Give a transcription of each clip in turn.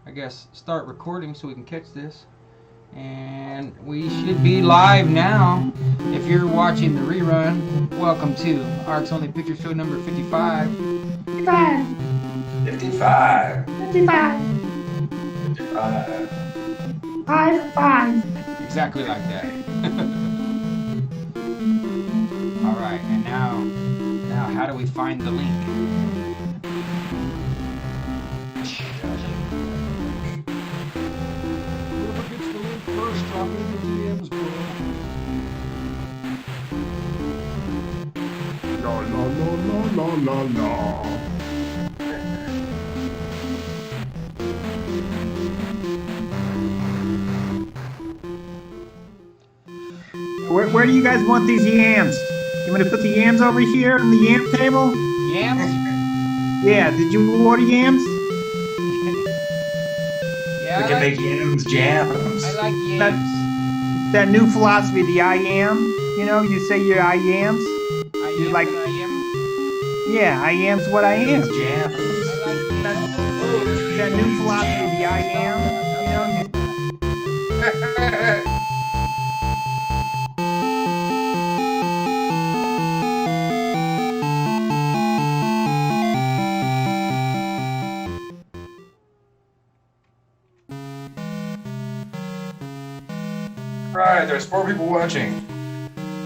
I guess, start recording so we can catch this. And we should be live now. If you're watching the rerun, welcome to Rx Only Picture Show number 55. 55. 55. 55. 55. 5. Exactly like that. All right, and now how do we find the link? Whoever gets the link first, drop it in the DMs, bro. La la la la la la. Where do you guys want these yams? You want to put the yams over here on the yam table? Yams? Yeah, did you order yams? Yeah, We can make yams jams. I like yams. That new philosophy, the I am. You know, you say your I ams. I You am like- what I am. Yeah, I am's what I am. Jams. I like yams. That new philosophy, the I am. You know, Right, there's 4 people watching.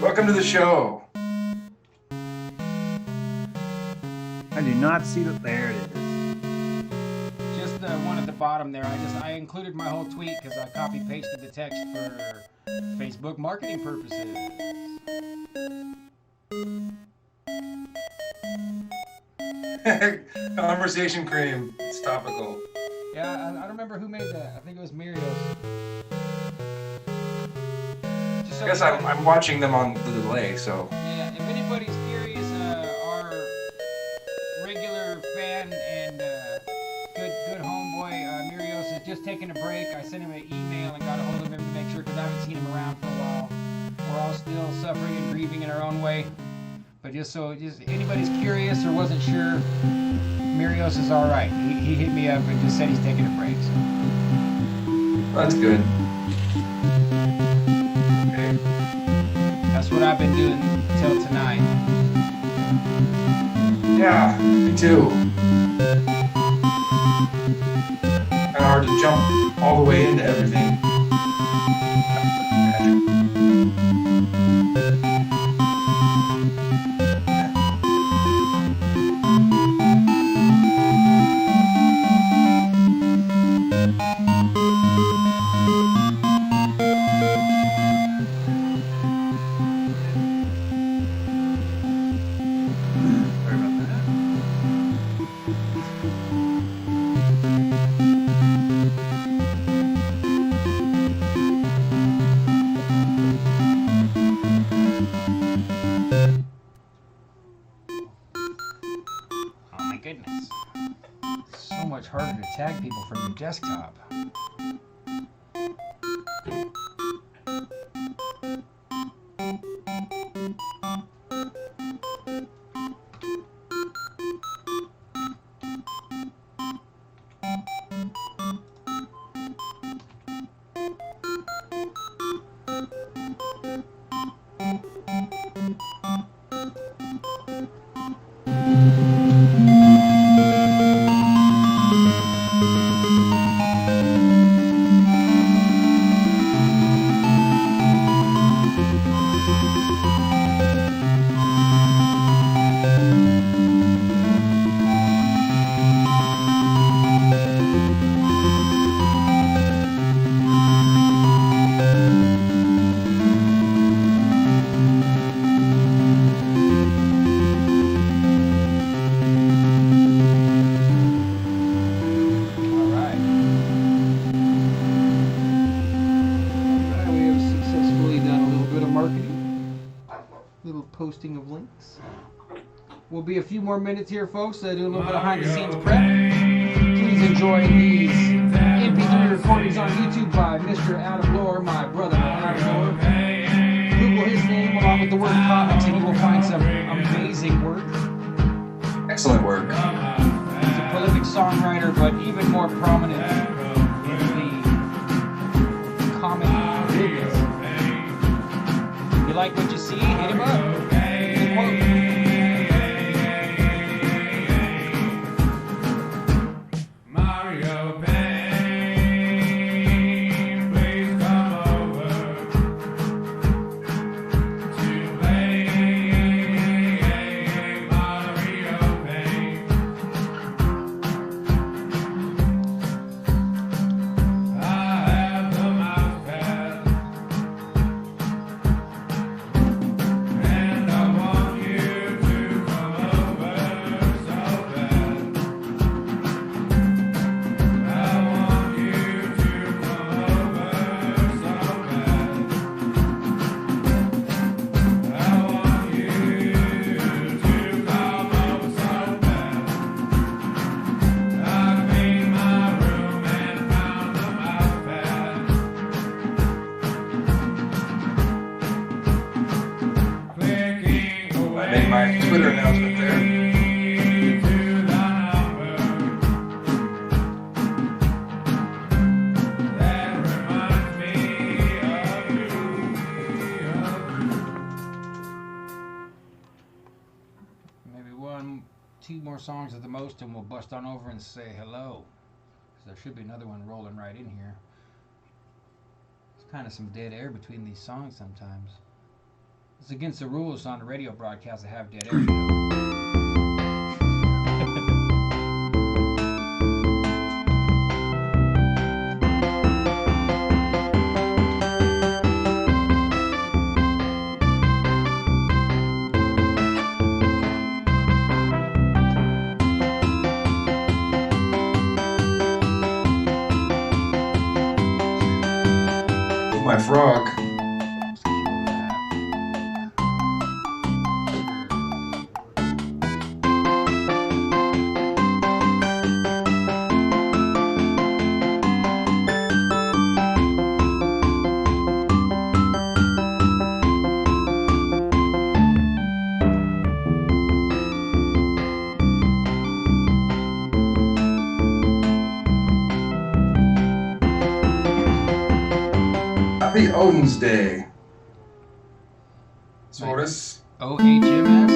Welcome to the show. I do not see that. There it is. Just the one at the bottom there. I included my whole tweet because I copy pasted the text for Facebook marketing purposes. Conversation cream. It's topical. Yeah, I don't remember who made that. I think it was Mirios. Just so I guess I'm watching them on the delay, so. Yeah, if anybody's curious, our regular fan and good homeboy Mirios is just taking a break. I sent him an email and got a hold of him to make sure because I haven't seen him around for a while. We're all still suffering and grieving in our own way. But just anybody's curious or wasn't sure, Mirios is all right. He hit me up and just said he's taking a break. So. That's good. Okay. That's what I've been doing till tonight. Yeah, me too. Kind of hard to jump all the way into everything. Goodness. It's so much harder to tag people from your desktop. Posting of links. We'll be a few more minutes here, folks. Do a little bit of behind-the-scenes prep. Please enjoy these MP3 recordings on YouTube by Mr. Adam Lohr, my brother Adam Lohr. Google his name along with the word comics, and you will find some amazing work. Excellent work. He's a prolific songwriter, but even more prominent My Twitter announcement there. Maybe two more songs at the most, and we'll bust on over and say hello. Because there should be another one rolling right in here. There's kind of some dead air between these songs sometimes. It's against the rules on the radio broadcast to have dead air. My frog. Happy Odin's Day. Sortis. OHMS?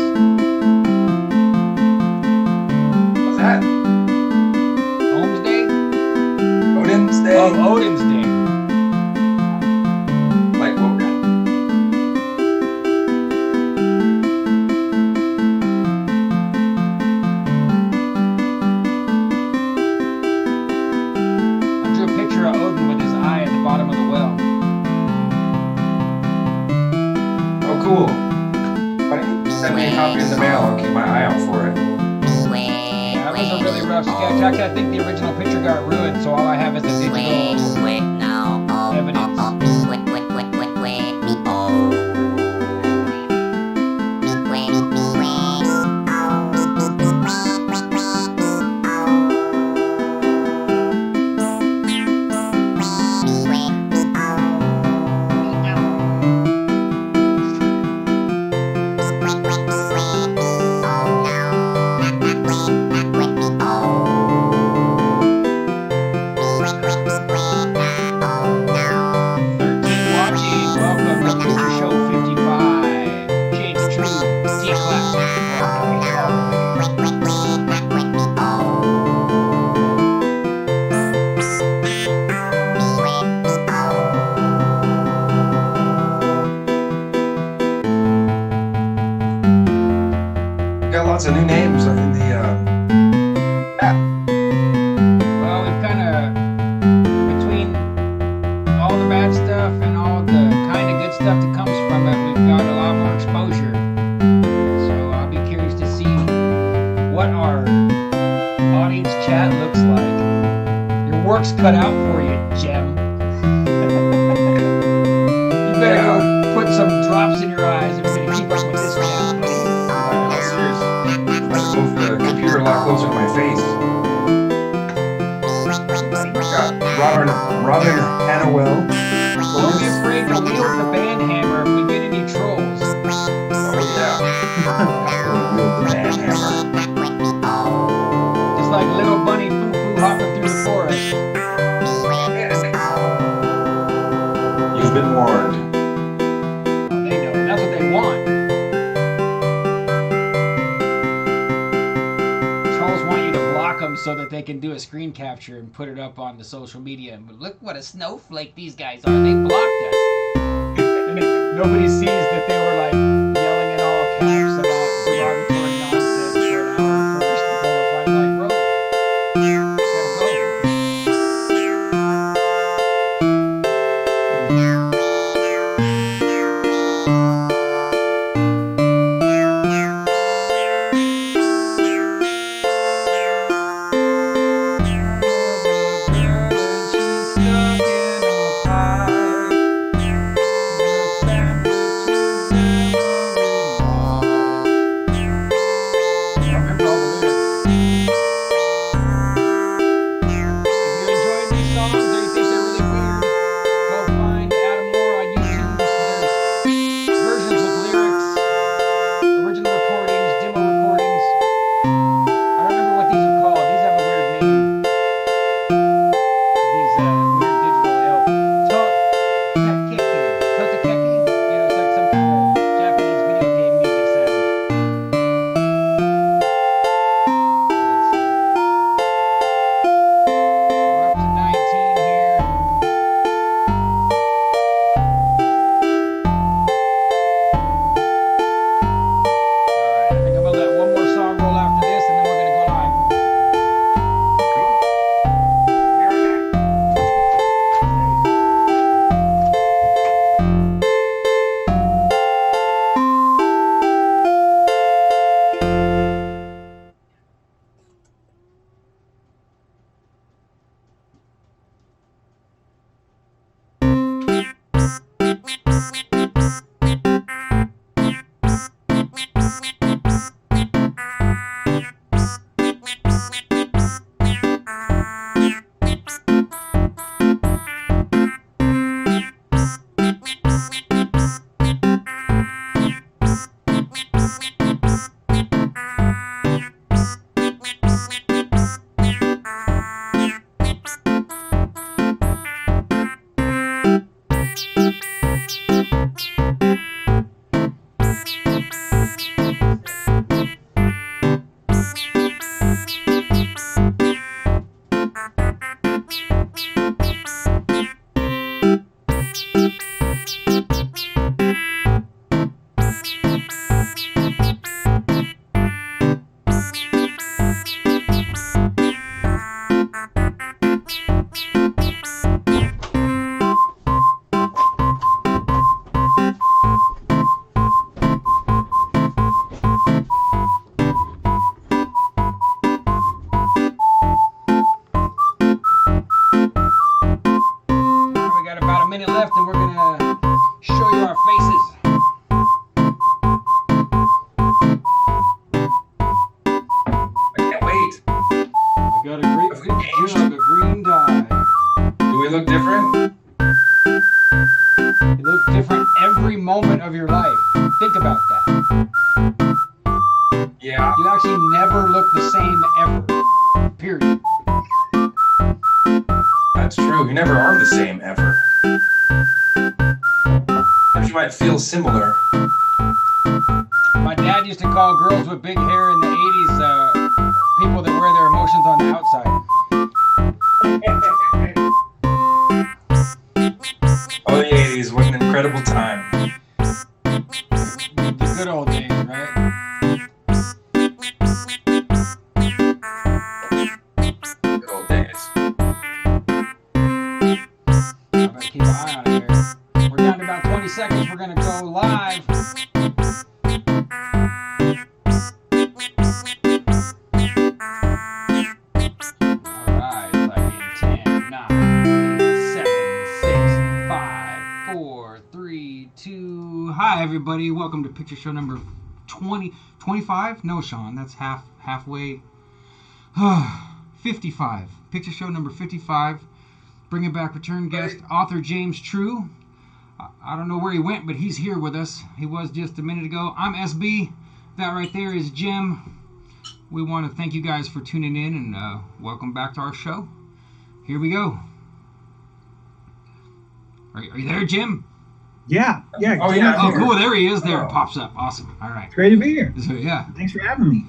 What's that? Ohm's Day? Odin's Day? Oh, Odin's Day. Like Wogan. I drew a picture of Odin with his eye at the bottom of the well. Cool. Why don't you send me a copy in the mail? I'll keep my eye out for it. Yeah, that was a really rough sketch. Actually, I think the original picture got ruined, so all I have is a digital evidence. Lots of new names in the app. Well, we've kind of, between all the bad stuff and all the kind of good stuff that comes from it, we've got a lot more exposure. So I'll be curious to see what our audience chat looks like. Your work's cut out for you, Jem. You better go put some drops in your eyes and keep up with this chat, buddy. Move the computer a lot closer to my face. Got Robin Hannawell. Don't be afraid to wield the band hammer if we get any trolls. Oh yeah. Wield the band hammer. Just like little bunny foo-foo hopping through the forest. You've been warned. Oh, they know. That's what they want. So that they they can do a screen capture and put it up on the social media. And look what a snowflake these guys are. They blocked us. And nobody sees that they were like yelling in all caps about derogatory nonsense for an hour first before we're finally like, bro, gotta of your life. Think about that. Yeah. You actually never look the same ever. Period. That's true. You never are the same ever. But you might feel similar. My dad used to call girls with big hair in the 80s people that wear their emotions on the outside. Oh, the 80s. What an incredible time. The good old days, right? Good old days. I better keep an eye on it here. We're down to about 20 seconds. We're going to go live. Alright, like in 10, 9, 8, 7, 6, 5, 4, 3, 2. Hi, everybody. Welcome to Picture Show number 25? No, Sean, that's halfway. 55. Picture Show number 55. Bringing back return guest, author James True. I don't know where he went, but he's here with us. He was just a minute ago. I'm SB. That right there is Jim. We want to thank you guys for tuning in and welcome back to our show. Here we go. Are you there, Jim? Yeah. Oh, yeah. Oh, cool. There he is. There Oh. it pops up. Awesome. All right. It's great to be here. So, yeah. Thanks for having me.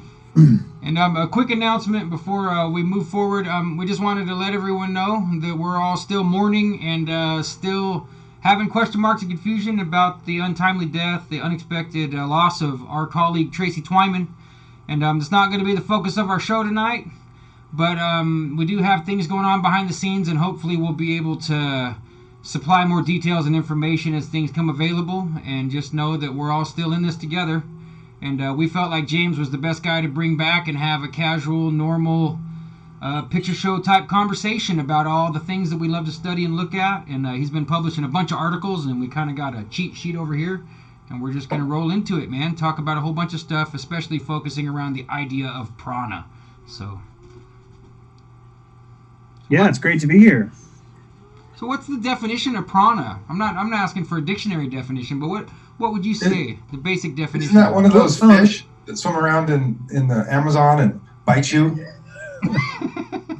And a quick announcement before we move forward. We just wanted to let everyone know that we're all still mourning and still having question marks and confusion about the untimely death, the unexpected loss of our colleague Tracy Twyman. And it's not going to be the focus of our show tonight, but we do have things going on behind the scenes, and hopefully we'll be able to supply more details and information as things come available. And just know that we're all still in this together. And we felt like James was the best guy to bring back and have a casual, normal picture show type conversation about all the things that we love to study and look at. And he's been publishing a bunch of articles, and we kind of got a cheat sheet over here. And we're just going to roll into it, man. Talk about a whole bunch of stuff, especially focusing around the idea of prana. So yeah, it's great to be here. So what's the definition of prana? I'm not asking for a dictionary definition, but what would you say the basic definition? Isn't that one of those fish that swim around in the Amazon and bite you?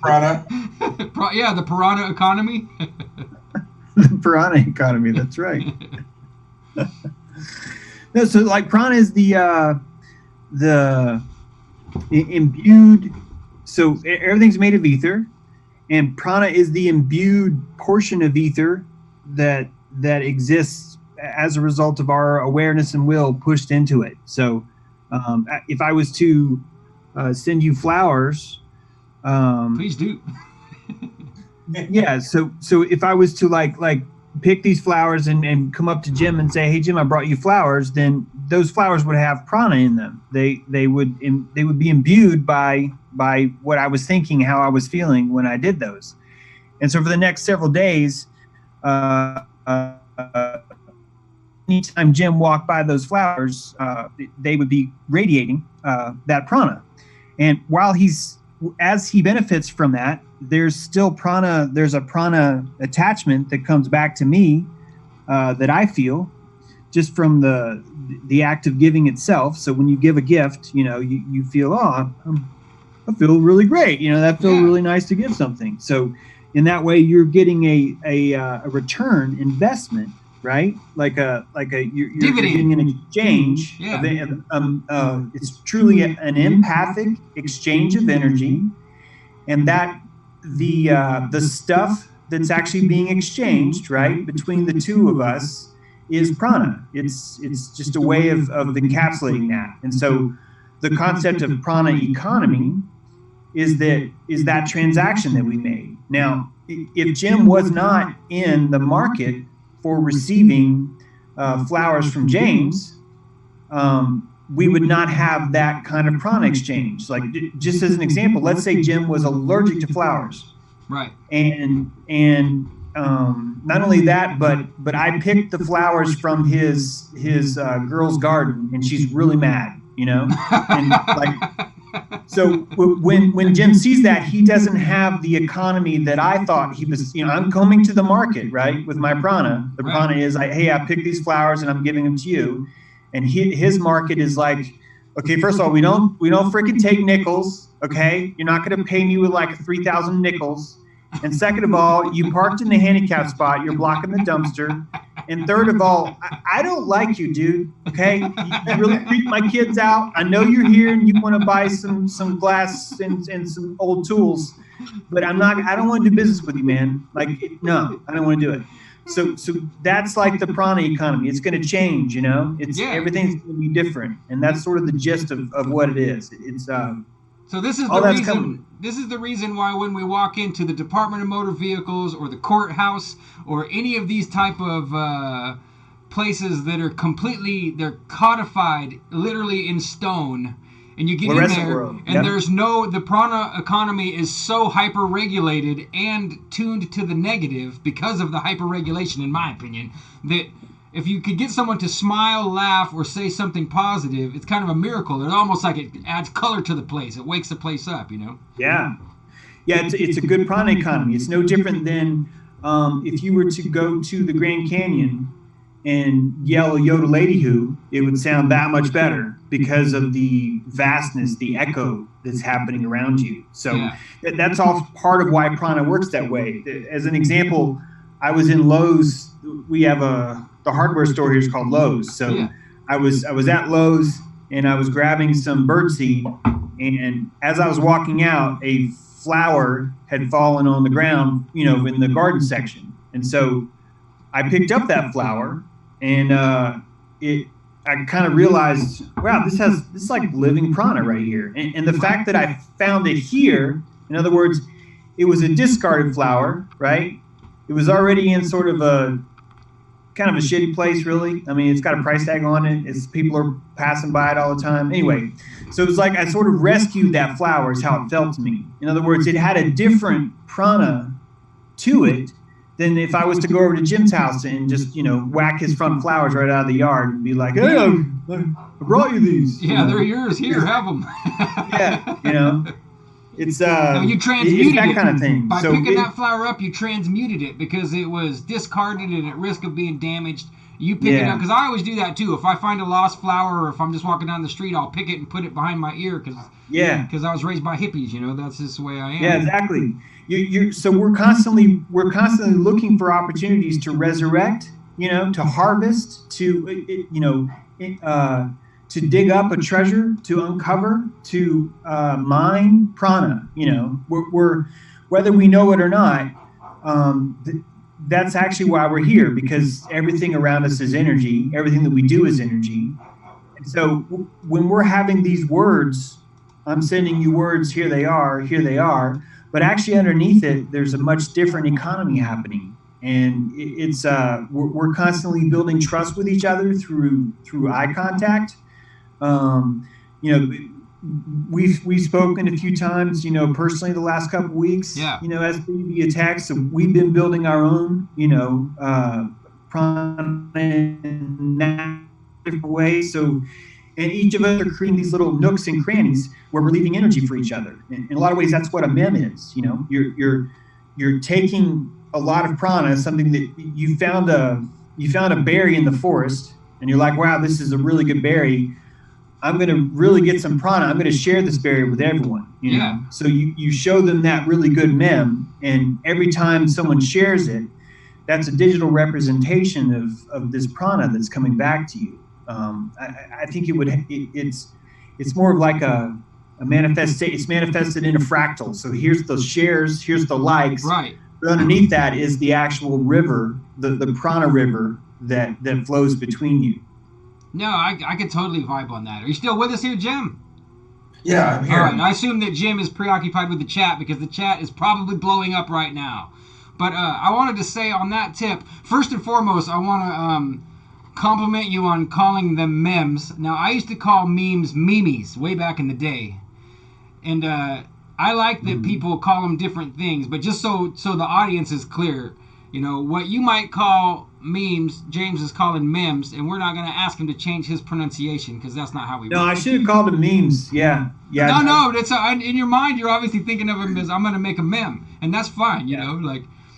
Prana? Yeah, the Prana Economy. The Prana Economy, that's right. No, so like prana is the imbued. So everything's made of ether, and prana is the imbued portion of ether that exists as a result of our awareness and will pushed into it. So if I was to send you flowers, please do. Yeah. So if I was to like pick these flowers and come up to Jim and say, "Hey Jim, I brought you flowers," then those flowers would have prana in them. They would be imbued by what I was thinking, how I was feeling when I did those. And so for the next several days, anytime Jim walked by those flowers, they would be radiating that prana. And as he benefits from that, there's still prana. There's a prana attachment that comes back to me that I feel just from the act of giving itself. So when you give a gift, you feel, I feel really great. That feels really nice to give something. So in that way, you're getting a return investment, right? You're getting an exchange. It's truly an empathic exchange of energy, and that the stuff that's actually being exchanged, right, between the two of us is prana. It's just a way of encapsulating that. And so the concept of prana economy is that transaction that we made. Now, if Jim was not in the market for receiving flowers from James, we would not have that kind of prana exchange. Like, just as an example, let's say Jim was allergic to flowers. Right. And not only that, but I picked the flowers from his girl's garden, and she's really mad, And so when Jim sees that, he doesn't have the economy that I thought he was. I'm coming to the market, right, with my prana. The prana is like, hey, I picked these flowers and I'm giving them to you. And his market is like, okay, first of all, we don't freaking take nickels, okay? You're not going to pay me with like 3,000 nickels. And second of all, you parked in the handicap spot. You're blocking the dumpster. And third of all, I don't like you, dude, okay? You really creep my kids out. I know you're here and you want to buy some glass and some old tools, but I don't want to do business with you, man. Like, no, I don't want to do it. So that's like the prana economy. It's going to change, Everything's going to be different, and that's sort of the gist of what it is. It's so this is the reason. This is the reason why when we walk into the Department of Motor Vehicles or the courthouse or any of these type of places that are they're codified, literally in stone. And you get in there, and the prana economy is so hyper-regulated and tuned to the negative because of the hyper-regulation, in my opinion, that if you could get someone to smile, laugh, or say something positive, it's kind of a miracle. It's almost like it adds color to the place. It wakes the place up, Yeah. Yeah, it's a good prana economy. It's no different than if you were to go to the Grand Canyon and yell a yodeladee-hoo, it would sound that much better because of the vastness, the echo that's happening around you. So that's all part of why prana works that way. As an example, I was in Lowe's. We have the hardware store here is called Lowe's. So I was at Lowe's and I was grabbing some birdseed, And as I was walking out, a flower had fallen on the ground, in the garden section. And so I picked up that flower, and I kind of realized, wow, this is like living prana right here. And the fact that I found it here, in other words, it was a discarded flower, right? It was already in sort of a kind of a shitty place, really. I mean, it's got a price tag on it. People are passing by it all the time. Anyway, so it was like I sort of rescued that flower is how it felt to me. In other words, it had a different prana to it than if I was to go over to Jim's house and just, whack his front flowers right out of the yard and be like, hey, I brought you these. Yeah, they're yours. Here, have them. Yeah, it's you transmuted it's that it kind of thing. By picking that flower up, you transmuted it because it was discarded and at risk of being damaged. You pick it up, because I always do that too. If I find a lost flower, or if I'm just walking down the street, I'll pick it and put it behind my ear because I was raised by hippies. That's just the way I am. Yeah, exactly. So we're constantly looking for opportunities to resurrect, to harvest, to dig up a treasure, to uncover, to mine prana. We're whether we know it or not. That's actually why we're here, because everything around us is energy. Everything that we do is energy. And so when we're having these words, I'm sending you words, here they are. But actually underneath it, there's a much different economy happening. And it's we're constantly building trust with each other through eye contact. We've spoken a few times, personally the last couple of weeks, as via text. So we've been building our own, prana in different ways. So, and each of us are creating these little nooks and crannies where we're leaving energy for each other. In a lot of ways, that's what a mem is. You're taking a lot of prana, something that you found a berry in the forest, and you're like, wow, this is a really good berry. I'm going to really get some prana. I'm going to share this berry with everyone. So you show them that really good mem, and every time someone shares it, that's a digital representation of this prana that's coming back to you. I think it's more of like a manifestation. It's manifested in a fractal. So here's the shares, here's the likes. Right. But underneath that is the actual river, the prana river that flows between you. No, I could totally vibe on that. Are you still with us here, Jim? Yeah, I'm here. All right, I assume that Jim is preoccupied with the chat because the chat is probably blowing up right now. But I wanted to say on that tip, first and foremost, I want to compliment you on calling them memes. Now, I used to call memes memes way back in the day. And I like that people call them different things, but just so the audience is clear, what you might call memes, James is calling memes, and we're not going to ask him to change his pronunciation because that's not how we. No, I should have called them memes. Yeah. No, that's in your mind. You're obviously thinking of him as I'm going to make a meme, and that's fine.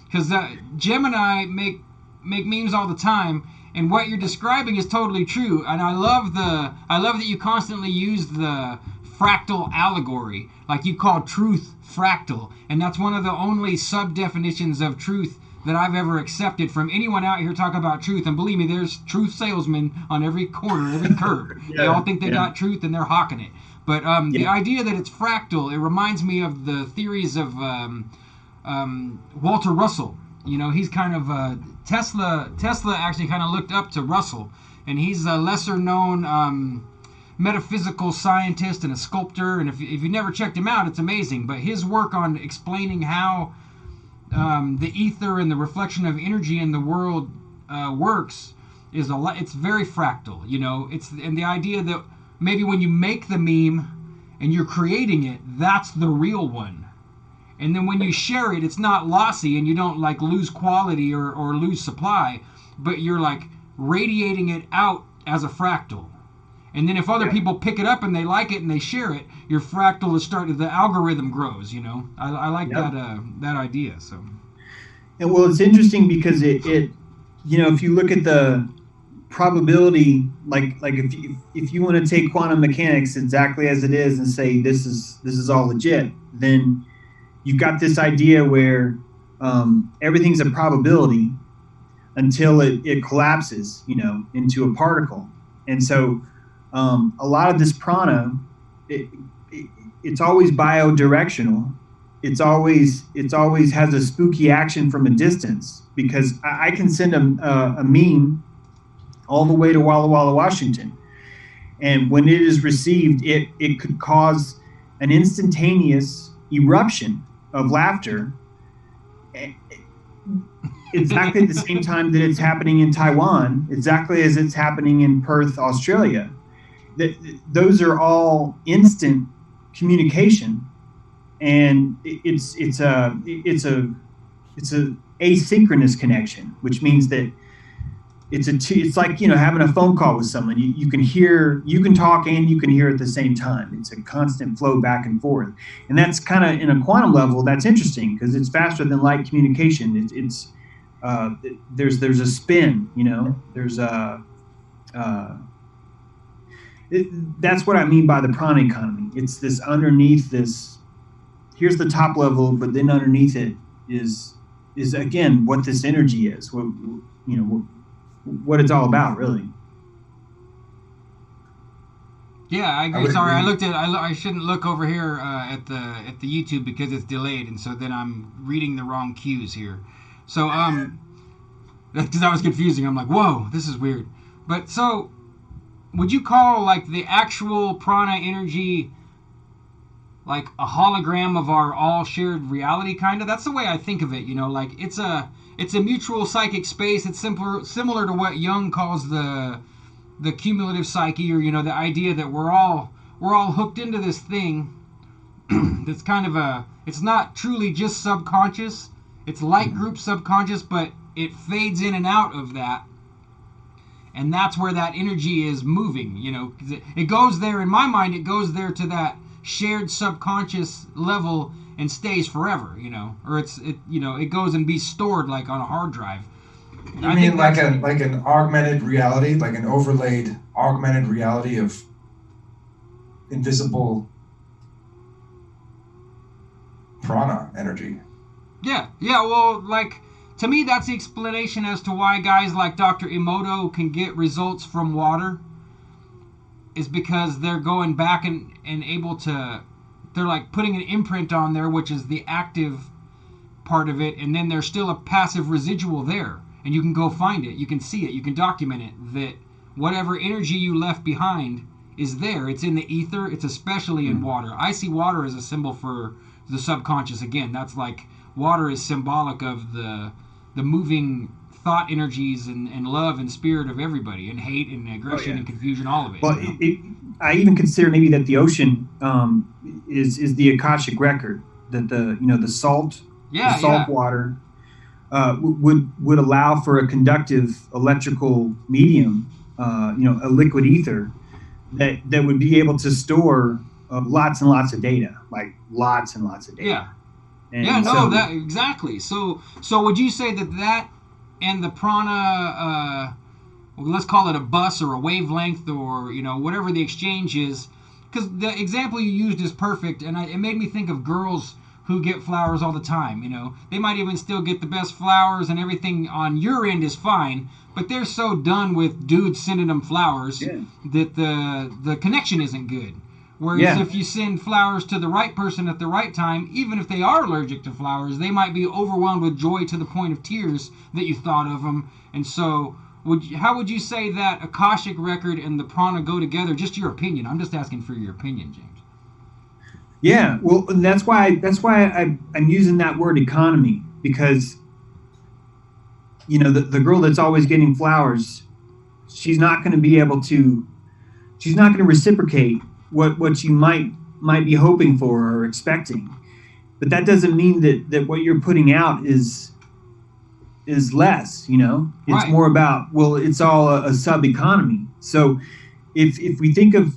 Because Jim and I make memes all the time, and what you're describing is totally true. And I love that you constantly use the fractal allegory, like you call truth fractal, and that's one of the only sub definitions of truth that I've ever accepted from anyone out here talking about truth. And believe me, there's truth salesmen on every corner, every curb. They all think they got truth and they're hawking it. But the idea that it's fractal, it reminds me of the theories of Walter Russell. He's kind of Tesla actually kind of looked up to Russell, and he's a lesser known metaphysical scientist and a sculptor. And if you've never checked him out, it's amazing. But his work on explaining how the ether and the reflection of energy in the world works it's very fractal. And the idea that maybe when you make the meme and you're creating it, that's the real one. And then when you share it, it's not lossy and you don't like lose quality or lose supply, but you're like radiating it out as a fractal. And then if other people pick it up and they like it and they share it, your fractal is the algorithm grows, I like that idea. So. And well, it's interesting because it if you look at the probability, like if you want to take quantum mechanics exactly as it is and say this is all legit, then you've got this idea where everything's a probability until it collapses, into a particle. And so a lot of this prana, it's always biodirectional. It's always has a spooky action from a distance, because I can send a meme all the way to Walla Walla, Washington, and when it is received, it could cause an instantaneous eruption of laughter, exactly at the same time that it's happening in Taiwan, exactly as it's happening in Perth, Australia. Those are all instant communication, and it's a asynchronous connection, which means that it's like, you know, having a phone call with someone. You can talk and you can hear at the same time. It's a constant flow back and forth, and that's kind of, in a quantum level, that's interesting because it's faster than light communication. There's a spin, you know. There's a that's what I mean by the prana economy. It's this underneath this. Here's the top level, but then underneath it is again what this energy is. What it's all about, really. Yeah, I agree. Sorry, I shouldn't look over here at the YouTube because it's delayed, and so then I'm reading the wrong cues here. So because that was confusing. I'm like, whoa, this is weird. But so, would you call like the actual prana energy like a hologram of our all shared reality, kind of? That's the way I think of it, you know, like it's a mutual psychic space. It's similar to what Jung calls the cumulative psyche, or, you know, the idea that we're all hooked into this thing that's kind of it's not truly just subconscious. It's light group subconscious, but it fades in and out of that. And that's where that energy is moving, you know. It goes there, in my mind, it goes there to that shared subconscious level and stays forever, you know. Or it goes and be stored like on a hard drive. You mean like an augmented reality, like an overlaid augmented reality of invisible prana energy? Yeah, well, like, to me, that's the explanation as to why guys like Dr. Emoto can get results from water, is because they're going back and able to, they're like putting an imprint on there, which is the active part of it, and then there's still a passive residual there, and you can go find it, you can see it, you can document it, that whatever energy you left behind is there. It's in the ether, it's especially in water. I see water as a symbol for the subconscious. Again, that's like, water is symbolic of the moving thought energies and love and spirit of everybody, and hate and aggression and confusion, all of it. Well, I even consider maybe that the ocean is the Akashic record, that the salt water would allow for a conductive electrical medium, a liquid ether that would be able to store lots and lots of data, like lots and lots of data. Yeah. And that exactly. So would you say that and the prana, let's call it a bus or a wavelength, or, you know, whatever the exchange is, because the example you used is perfect, and it made me think of girls who get flowers all the time. You know, they might even still get the best flowers, and everything on your end is fine, but they're so done with dudes sending them flowers that the connection isn't good. Whereas if you send flowers to the right person at the right time, even if they are allergic to flowers, they might be overwhelmed with joy to the point of tears that you thought of them. And so, how would you say that Akashic record and the prana go together? Just your opinion. I'm just asking for your opinion, James. Yeah, well, that's why I'm using that word economy, because, you know, the girl that's always getting flowers, she's not going to reciprocate what you might be hoping for or expecting. But that doesn't mean that what you're putting out is less, you know. It's right. More about, well, it's all a sub economy. So if we think of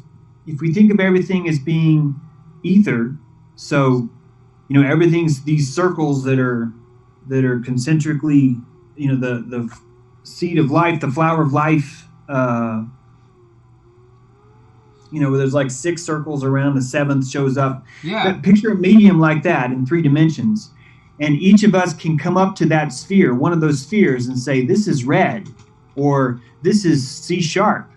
everything as being ether, so, you know, everything's these circles that are concentrically, you know, the seed of life, the flower of life, you know, where there's like 6 circles around, the 7th shows up. Yeah. But picture a medium like that in 3 dimensions. And each of us can come up to that sphere, one of those spheres, and say, this is red, or this is C sharp,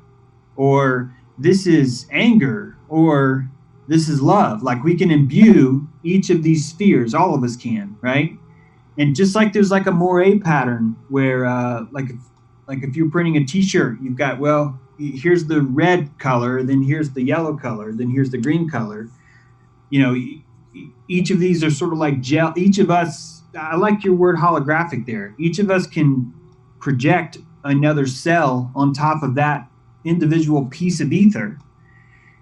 or this is anger, or This is love. Like we can imbue each of these spheres, all of us can, right? And just like there's like a moire pattern where like if you're printing a t-shirt, you've got, well, here's the red color, then here's the yellow color, then here's the green color. You know, each of these are sort of like gel. Each of us, I like your word holographic there. Each of us can project another cell on top of that individual piece of ether.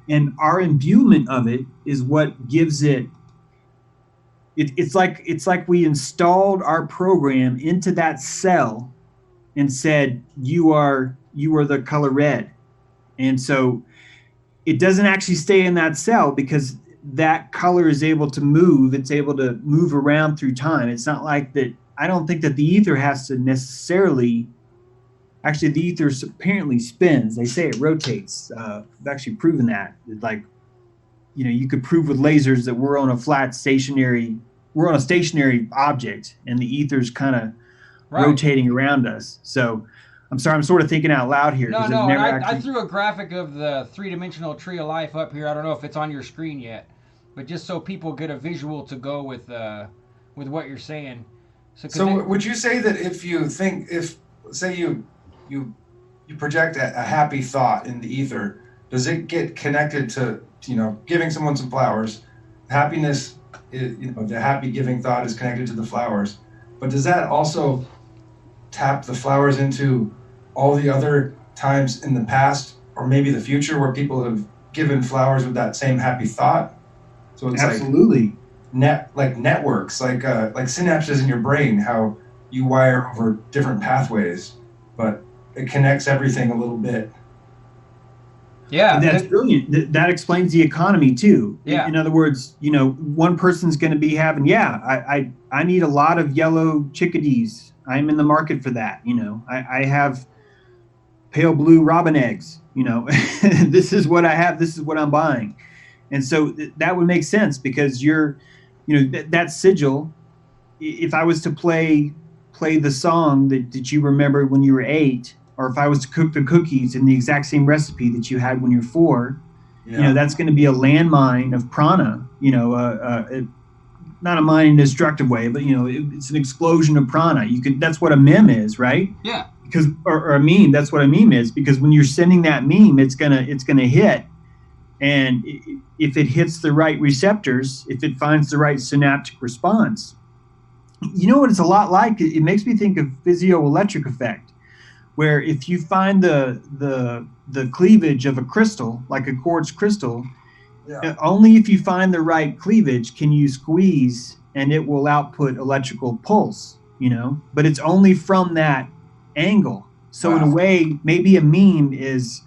And our imbuement of it is what gives it, it's like we installed our program into that cell and said, you are the color red. And so it doesn't actually stay in that cell because that color is able to move. It's able to move around through time. It's not like that. I don't think that the ether has to necessarily, actually the ether apparently spins. They say it rotates. I've actually proven that. Like, you know, you could prove with lasers that we're on a stationary object and the ether's kind of rotating around us. So I'm sorry, I'm sort of thinking out loud here. No, I threw a graphic of the three-dimensional tree of life up here. I don't know if it's on your screen yet, but just so people get a visual to go with what you're saying. So would you say that if say you project a happy thought in the ether, does it get connected to, you know, giving someone some flowers? Happiness, you know, the happy giving thought is connected to the flowers, but does that also tap the flowers into all the other times in the past or maybe the future where people have given flowers with that same happy thought? So it's absolutely like networks, like synapses in your brain, how you wire over different pathways, but it connects everything a little bit. Yeah, and that's brilliant. That explains the economy too. Yeah. In other words, you know, one person's going to be having, I need a lot of yellow chickadees. I'm in the market for that. You know, I have pale blue robin eggs. You know, this is what I have. This is what I'm buying. And so that would make sense because that sigil, if I was to play the song that you remember when you were 8, or if I was to cook the cookies in the exact same recipe that you had when you're 4, you know, that's going to be a landmine of prana, you know, not a mine in a destructive way, but, you know, it's an explosion of prana. That's what a meme is, right? Yeah. Because, or a meme, that's what a meme is, because when you're sending that meme, it's going to hit. And if it hits the right receptors, if it finds the right synaptic response, you know what it's a lot like? It makes me think of physioelectric effect, where if you find the cleavage of a crystal, like a quartz crystal, only if you find the right cleavage can you squeeze and it will output electrical pulse, you know, but it's only from that angle. So in a way, maybe a meme is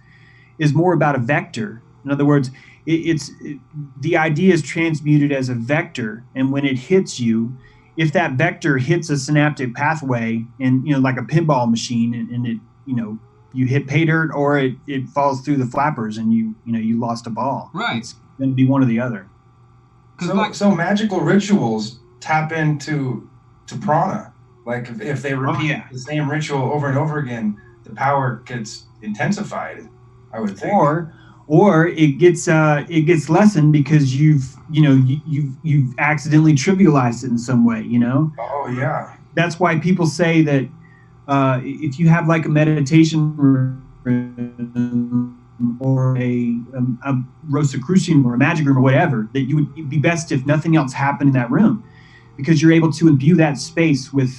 more about a vector. In other words, the idea is transmuted as a vector, and when it hits you, if that vector hits a synaptic pathway, and you know, like a pinball machine, and it, you know, you hit pay dirt, or it falls through the flappers, and you lost a ball. Right. It's going to be one or the other. So magical rituals tap into prana. Like if they repeat the same ritual over and over again, the power gets intensified, I would think. Or it gets lessened because you've accidentally trivialized it in some way, you know? Oh yeah. That's why people say that if you have like a meditation room or a Rosicrucian or a magic room or whatever, that you would be best if nothing else happened in that room, because you're able to imbue that space with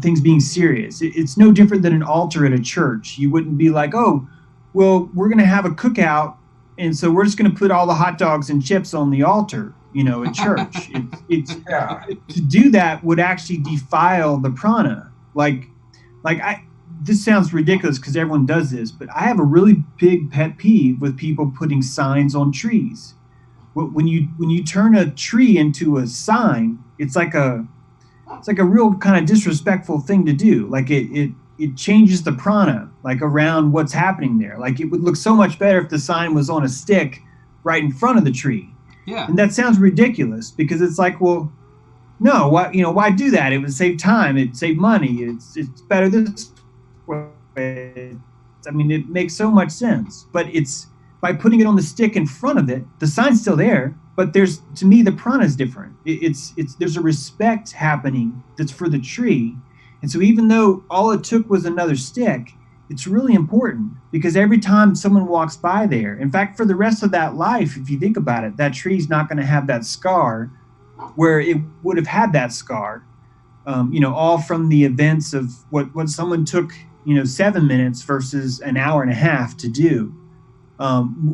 things being serious. It's no different than an altar at a church. You wouldn't be like, oh, well, we're going to have a cookout, and so we're just going to put all the hot dogs and chips on the altar, you know, at church. To do that would actually defile the prana. This sounds ridiculous because everyone does this, but I have a really big pet peeve with people putting signs on trees. When you turn a tree into a sign, it's like a real kind of disrespectful thing to do. Like it changes the prana, like around what's happening there. Like it would look so much better if the sign was on a stick right in front of the tree. Yeah. And that sounds ridiculous because it's like, well, no, why do that? It would save time. It'd save money. It's better this way. I mean, it makes so much sense, but it's by putting it on the stick in front of it, the sign's still there, but to me, the prana is different. There's a respect happening that's for the tree. And so even though all it took was another stick, it's really important because every time someone walks by there, in fact, for the rest of that life, if you think about it, that tree's not going to have that scar where it would have had that scar, all from the events of what someone took, 7 minutes versus an hour and a half to do,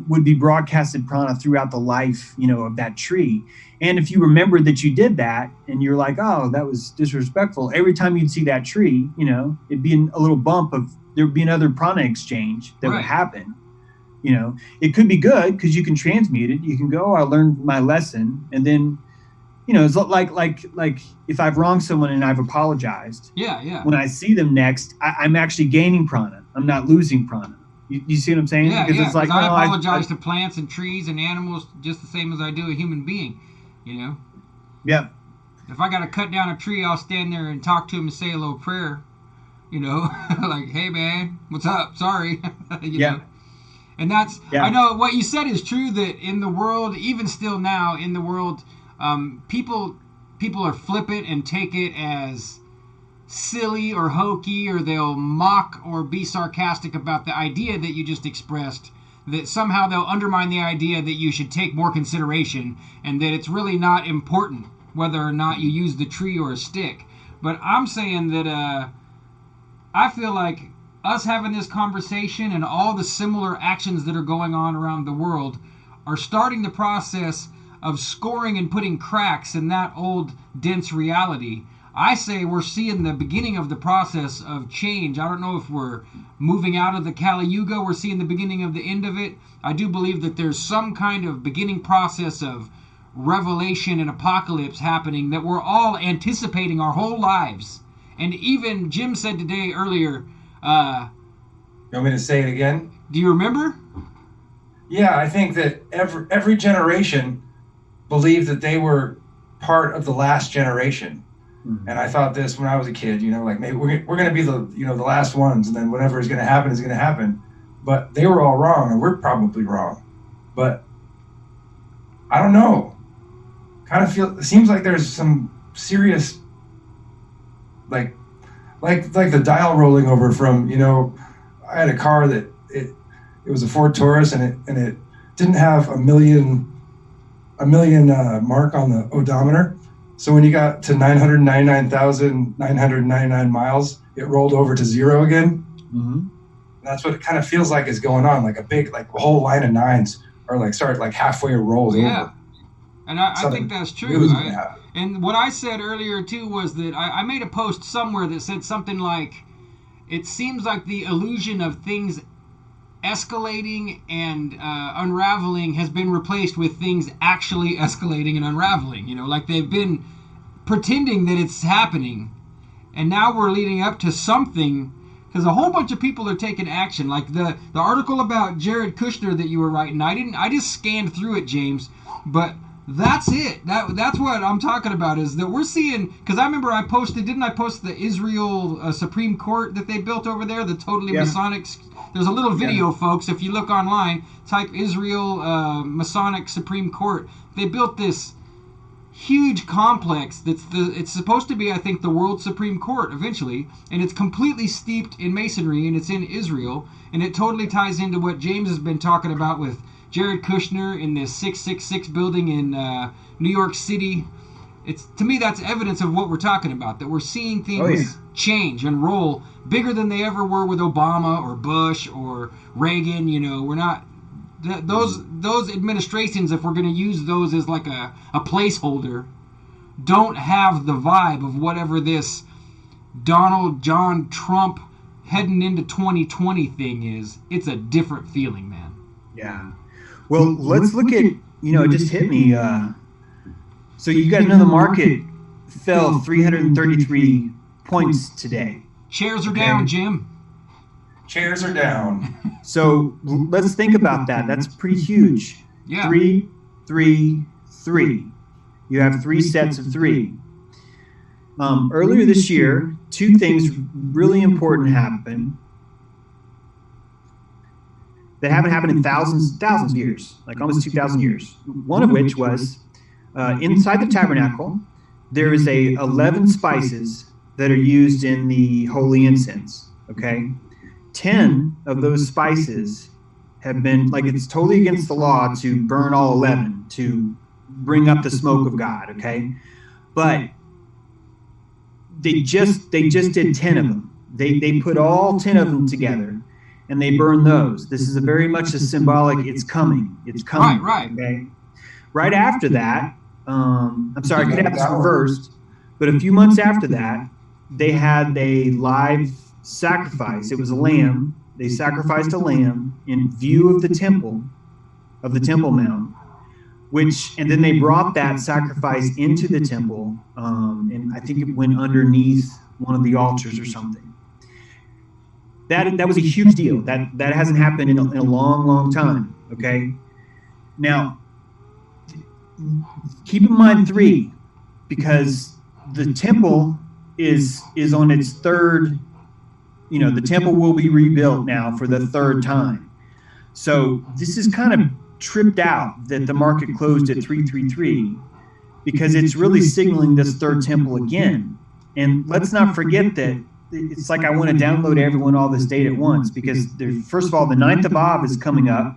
would be broadcasted prana throughout the life, of that tree. And if you remember that you did that and you're like, oh, that was disrespectful, every time you'd see that tree, it'd be a little bump of, there'd be another prana exchange that would happen. It could be good because you can transmute it. You can go, I learned my lesson. And then, it's like if I've wronged someone and I've apologized. Yeah. When I see them next, I'm actually gaining prana. I'm not losing prana. You see what I'm saying? Yeah, because it's like, I apologize to plants and trees and animals just the same as I do a human being, Yeah. If I got to cut down a tree, I'll stand there and talk to him and say a little prayer, like, hey, man, what's up? Sorry. you know? And that's, I know what you said is true, that in the world, even still now in the world, people are flippant and take it as silly or hokey, or they'll mock or be sarcastic about the idea that you just expressed, that somehow they'll undermine the idea that you should take more consideration and that it's really not important whether or not you use the tree or a stick. But I'm saying that I feel like us having this conversation and all the similar actions that are going on around the world are starting the process of scoring and putting cracks in that old dense reality. I say we're seeing the beginning of the process of change. I don't know if we're moving out of the Kali Yuga, we're seeing the beginning of the end of it. I do believe that there's some kind of beginning process of revelation and apocalypse happening that we're all anticipating our whole lives. And even Jim said today earlier, you want me to say it again? Do you remember? Yeah, I think that every generation believed that they were part of the last generation. And I thought this when I was a kid, like maybe we're going to be the last ones, and then whatever is going to happen is going to happen. But they were all wrong, and we're probably wrong. But I don't know. It seems like there's some serious, like the dial rolling over from, I had a car that it was a Ford Taurus, and it didn't have a million mark on the odometer. So when you got to 999,999 miles, it rolled over to zero again. Mm-hmm. And that's what it kind of feels like is going on. Like a whole line of nines are started halfway rolled over. And I think that's true. And what I said earlier too was that I made a post somewhere that said something like, it seems like the illusion of things escalating and unraveling has been replaced with things actually escalating and unraveling. Like they've been pretending that it's happening, and now we're leading up to something, because a whole bunch of people are taking action. Like the article about Jared Kushner that you were writing, I just scanned through it, James, but that's it. That's what I'm talking about, is that we're seeing, because I remember didn't I post the Israel Supreme Court that they built over there, the totally Masonic. There's a little video, folks, if you look online, type Israel Masonic Supreme Court. They built this huge complex it's supposed to be, I think, the world Supreme Court eventually, and it's completely steeped in masonry, and it's in Israel, and it totally ties into what James has been talking about with Jared Kushner in this 666 building in New York City. To me, that's evidence of what we're talking about, that we're seeing things change and roll bigger than they ever were with Obama or Bush or Reagan. We're not those administrations, if we're going to use those as like a placeholder, don't have the vibe of whatever this Donald John Trump heading into 2020 thing is. It's a different feeling, man. Yeah. Well, let's look at, it just hit me. So you got to know the market fell 333 points today. Shares are down, Jim. Shares are down. So let's think about that. That's pretty huge. Yeah. 3, 3, 3. You have 3 sets of 3. Earlier this year, 2 things really important happened. that haven't happened in thousands of years, like almost 2,000 years. One of which was inside the tabernacle, there is 11 spices that are used in the holy incense, okay? 10 of those spices have been, like, it's totally against the law to burn all 11, to bring up the smoke of God, okay? But they just did 10 of them. They put all 10 of them together, and they burn those. This is very much a symbolic, it's coming. Right. Okay? Right after that, I'm sorry, I could have this reversed, but a few months after that, they had a live sacrifice. It was a lamb. They sacrificed a lamb in view of the Temple Mount, and then they brought that sacrifice into the temple, and I think it went underneath one of the altars or something. That was a huge deal. That hasn't happened in a long time. Okay. Now, keep in mind 3, because the temple is on its third. The temple will be rebuilt now for the 3rd time. So this is kind of tripped out that the market closed at 333, because it's really signaling this 3rd temple again. And let's not forget that it's like I want to download everyone all this data at once, because first of all, the 9th of Av is coming up,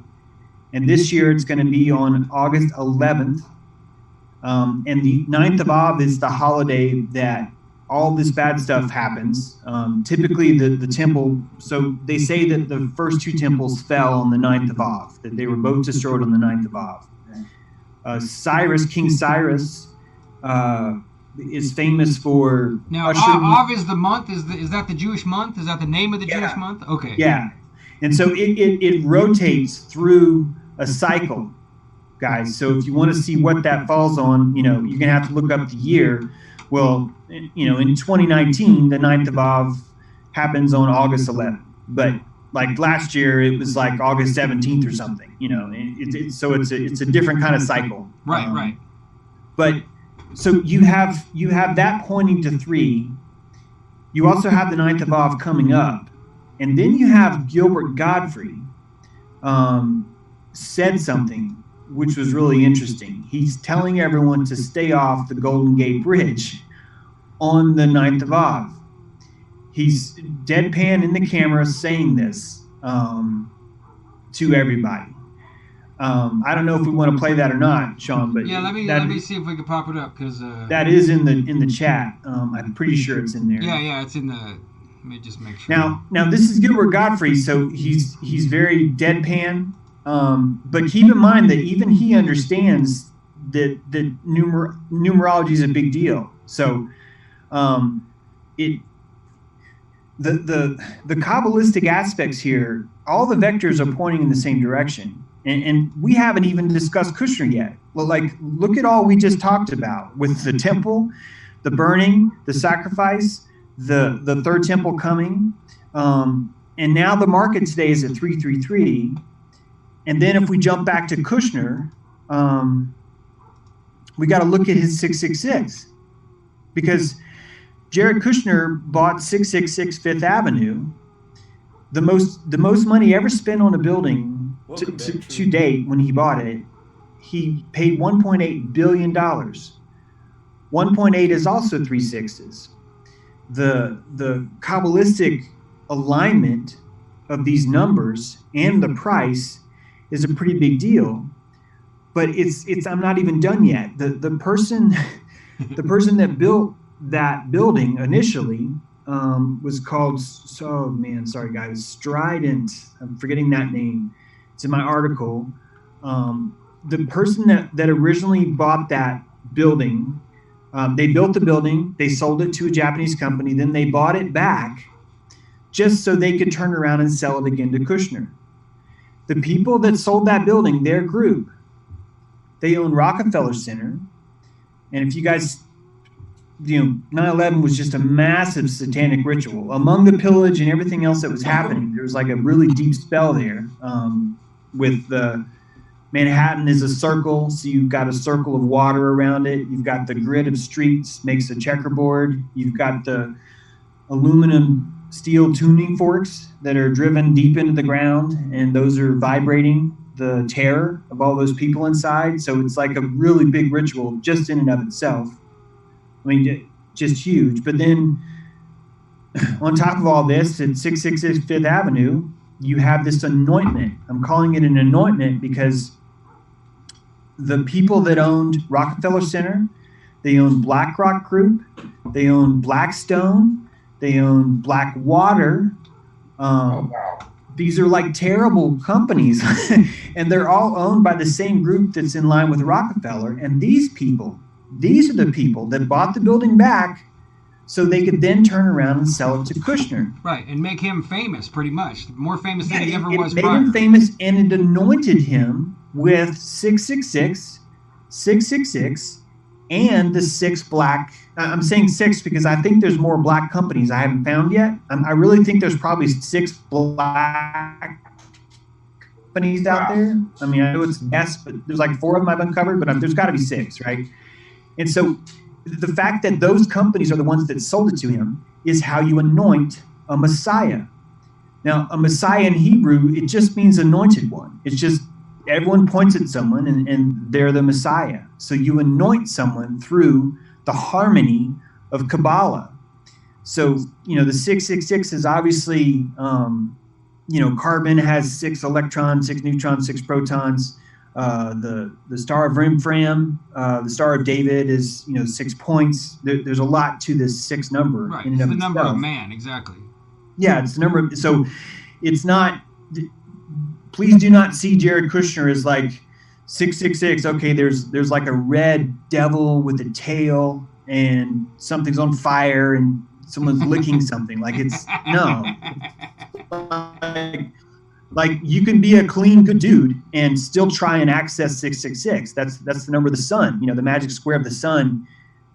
and this year it's going to be on August 11th. And the 9th of Av is the holiday that all this bad stuff happens. Typically the temple, so they say that the first 2 temples fell on the 9th of Av, that they were both destroyed on the 9th of Av. King Cyrus, is famous for now. Av is the month. Is that the Jewish month? Is that the name of the Jewish month? Okay. Yeah, and so it rotates through a cycle, guys. So if you want to see what that falls on, you're gonna have to look up the year. Well, in 2019, the 9th of Av happens on August 11th, but like last year it was like August 17th or something. So it's a different kind of cycle. Right. But so you have that pointing to 3. You also have the 9th of Av coming up, and then you have Gilbert Godfrey said something which was really interesting. He's telling everyone to stay off the Golden Gate Bridge on the 9th of Av. He's deadpan in the camera saying this to everybody. I don't know if we want to play that or not, Sean, but yeah, let me see if we can pop it up, because that is in the chat. I'm pretty sure it's in there. Yeah, it's in the. Let me just make sure. Now this is Gilbert Godfrey, so he's very deadpan. But keep in mind that even he understands that numerology is a big deal. So the Kabbalistic aspects here, all the vectors are pointing in the same direction. And we haven't even discussed Kushner yet. Well, look at all we just talked about with the temple, the burning, the sacrifice, the 3rd temple coming. And now the market today is at 333. And then if we jump back to Kushner, we got to look at his 666, because Jared Kushner bought 666 Fifth Avenue, the most money ever spent on a building to date. When he bought it, he paid $1.8 billion. 1.8 is also 3 sixes. The Kabbalistic alignment of these numbers and the price is a pretty big deal, but it's I'm not even done yet. The person that built that building initially was called, sorry guys, Strident. I'm forgetting that name. It's in my article. The person that originally bought that building, they built the building, they sold it to a Japanese company, then they bought it back just so they could turn around and sell it again to Kushner. The people that sold that building, their group, they own Rockefeller Center. And if you guys, 9/11 was just a massive satanic ritual. Among the pillage and everything else that was happening, there was like a really deep spell there with the Manhattan is a circle, so you've got a circle of water around it. You've got the grid of streets, makes a checkerboard. You've got the aluminum steel tuning forks that are driven deep into the ground, and those are vibrating the terror of all those people inside. So it's like a really big ritual just in and of itself. I mean, just huge. But then on top of all this, at 666 Fifth Avenue, you have this anointment. I'm calling it an anointment because the people that owned Rockefeller Center, they owned BlackRock Group, they owned Blackstone, they owned Blackwater. These are like terrible companies, and they're all owned by the same group that's in line with Rockefeller. And these are the people that bought the building back so they could then turn around and sell it to Kushner. Right, and make him famous, pretty much. More famous than he ever was prior. It prior. made him famous, and it anointed him with 666, 666, and the 6 black. I'm saying 6 because I think there's more black companies I haven't found yet. I really think there's probably 6 black companies out there. I mean, I know it's yes, but there's like 4 of them I've uncovered, but there's got to be 6, right? And so the fact that those companies are the ones that sold it to him is how you anoint a Messiah. Now, a Messiah in Hebrew, it just means anointed one. It's just everyone points at someone and they're the Messiah. So you anoint someone through the harmony of Kabbalah. So, the 666 is obviously, carbon has 6 electrons, 6 neutrons, 6 protons. The Star of Rimfram, the Star of David is 6 points. There's a lot to this 6 number. Right, in it's and the of number itself. of man, exactly. Yeah, it's the number. So it's not. Please do not see Jared Kushner as like 666. Okay, there's like a red devil with a tail and something's on fire and someone's licking something. Like it's no. Like you can be a clean, good dude and still try and access 666. That's the number of the sun. The magic square of the sun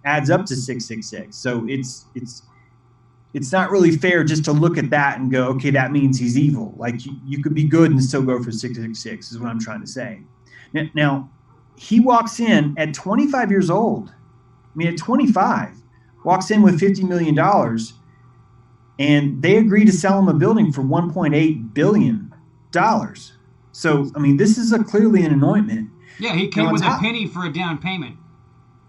adds up to 666. So it's not really fair just to look at that and go, okay, that means he's evil. Like you could be good and still go for 666 is what I'm trying to say. Now he walks in at 25 years old. I mean, at 25, walks in with $50 million, and they agree to sell him a building for $1.8 billion. So, I mean, this is clearly an anointment. Yeah, he came with a penny for a down payment.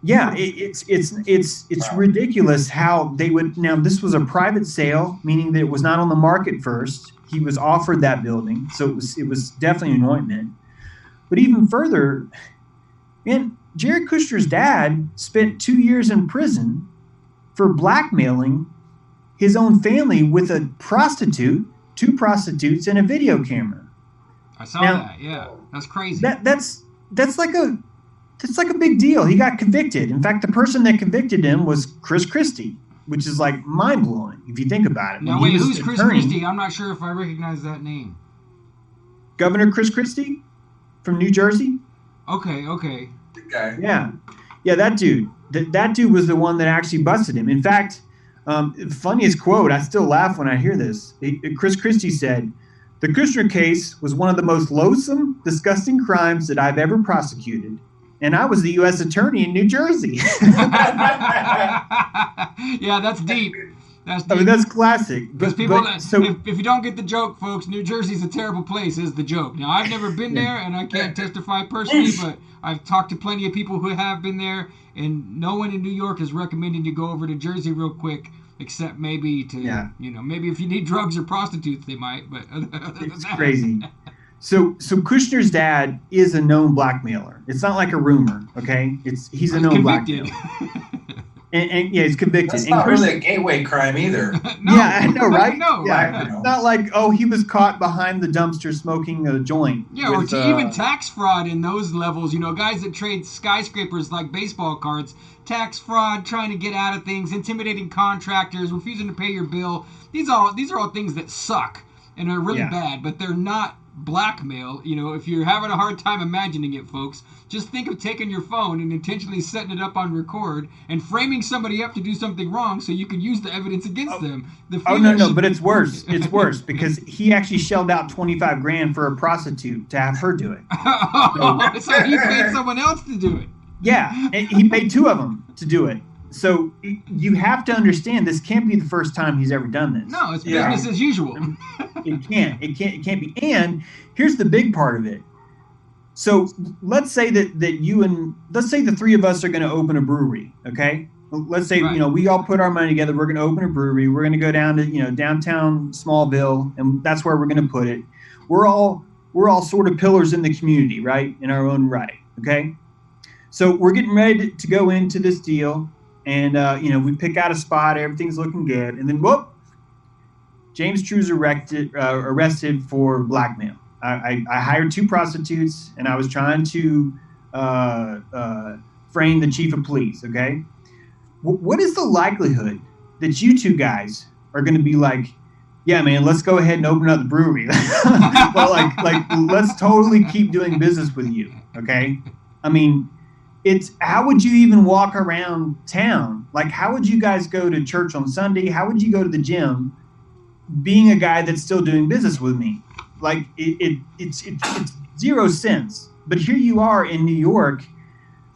Yeah, it's ridiculous how they would. Now, this was a private sale, meaning that it was not on the market first. He was offered that building, so it was definitely an anointment. But even further, man, Jared Kushner's dad spent 2 years in prison for blackmailing his own family with a prostitute, 2 prostitutes, and a video camera. I saw that. Yeah, that's crazy. That's like a big deal. He got convicted. In fact, the person that convicted him was Chris Christie, which is like mind blowing if you think about it. Now wait, who's Chris Christie? I'm not sure if I recognize that name. Governor Chris Christie from New Jersey. Okay. Good guy. Yeah, that dude. That dude was the one that actually busted him. In fact, the funniest quote, I still laugh when I hear this. Chris Christie said, "The Kushner case was one of the most loathsome, disgusting crimes that I've ever prosecuted. And I was the U.S. attorney in New Jersey." Yeah, that's deep. That's deep. I mean, that's classic. Because people, if you don't get the joke, folks, New Jersey's a terrible place is the joke. Now, I've never been there, and I can't testify personally, but I've talked to plenty of people who have been there, and no one in New York is recommending you go over to Jersey real quick, except maybe to, maybe if you need drugs or prostitutes, they might, but it's crazy. So Kushner's dad is a known blackmailer. It's not like a rumor, okay? He's a known blackmailer. And yeah, he's convicted. That's not really a gateway crime either. No, yeah, I know, right? No, yeah, right. It's not like, he was caught behind the dumpster smoking a joint. Yeah, or to even tax fraud in those levels. Guys that trade skyscrapers like baseball cards, tax fraud, trying to get out of things, intimidating contractors, refusing to pay your bill. These are all things that suck and are really bad, but they're not blackmail. If you're having a hard time imagining it, folks, just think of taking your phone and intentionally setting it up on record and framing somebody up to do something wrong so you can use the evidence against them. No, but it's worse. It's worse because he actually shelled out $25,000 for a prostitute to have her do it. So he paid someone else to do it. Yeah, and he paid 2 of them to do it. So you have to understand this can't be the first time he's ever done this. No, it's Yeah. business as usual. It can't be. And here's the big part of it. So let's say that you and let's say the three of us are going to open a brewery. Okay. Let's say, Right. we all put our money together. We're going to open a brewery. We're going to go down to, downtown Smallville, and that's where we're going to put it. We're all sort of pillars in the community, right? In our own right. Okay. So we're getting ready to go into this deal, and, we pick out a spot. Everything's looking good. And then, whoop, James True's arrested for blackmail. I hired 2 prostitutes, and I was trying to frame the chief of police, okay? What is the likelihood that you 2 guys are going to be like, yeah, man, let's go ahead and open up the brewery. Well, like, let's totally keep doing business with you, okay? I mean, it's how would you even walk around town? Like, how would you guys go to church on Sunday? How would you go to the gym being a guy that's still doing business with me? Like, it's 0 sense. But here you are in New York,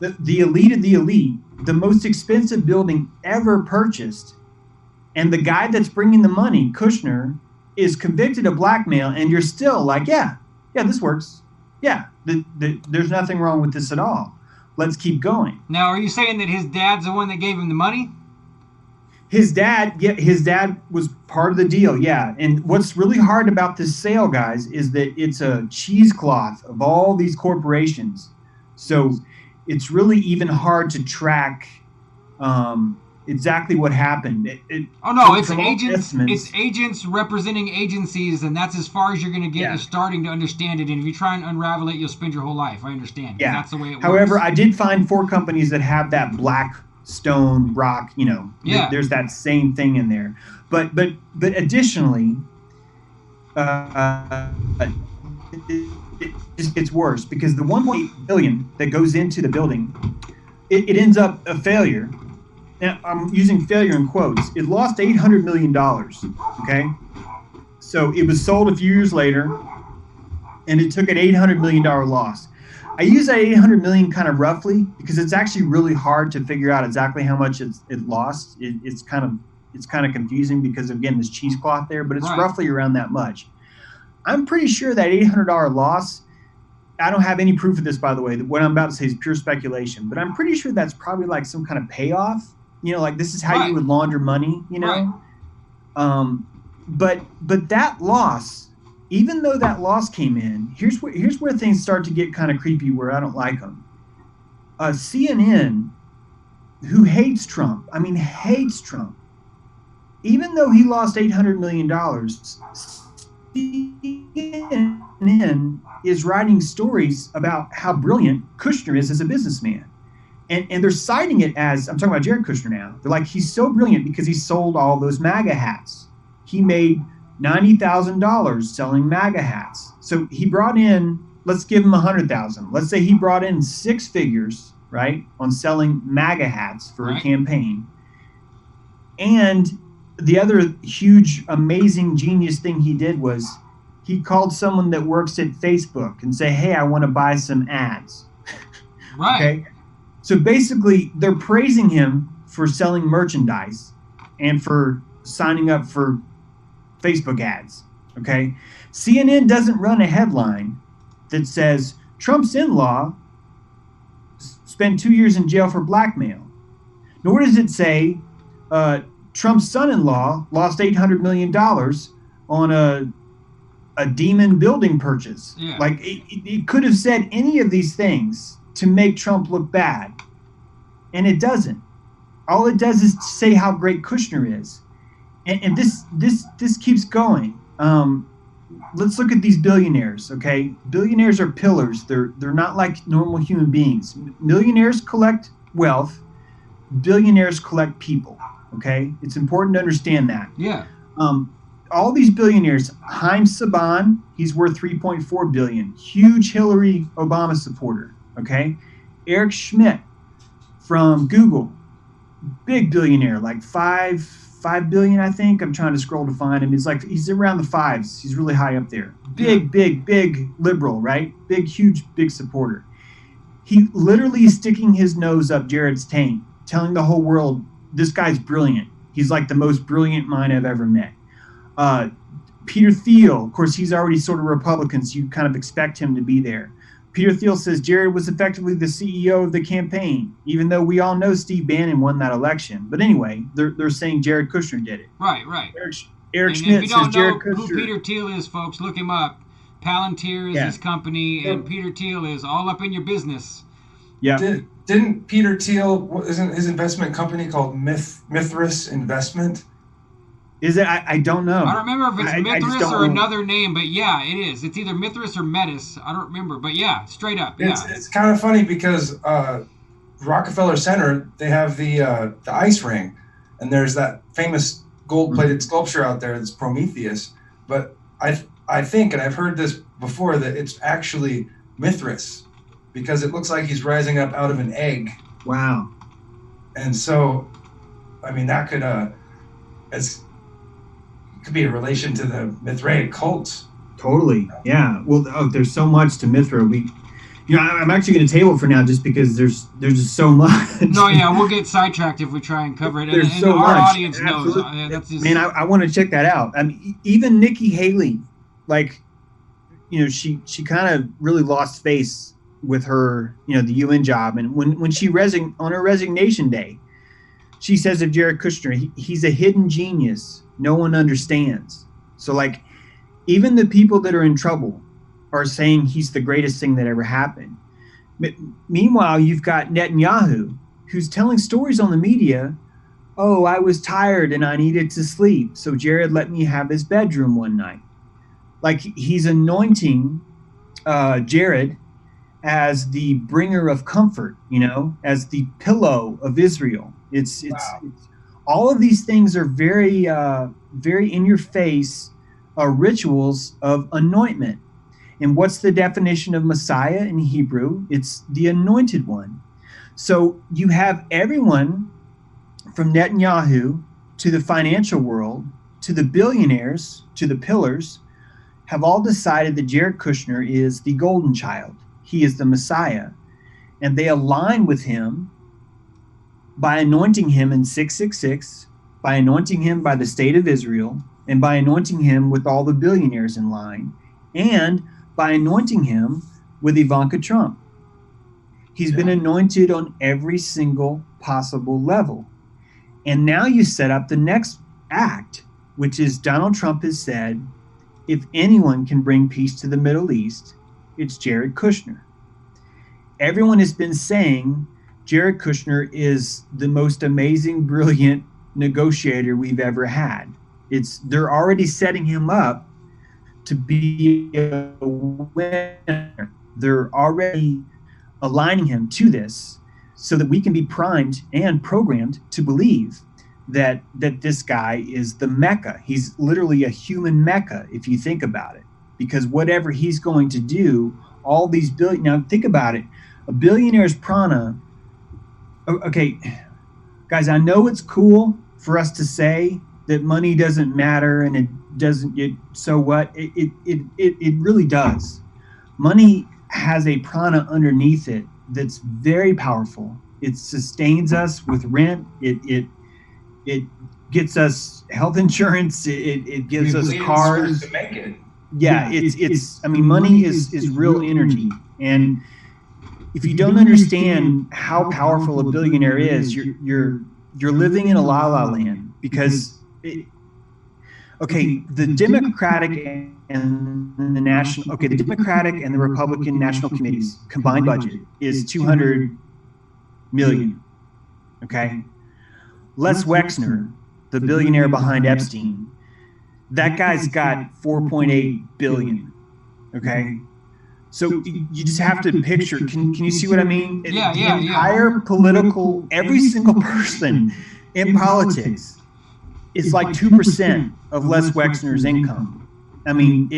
the elite of the elite, the most expensive building ever purchased. And the guy that's bringing the money, Kushner, is convicted of blackmail. And you're still like, yeah, this works. Yeah, there's nothing wrong with this at all. Let's keep going. Now, are you saying that his dad's the one that gave him the money? His dad was part of the deal, yeah. And what's really hard about this sale, guys, is that it's a cheesecloth of all these corporations. So it's really even hard to track exactly what happened. It's agents. It's agents representing agencies, and that's as far as you're going to get. Yeah. Is starting to understand it. And if you try and unravel it, you'll spend your whole life. I understand. Yeah. That's the way it works. However, I did find 4 companies that have that black stone rock. Yeah. There's that same thing in there. But additionally, it just gets worse because the 1.8 billion that goes into the building, it ends up a failure. Now, I'm using failure in quotes. It lost $800 million, okay? So it was sold a few years later, and it took an $800 million loss. I use that $800 million kind of roughly because it's actually really hard to figure out exactly how much it lost. It's kind of confusing because, again, there's cheesecloth there, but it's Right. roughly around that much. I'm pretty sure that $800 loss, I don't have any proof of this, by the way. What I'm about to say is pure speculation, but I'm pretty sure that's probably like some kind of payoff. Like this is how Right. you would launder money, Right. But that loss, even though that loss came in, here's where things start to get kind of creepy, where I don't like them. CNN, who hates Trump, even though he lost $800 million, CNN is writing stories about how brilliant Kushner is as a businessman. And they're citing it as, I'm talking about Jared Kushner now. They're like, he's so brilliant because he sold all those MAGA hats. He made $90,000 selling MAGA hats. So he brought in, let's give him $100,000. Let's say he brought in 6 figures, right, on selling MAGA hats for a campaign. And the other huge, amazing, genius thing he did was he called someone that works at Facebook and say, hey, I want to buy some ads. Right. Okay. So basically, they're praising him for selling merchandise and for signing up for Facebook ads. Okay. CNN doesn't run a headline that says Trump's in-law spent 2 years in jail for blackmail. Nor does it say Trump's son-in-law lost $800 million on a demon building purchase. Yeah. Like it could have said any of these things to make Trump look bad, and it doesn't. All it does is say how great Kushner is, and this keeps going. Let's look at these billionaires. Okay, billionaires are pillars. They're not like normal human beings. Millionaires collect wealth. Billionaires collect people. Okay, it's important to understand that. Yeah. All these billionaires, Haim Saban, he's worth $3.4 billion. Huge Hillary Obama supporter. Okay, Eric Schmidt from Google, big billionaire, like five billion, I think. I'm trying to scroll to find him. He's around the 5s. He's really high up there. Big liberal, right? Big, huge, big supporter. He literally is sticking his nose up Jared's taint telling the whole world, this guy's brilliant. He's like the most brilliant mind I've ever met. Peter Thiel, of course, he's already sort of Republican, so you kind of expect him to be there. Peter Thiel says Jared was effectively the CEO of the campaign, even though we all know Steve Bannon won that election. But anyway, they're saying Jared Kushner did it. Right. Eric And Schmidt if you says don't Jared know Kushner. who Peter Thiel is, folks, look him up. Palantir is his company, and Peter Thiel is all up in your business. Yeah. Didn't Peter Thiel, isn't his investment company called Mithras Investment? Is it? I don't know. I don't remember if it's I just Mithras don't or know. another name, but yeah, it is. It's either Mithras or Metis. I don't remember, but yeah, straight up. It's kind of funny because Rockefeller Center, they have the ice ring, and there's that famous gold-plated sculpture out there that's Prometheus. But I think, and I've heard this before, that it's actually Mithras, because it looks like he's rising up out of an egg. Wow. And so, I mean, that could be a relation to the Mithraic cults. Totally. Yeah. Well, there's so much to Mithra. I'm actually going to table for now just because there's just so much. No, yeah, we'll get sidetracked if we try and cover it. There's and so our much. audience knows. That's just... Man, I want to check that out. I mean, even Nikki Haley, like, she kind of really lost face with her, the UN job. And when she on her resignation day, she says of Jared Kushner, he's a hidden genius no one understands. So, like, even the people that are in trouble are saying he's the greatest thing that ever happened. Meanwhile, you've got Netanyahu, who's telling stories on the media. Oh, I was tired and I needed to sleep, so Jared let me have his bedroom one night. Like, he's anointing Jared as the bringer of comfort, as the pillow of Israel. It's all of these things are very, very in your face rituals of anointment. And what's the definition of Messiah in Hebrew? It's the anointed one. So you have everyone from Netanyahu to the financial world, to the billionaires, to the pillars, have all decided that Jared Kushner is the golden child. He is the Messiah. And they align with him by anointing him in 666, by anointing him by the state of Israel, and by anointing him with all the billionaires in line, and by anointing him with Ivanka Trump. He's been anointed on every single possible level. And now you set up the next act, which is Donald Trump has said, if anyone can bring peace to the Middle East, it's Jared Kushner. Everyone has been saying Jared Kushner is the most amazing, brilliant negotiator we've ever had. They're already setting him up to be a winner. They're already aligning him to this so that we can be primed and programmed to believe that this guy is the Mecca. He's literally a human Mecca, if you think about it. Because whatever he's going to do, all these now think about it. A billionaire's prana. Okay, guys, I know it's cool for us to say that money doesn't matter and so what? It really does. Money has a prana underneath it that's very powerful. It sustains us with rent. It gets us health insurance. It gives us cars. To make it. Yeah, it's. I mean, money is real energy, and if you don't understand how powerful a billionaire is, you're living in a la la land because. The Democratic and the National. Okay, the Democratic and the Republican National Committees combined budget is $200 million. Okay, Les Wexner, the billionaire behind Epstein, that guy's got 4.8 billion. Okay, so you just have to picture. Can you see what I mean? The entire political, every single person in politics is like 2% of Les Wexner's income. I mean,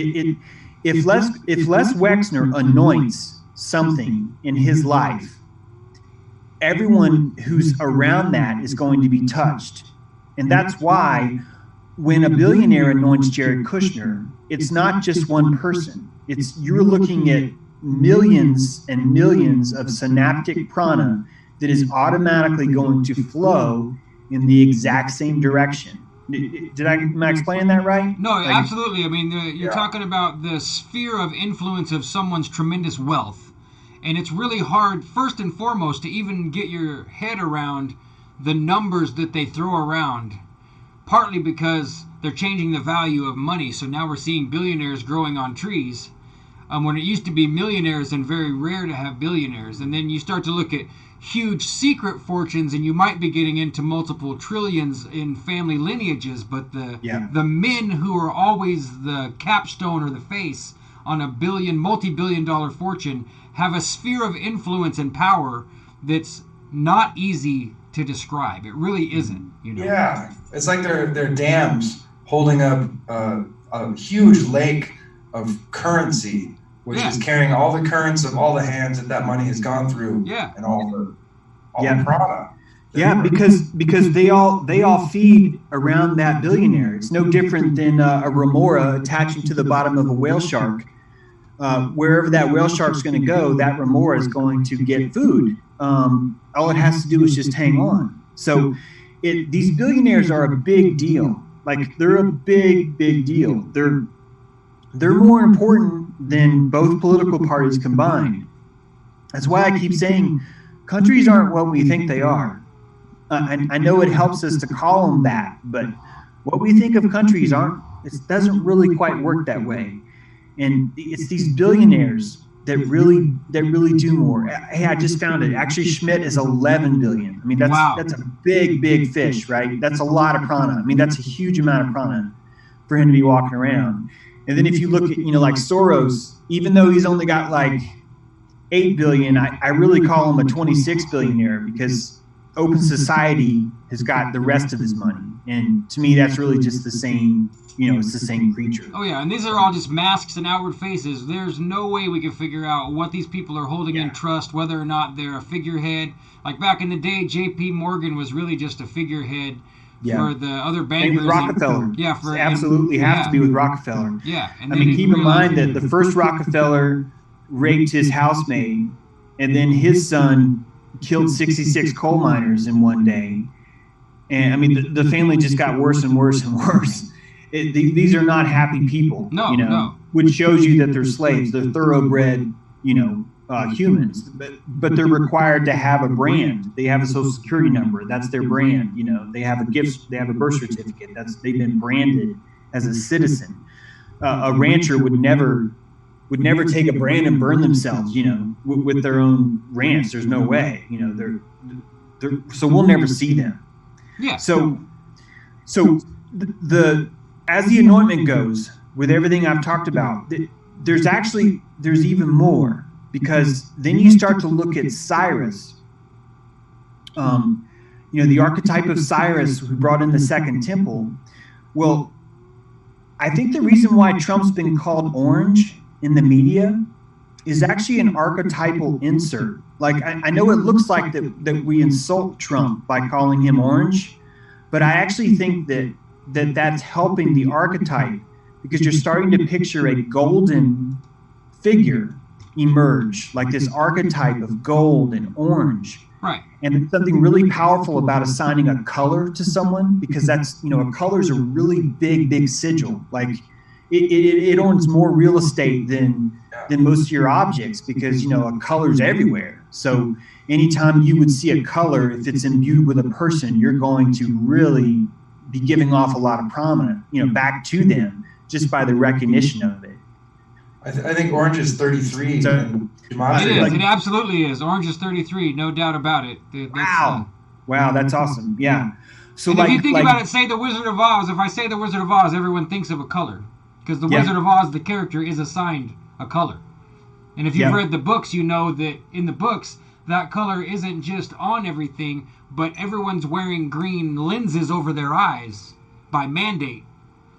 if Les Wexner anoints something in his life, everyone who's around that is going to be touched. And that's why when a billionaire anoints Jared Kushner, it's not just one person. You're looking at millions and millions of synaptic prana that is automatically going to flow in the exact same direction. Am I explaining that right? No, absolutely. I mean, you're Yeah. talking about the sphere of influence of someone's tremendous wealth. And it's really hard, first and foremost, to even get your head around the numbers that they throw around. Partly because they're changing the value of money. So now we're seeing billionaires growing on trees. When it used to be millionaires and very rare to have billionaires. And then you start to look at huge secret fortunes, and you might be getting into multiple trillions in family lineages, but the men who are always the capstone or the face on a multi-billion dollar fortune have a sphere of influence and power that's not easy to describe. It really isn't, you know. Yeah, it's like they're dams holding up a huge lake of currency, which is carrying all the currents of all the hands that money has gone through, and all the prana. Yeah, because they all feed around that billionaire. It's no different than a remora attaching to the bottom of a whale shark. Wherever that whale shark's going to go, that remora is going to get food. All it has to do is just hang on. So these billionaires are a big deal. Like, they're a big deal. They're more important than both political parties combined. That's why I keep saying countries aren't what we think they are. I know it helps us to call them that, but what we think of countries it doesn't really quite work that way. And it's these billionaires that really do more. Hey, I just found it. Actually, Schmidt is 11 billion. I mean, that's a big fish, right? That's a lot of prana. I mean, that's a huge amount of prana for him to be walking around. And then if you look at, like Soros, even though he's only got like 8 billion, I really call him a 26 billionaire, because Open Society has got the rest of his money. And to me, that's really just the same, it's the same creature. Oh, yeah, and these are all just masks and outward faces. There's no way we can figure out what these people are holding in trust, whether or not they're a figurehead. Like back in the day, J.P. Morgan was really just a figurehead for the other bankers. With Rockefeller. Absolutely have to be with Rockefeller. Yeah. And I mean, keep in mind that the first Rockefeller raped his housemaid, and then his son killed 66 coal miners in one day. And I mean, the family just got worse and worse and worse. These are not happy people, No. which shows you that they're slaves. They're thoroughbred, humans, but they're required to have a brand. They have a social security number. That's their brand. They have a gift. They have a birth certificate. They've been branded as a citizen. A rancher would never take a brand and burn themselves, with their own ranch. There's no way, so we'll never see them. Yeah. So as the anointment goes, with everything I've talked about, there's even more, because then you start to look at Cyrus, the archetype of Cyrus who brought in the second temple. Well, I think the reason why Trump's been called orange in the media is actually an archetypal insert. Like, I know it looks like that we insult Trump by calling him orange, but I actually think that's helping the archetype, because you're starting to picture a golden figure emerge, like this archetype of gold and orange. Right. And there's something really powerful about assigning a color to someone, because that's, a color's a really big sigil. Like, it owns more real estate than most of your objects, because, a color's everywhere. So anytime you would see a color, if it's imbued with a person, you're going to really be giving off a lot of prominence, back to them, just by the recognition of it. I think orange is 33. So, it absolutely is. Orange is 33, no doubt about it. Wow, that's awesome. Yeah. So, if you think about it, say the Wizard of Oz. If I say the Wizard of Oz, everyone thinks of a color, because the Wizard of Oz, the character, is assigned a color. And if you've read the books, you know that in the books, that color isn't just on everything, but everyone's wearing green lenses over their eyes by mandate.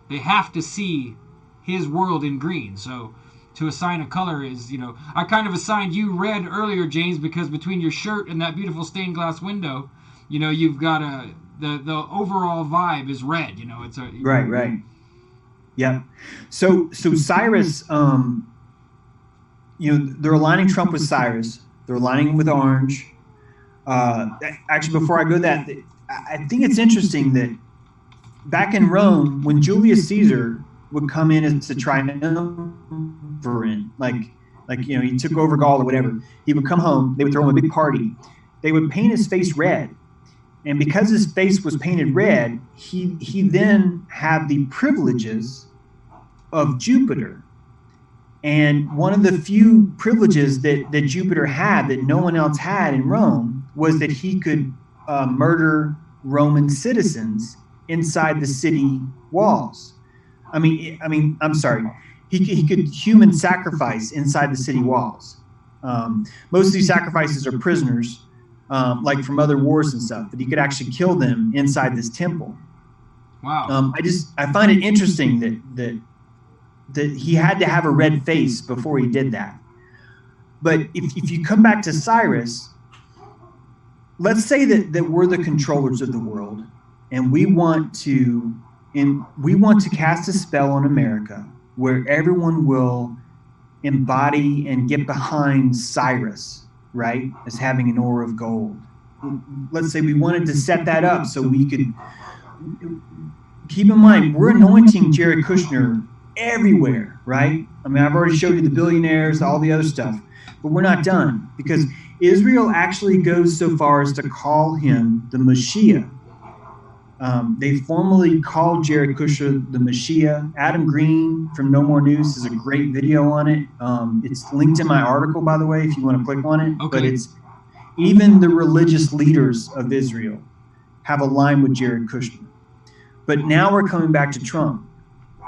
They have to see his world in green. So to assign a color is, I kind of assigned you red earlier, James, because between your shirt and that beautiful stained glass window, you've got the overall vibe is red. It's a right. Yeah. So Cyrus, they're aligning Trump with Cyrus. They're aligning him with orange. Actually, before I go that, I think it's interesting that back in Rome, when Julius Caesar would come in as a triumvirate, he took over Gaul or whatever, he would come home, they would throw him a big party. They would paint his face red. And because his face was painted red, he then had the privileges of Jupiter. And one of the few privileges that Jupiter had that no one else had in Rome was that he could murder Roman citizens inside the city walls. I'm sorry. He could human sacrifice inside the city walls. Most of these sacrifices are prisoners, like from other wars and stuff, but he could actually kill them inside this temple. Wow. I find it interesting that he had to have a red face before he did that. But if you come back to Cyrus, let's say that we're the controllers of the world, and we want to cast a spell on America where everyone will embody and get behind Cyrus, right, as having an aura of gold. Let's say we wanted to set that up so we could keep in mind we're anointing Jared Kushner everywhere, right? I've already showed you the billionaires, all the other stuff, but we're not done, because Israel actually goes so far as to call him the Mashiach. They formally called Jared Kushner the Mashiach. Adam Green from No More News has a great video on it. It's linked in my article, by the way, if you want to click on it. Okay. But it's even the religious leaders of Israel have a line with Jared Kushner. But now we're coming back to Trump.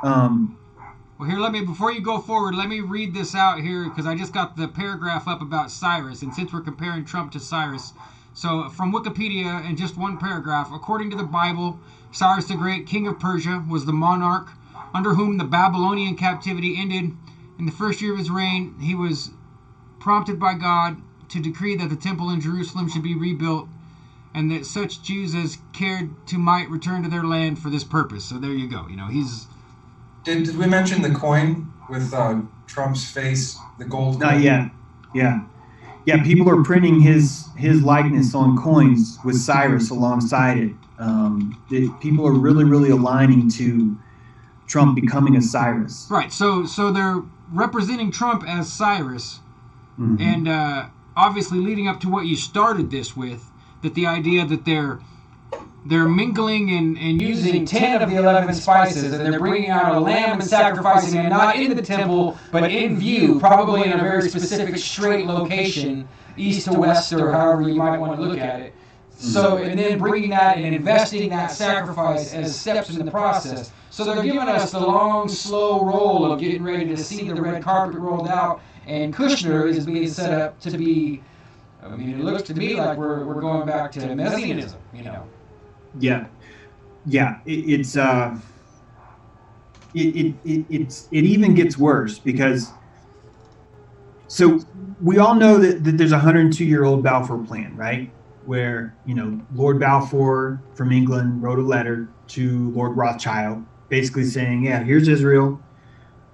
Well, here, before you go forward, let me read this out here, because I just got the paragraph up about Cyrus, and since we're comparing Trump to Cyrus, so from Wikipedia, in just one paragraph, according to the Bible, Cyrus the Great, king of Persia, was the monarch under whom the Babylonian captivity ended. In the first year of his reign, he was prompted by God to decree that the temple in Jerusalem should be rebuilt, and that such Jews as cared to might return to their land for this purpose. So there you go. He's... Did we mention the coin with Trump's face, the gold coin? Not yet. Yeah, people are printing his likeness on coins with Cyrus alongside it. People are really, really aligning to Trump becoming a Cyrus. Right, so they're representing Trump as Cyrus, Mm-hmm. and obviously leading up to what you started this with, that the idea that they're mingling and using 10 of the 11 spices, and they're bringing out a lamb and sacrificing it, not in the temple, but in view, probably in a very specific straight location, east to west, or however you might want to look at it. So, and then bringing that and investing that sacrifice as steps in the process. So they're giving us the long, slow roll of getting ready to see the red carpet rolled out, and Kushner is being set up to be, it looks to me like we're going back to Messianism, Yeah. It even gets worse, because so we all know that there's a 102-year-old Balfour Plan, right? Where, Lord Balfour from England wrote a letter to Lord Rothschild basically saying, yeah, here's Israel.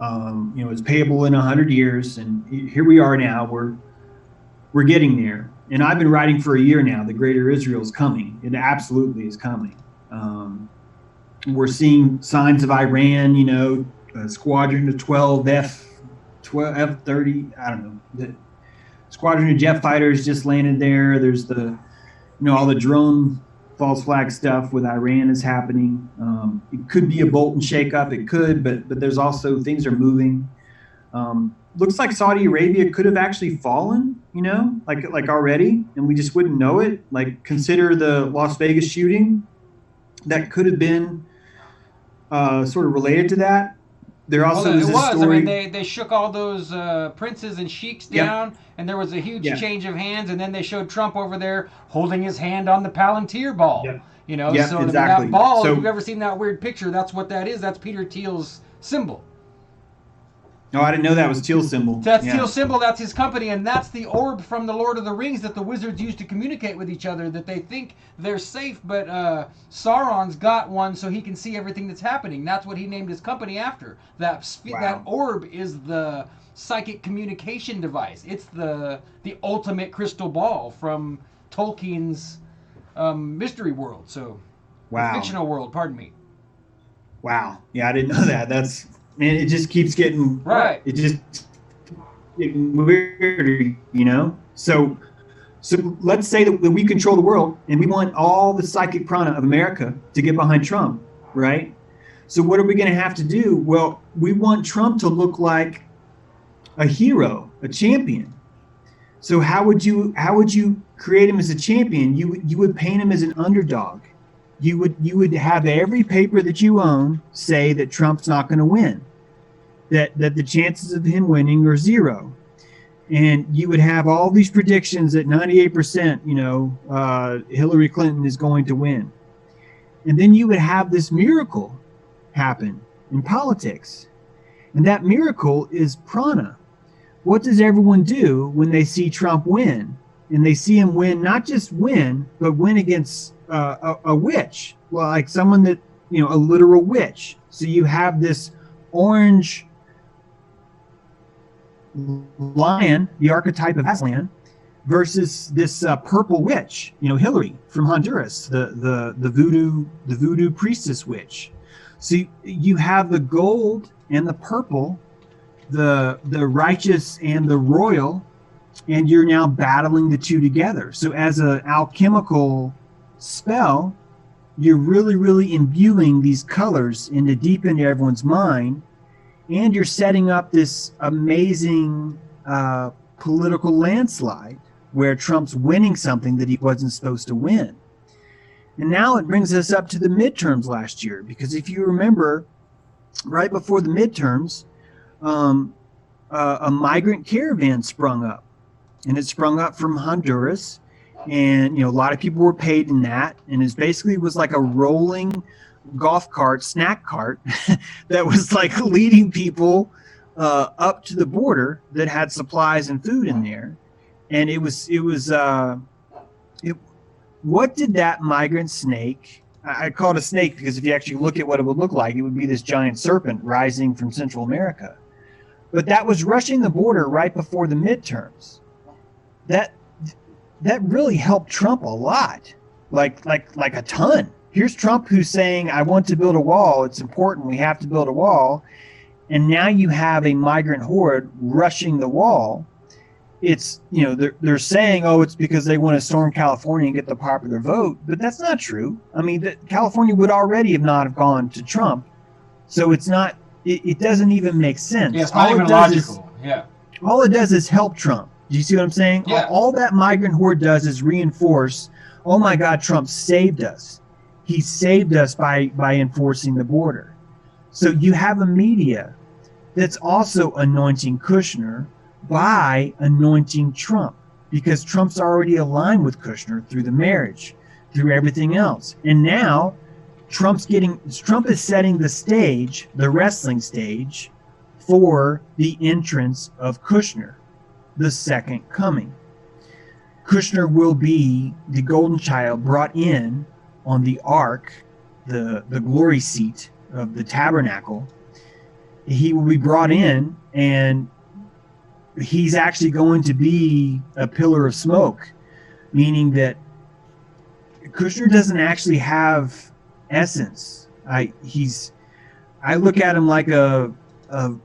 It's payable in 100 years. And here we are now. We're getting there. And I've been writing for a year now. The Greater Israel is coming. It absolutely is coming. We're seeing signs of Iran, a squadron of 12 F-30, I don't know. The squadron of jet fighters just landed there. There's all the drone false flag stuff with Iran is happening. It could be a Bolton shakeup. It could, but there's also things are moving. Looks like Saudi Arabia could have actually fallen, like already, and we just wouldn't know it. Like, consider the Las Vegas shooting. That could have been sort of related to that. There also was a story. They shook all those princes and sheiks down, and there was a huge change of hands, and then they showed Trump over there holding his hand on the Palantir ball. Yep. So exactly. that ball, so, if you've ever seen that weird picture, that's what that is. That's Peter Thiel's symbol. No, I didn't know that was Teal's symbol. That's Teal's symbol. That's his company, and that's the orb from the Lord of the Rings that the wizards use to communicate with each other. That they think they're safe, but Sauron's got one, so he can see everything that's happening. That's what he named his company after. That orb is the psychic communication device. It's the ultimate crystal ball from Tolkien's mystery world. So, Wow. fictional world. Pardon me. Wow. Yeah, I didn't know that. That's, man, it just keeps getting Right. It just getting weirder, you know. So let's say that we control the world, and we want all the psychic prana of America to get behind Trump, right? So what are we going to have to do? Well, we want Trump to look like a hero, a champion. So how would you create him as a champion? You would paint him as an underdog. You would have every paper that you own say that Trump's not going to win, that the chances of him winning are zero. And you would have all these predictions that 98%, Hillary Clinton is going to win. And then you would have this miracle happen in politics. And that miracle is prana. What does everyone do when they see Trump win? And they see him win, not just win, but win against a witch, well, like someone that, a literal witch. So you have this orange lion, the archetype of Aslan, versus this purple witch, Hillary from Honduras, the voodoo priestess witch. So you have the gold and the purple, the righteous and the royal, and you're now battling the two together. So as an alchemical spell, you're really, really imbuing these colors deep into everyone's mind, and you're setting up this amazing political landslide where Trump's winning something that he wasn't supposed to win. And now it brings us up to the midterms last year, because if you remember, right before the midterms, a migrant caravan sprung up, and it sprung up from Honduras. And, a lot of people were paid in that. And it basically was like a rolling golf cart, snack cart that was like leading people up to the border that had supplies and food in there. And what did that migrant snake, I call it a snake because if you actually look at what it would look like, it would be this giant serpent rising from Central America. But that was rushing the border right before the midterms. That really helped Trump a lot, like a ton. Here's Trump who's saying, I want to build a wall. It's important. We have to build a wall. And now you have a migrant horde rushing the wall. It's, they're saying, oh, it's because they want to storm California and get the popular vote. But that's not true. I mean, California would already not have gone to Trump. So it's not, it doesn't even make sense. Yeah, it's not even logical. All it does is help Trump. Do you see what I'm saying? Yeah. All that migrant horde does is reinforce, oh my God, Trump saved us. He saved us by enforcing the border. So you have a media that's also anointing Kushner by anointing Trump, because Trump's already aligned with Kushner through the marriage, through everything else. And now Trump is setting the stage, the wrestling stage, for the entrance of Kushner, the second coming. Kushner will be the golden child brought in on the ark, the glory seat of the tabernacle. He will be brought in, and he's actually going to be a pillar of smoke, meaning that Kushner doesn't actually have essence. I look at him like a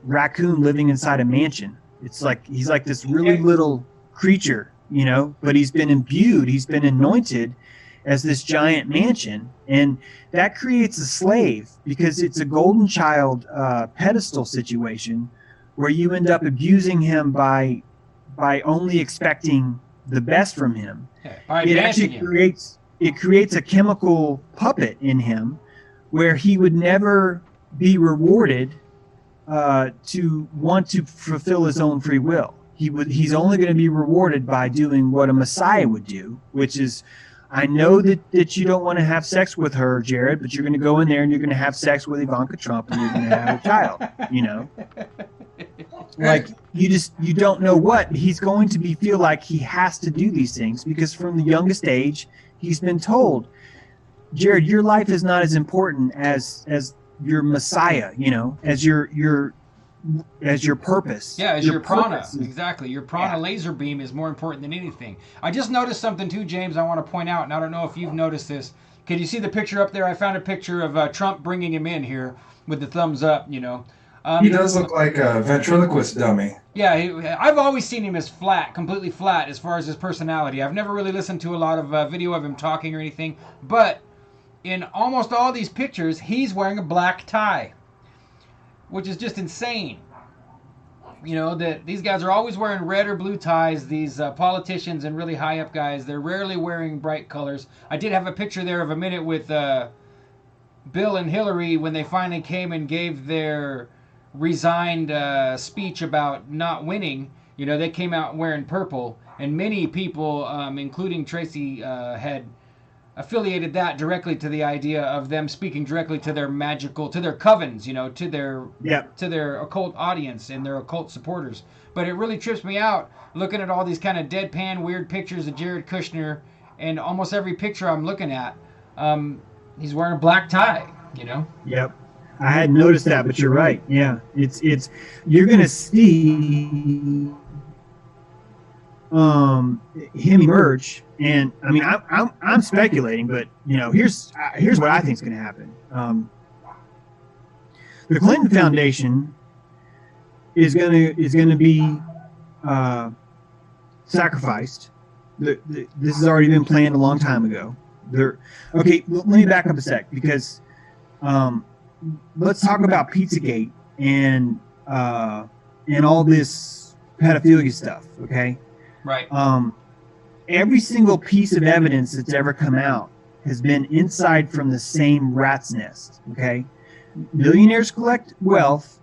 raccoon living inside a mansion. It's like he's like this really little creature, but he's been imbued, he's been anointed as this giant mansion, and that creates a slave, because it's a golden child pedestal situation where you end up abusing him by only expecting the best from him. It actually creates a chemical puppet in him where he would never be rewarded to want to fulfill his own free will. He's only going to be rewarded by doing what a Messiah would do, which is, I know that you don't want to have sex with her, Jared, but you're going to go in there and you're going to have sex with Ivanka Trump and you're going to have a child, Like, you don't know what. He's going to feel like he has to do these things because from the youngest age, he's been told, Jared, your life is not as important as your Messiah, as your as your purpose. Yeah, as your prana. purpose is- Exactly. Your prana laser beam is more important than anything. I just noticed something too, James, I want to point out, and I don't know if you've noticed this. Can you see the picture up there? I found a picture of Trump bringing him in here with the thumbs up, you know. He does look like a ventriloquist dummy. Yeah, I've always seen him as flat, completely flat as far as his personality. I've never really listened to a lot of video of him talking or anything, but in almost all these pictures, he's wearing a black tie, which is just insane. You know, that these guys are always wearing red or blue ties, these politicians and really high up guys. They're rarely wearing bright colors. I did have a picture there of a minute with Bill and Hillary when they finally came and gave their resigned speech about not winning. You know, they came out wearing purple, and many people, including Tracy, had affiliated that directly to the idea of them speaking directly to their magical, to their covens, you know, to their occult audience and their occult supporters. But it really trips me out looking at all these kind of deadpan weird pictures of Jared Kushner, and almost every picture I'm looking at, he's wearing a black tie, you know? Yep. I hadn't noticed that, but you're right. Yeah, it's you're gonna see him emerge, and I mean I'm speculating, but you know here's what I think is gonna happen. The Clinton Foundation is gonna be sacrificed. This has already been planned a long time ago. Okay, let me back up a sec because. Let's talk about Pizzagate and all this pedophilia stuff, okay? Right. Every single piece of evidence that's ever come out has been inside from the same rat's nest, okay? Billionaires collect wealth,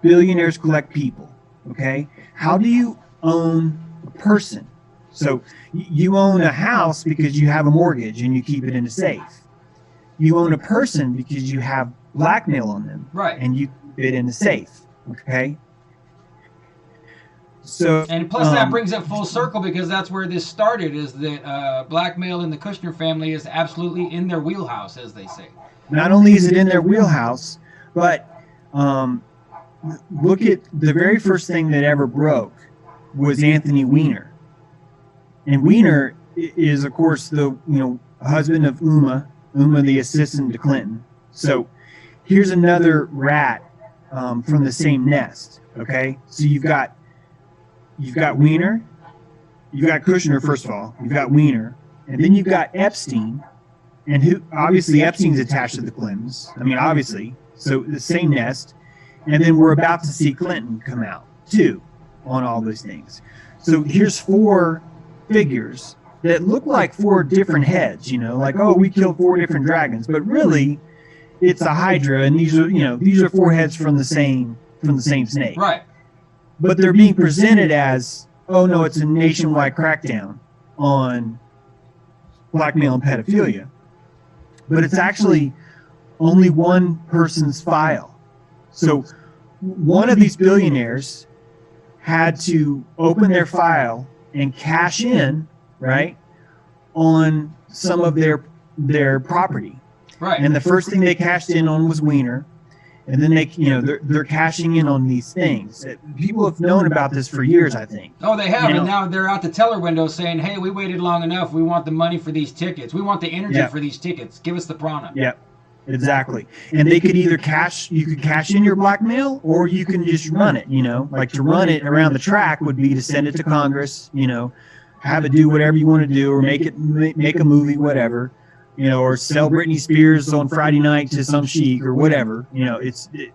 billionaires collect people, okay? How do you own a person? So you own a house because you have a mortgage and you keep it in a safe. You own a person because you have blackmail on them, right? And you keep it in a safe, okay? So, and plus that brings it full circle because that's where this started. Is that blackmail in the Kushner family is absolutely in their wheelhouse, as they say. Not only is it in their wheelhouse, but look at the very first thing that ever broke was Anthony Weiner, and Weiner is, of course, the husband of Uma, the assistant to Clinton. So here's another rat from the same nest. Okay, so you've got Weiner, you've got Kushner. First of all, you've got Weiner, and then you've got Epstein, and who obviously Epstein's attached to the Clintons. I mean, obviously, so the same nest, and then we're about to see Clinton come out too on all those things. So here's 4 figures that look like 4 different heads, like, oh, we killed 4 different dragons, but really it's a hydra, and these are 4 heads from the same snake. Right. But they're being presented as, oh no, it's a nationwide crackdown on blackmail and pedophilia. But it's actually only one person's file. So one of these billionaires had to open their file and cash in, right, on some of their property. Right. And the first thing they cashed in on was Weiner, and then they're cashing in on these things. People have known about this for years, I think. Oh, they have, and now they're out the teller window saying, "Hey, we waited long enough. We want the money for these tickets. We want the energy for these tickets. Give us the prana." Yeah, exactly. And they could either you could cash in your blackmail, or you can just run it. Like to run it around the track would be to send it to Congress. Have it do whatever you want to do, or make a movie, whatever. Or sell Britney Spears on Friday night to some sheik or whatever.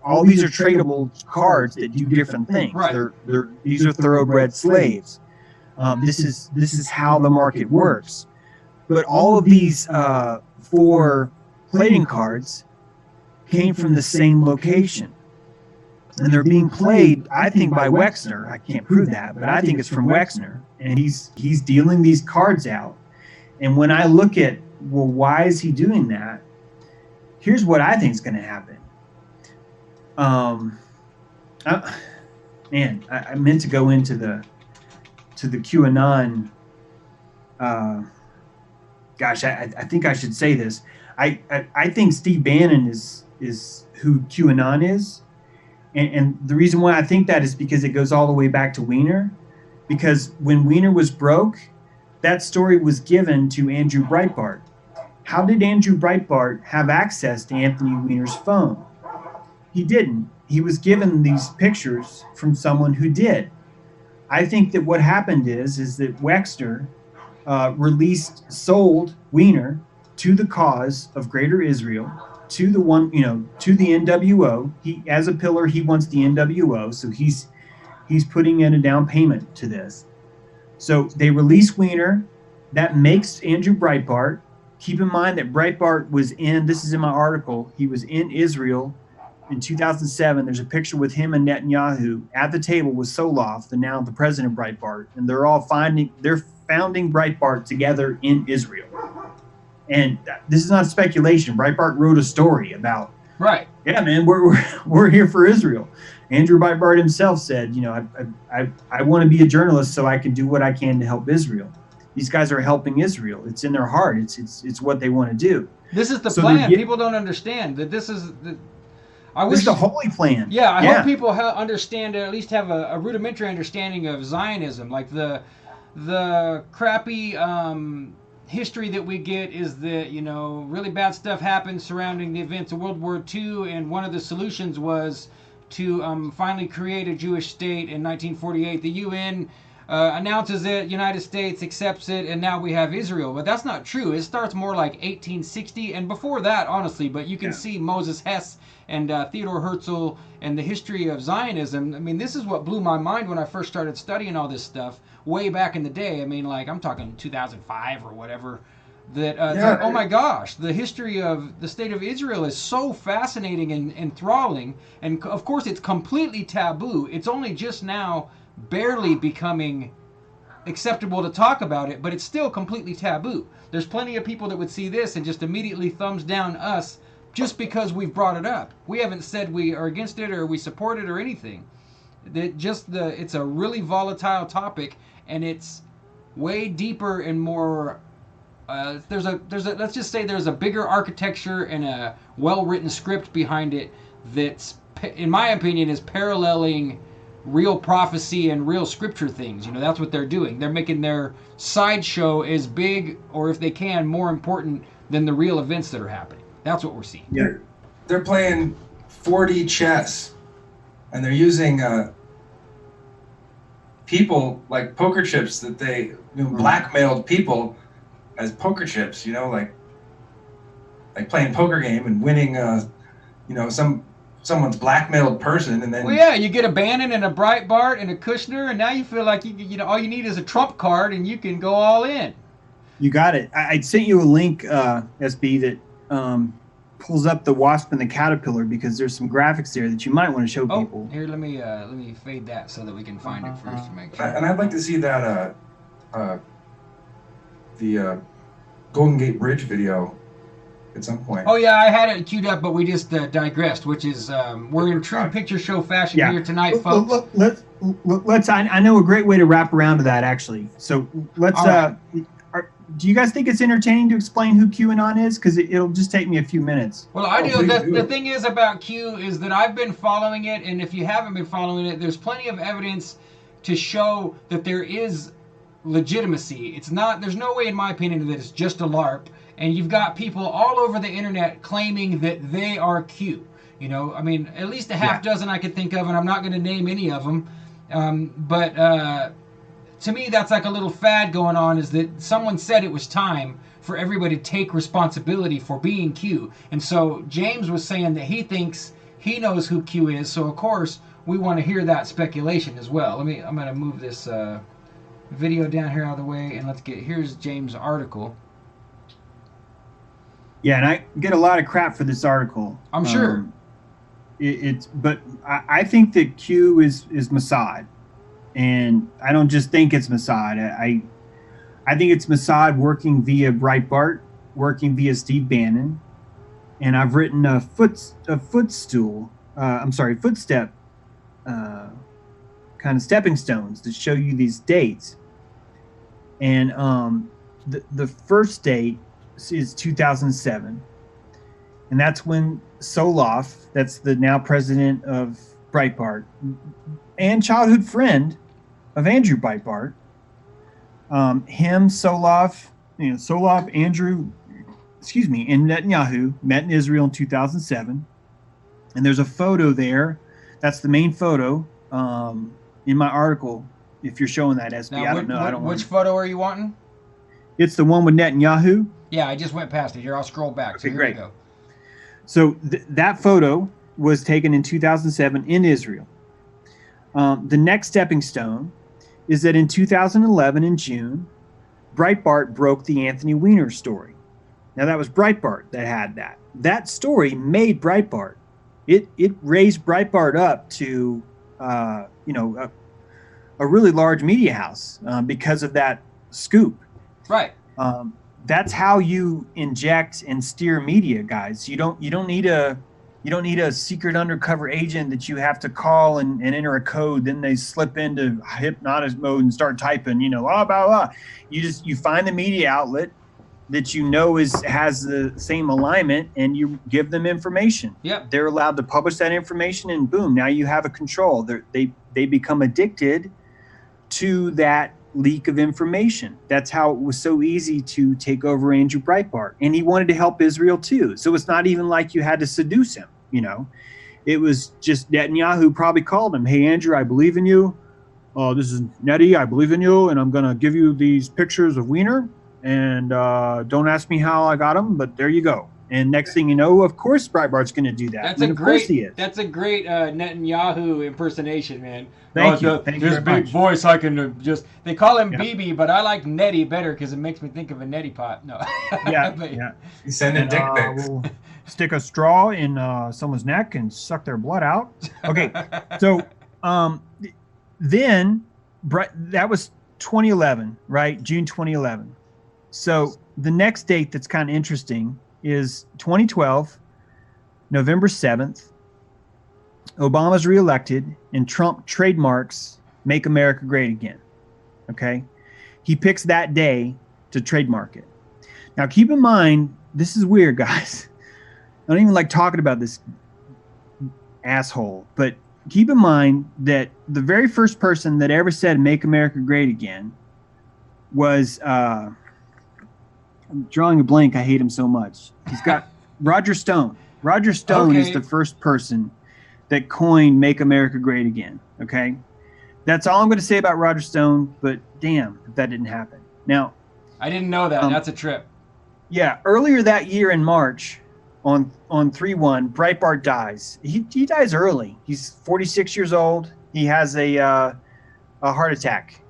All these are tradable cards that do different things. Right. These are thoroughbred slaves. This is how the market works. But all of these 4 playing cards came from the same location, and they're being played, I think, by Wexner. I can't prove that, but I think it's from Wexner, and he's dealing these cards out. And when I look at, well, why is he doing that? Here's what I think is going to happen. I meant to go into the QAnon. Gosh, I think I should say this. I think Steve Bannon is who QAnon is, And the reason why I think that is because it goes all the way back to Wiener, because when Wiener was broke, that story was given to Andrew Breitbart. How did Andrew Breitbart have access to Anthony Weiner's phone? He didn't. He was given these pictures from someone who did. I think that what happened is that Wexner sold Wiener to the cause of Greater Israel, to the NWO. He, as a pillar, he wants the NWO, so he's putting in a down payment to this. So they release Wiener. That makes Andrew Breitbart. Keep in mind that Breitbart was this is in my article, he was in Israel in 2007. There's a picture with him and Netanyahu at the table with Soloff, now the president of Breitbart, and they're founding Breitbart together in Israel. And this is not speculation. Breitbart wrote a story about, right? Yeah, man, we're here for Israel. Andrew Breitbart himself said, I want to be a journalist so I can do what I can to help Israel. These guys are helping Israel. It's in their heart. It's what they want to do. This is the plan. People don't understand that this is the. This is the holy plan. Yeah, I hope people understand, or at least have a rudimentary understanding of Zionism. Like the crappy history that we get is that really bad stuff happened surrounding the events of World War II, and one of the solutions was to finally create a Jewish state in 1948. The UN announces it, United States accepts it, and now we have Israel. But that's not true. It starts more like 1860, and before that, honestly. But you can see Moses Hess and Theodore Herzl and the history of Zionism. I mean, this is what blew my mind when I first started studying all this stuff way back in the day. I mean, like, I'm talking 2005 or whatever. That like, oh my gosh, the history of the state of Israel is so fascinating and enthralling. And of course, it's completely taboo. It's only just now barely becoming acceptable to talk about it, but it's still completely taboo. There's plenty of people that would see this and just immediately thumbs down us just because we've brought it up. We haven't said we are against it or we support it or anything. It's a really volatile topic, and it's way deeper and more. Let's just say there's a bigger architecture and a well-written script behind it that's, in my opinion, is paralleling real prophecy and real scripture things. That's what they're doing. They're making their sideshow as big, or if they can, more important than the real events that are happening. That's what we're seeing. Yeah, they're playing 4D chess, and they're using people like poker chips that they blackmailed people as poker chips. Like playing poker game and winning. Someone's blackmailed person, and then you get a Bannon and a Breitbart and a Kushner, and now you feel like all you need is a trump card, and you can go all in. You got it. I sent you a link, SB, that pulls up the wasp and the caterpillar, because there's some graphics there that you might want to show people. Here, let me fade that so that we can find it first to make sure. And I'd like to see that the Golden Gate Bridge video at some point. Oh yeah, I had it queued up, but we just digressed, which is we're in true picture show fashion here tonight, folks. Let's. I know a great way to wrap around to that, actually. So let's. Do you guys think it's entertaining to explain who QAnon is? Because it'll just take me a few minutes. Well, I do. The thing is about Q is that I've been following it, and if you haven't been following it, there's plenty of evidence to show that there is legitimacy. It's not. There's no way, in my opinion, that it's just a LARP. And you've got people all over the internet claiming that they are Q. I mean, at least a half dozen I could think of, and I'm not going to name any of them. But to me, that's like a little fad going on, is that someone said it was time for everybody to take responsibility for being Q. And so James was saying that he thinks he knows who Q is. So, of course, we want to hear that speculation as well. I'm going to move this video down here out of the way, and here's James' article. Yeah, and I get a lot of crap for this article. I'm sure. But I think that Q is Mossad, and I don't just think it's Mossad. I think it's Mossad working via Breitbart, working via Steve Bannon, and I've written a footstep, kind of stepping stones to show you these dates, and the first date is 2007, and that's when Soloff, that's the now president of Breitbart and childhood friend of Andrew Breitbart. Him, Solov, Andrew, and Netanyahu met in Israel in 2007. And there's a photo there. That's the main photo in my article. If you're showing that, SB, Now, I don't know. which photo are you wanting? It's the one with Netanyahu. Yeah, I just went past it. Here, I'll scroll back. So Okay, here great. we go. So that photo was taken in 2007 in Israel. The next stepping stone is that in 2011 in June, Breitbart broke the Anthony Weiner story. Now that was Breitbart that had that. That story made Breitbart. It raised Breitbart up to a really large media house because of that scoop. Right. That's how you inject and steer media, guys. You don't need a secret undercover agent that you have to call and enter a code. Then they slip into hypnotic mode and start typing. Blah blah blah. You find the media outlet that has the same alignment, and you give them information. Yep. They're allowed to publish that information, and boom, now you have a control. They become addicted to that leak of information. That's how it was so easy to take over Andrew Breitbart. And he wanted to help Israel too. So it's not even like you had to seduce him, It was just Netanyahu probably called him. Hey, Andrew, I believe in you. This is Nettie. I believe in you. And I'm going to give you these pictures of Weiner. And don't ask me how I got them, but there you go. And next thing you know, of course, Breitbart's going to do that. Of course he is. That's a great Netanyahu impersonation, man. Thank you. Thank you this very big much. voice, I can just. They call him Yeah. Bibi, but I like Nettie better because it makes me think of a neti pot. No. Yeah. He's sending dick pics. We'll stick a straw in someone's neck and suck their blood out. Okay, so then that was 2011, right? June 2011. So the next date that's kind of interesting is 2012, November 7th. Obama's reelected, and Trump trademarks "Make America Great Again." Okay, he picks that day to trademark it. Now, keep in mind, this is weird, guys. I don't even like talking about this asshole, but keep in mind that the very first person that ever said "Make America Great Again" was I'm drawing a blank. I hate him so much. He's got Roger Stone. Roger Stone is the first person that coined "Make America Great Again." Okay, that's all I'm going to say about Roger Stone. But damn, if that didn't happen. Now, I didn't know that. That's a trip. Yeah, earlier that year in March, on 3/1, Breitbart dies. He dies early. He's 46 years old. He has a heart attack.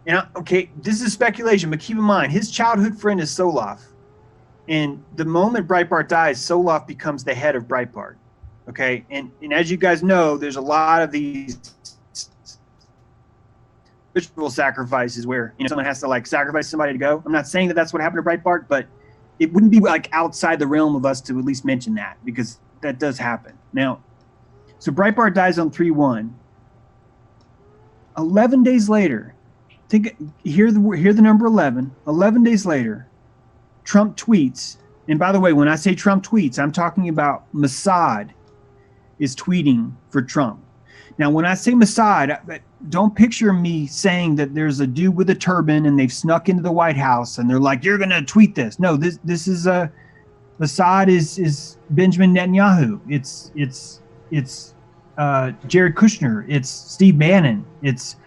Okay, this is speculation, but keep in mind, his childhood friend is Solov. And the moment Breitbart dies, Solov becomes the head of Breitbart. Okay, and as you guys know, there's a lot of these ritual sacrifices where someone has to sacrifice somebody to go. I'm not saying that that's what happened to Breitbart, but it wouldn't be outside the realm of us to at least mention that, because that does happen. Now, so Breitbart dies on 3/1. 11 days later, hear the number 11. 11 days later, Trump tweets. And by the way, when I say Trump tweets, I'm talking about Mossad is tweeting for Trump. Now, when I say Mossad, don't picture me saying that there's a dude with a turban and they've snuck into the White House and they're like, "You're going to tweet this." No, this is Mossad is Benjamin Netanyahu. It's Jared Kushner. It's Steve Bannon. It's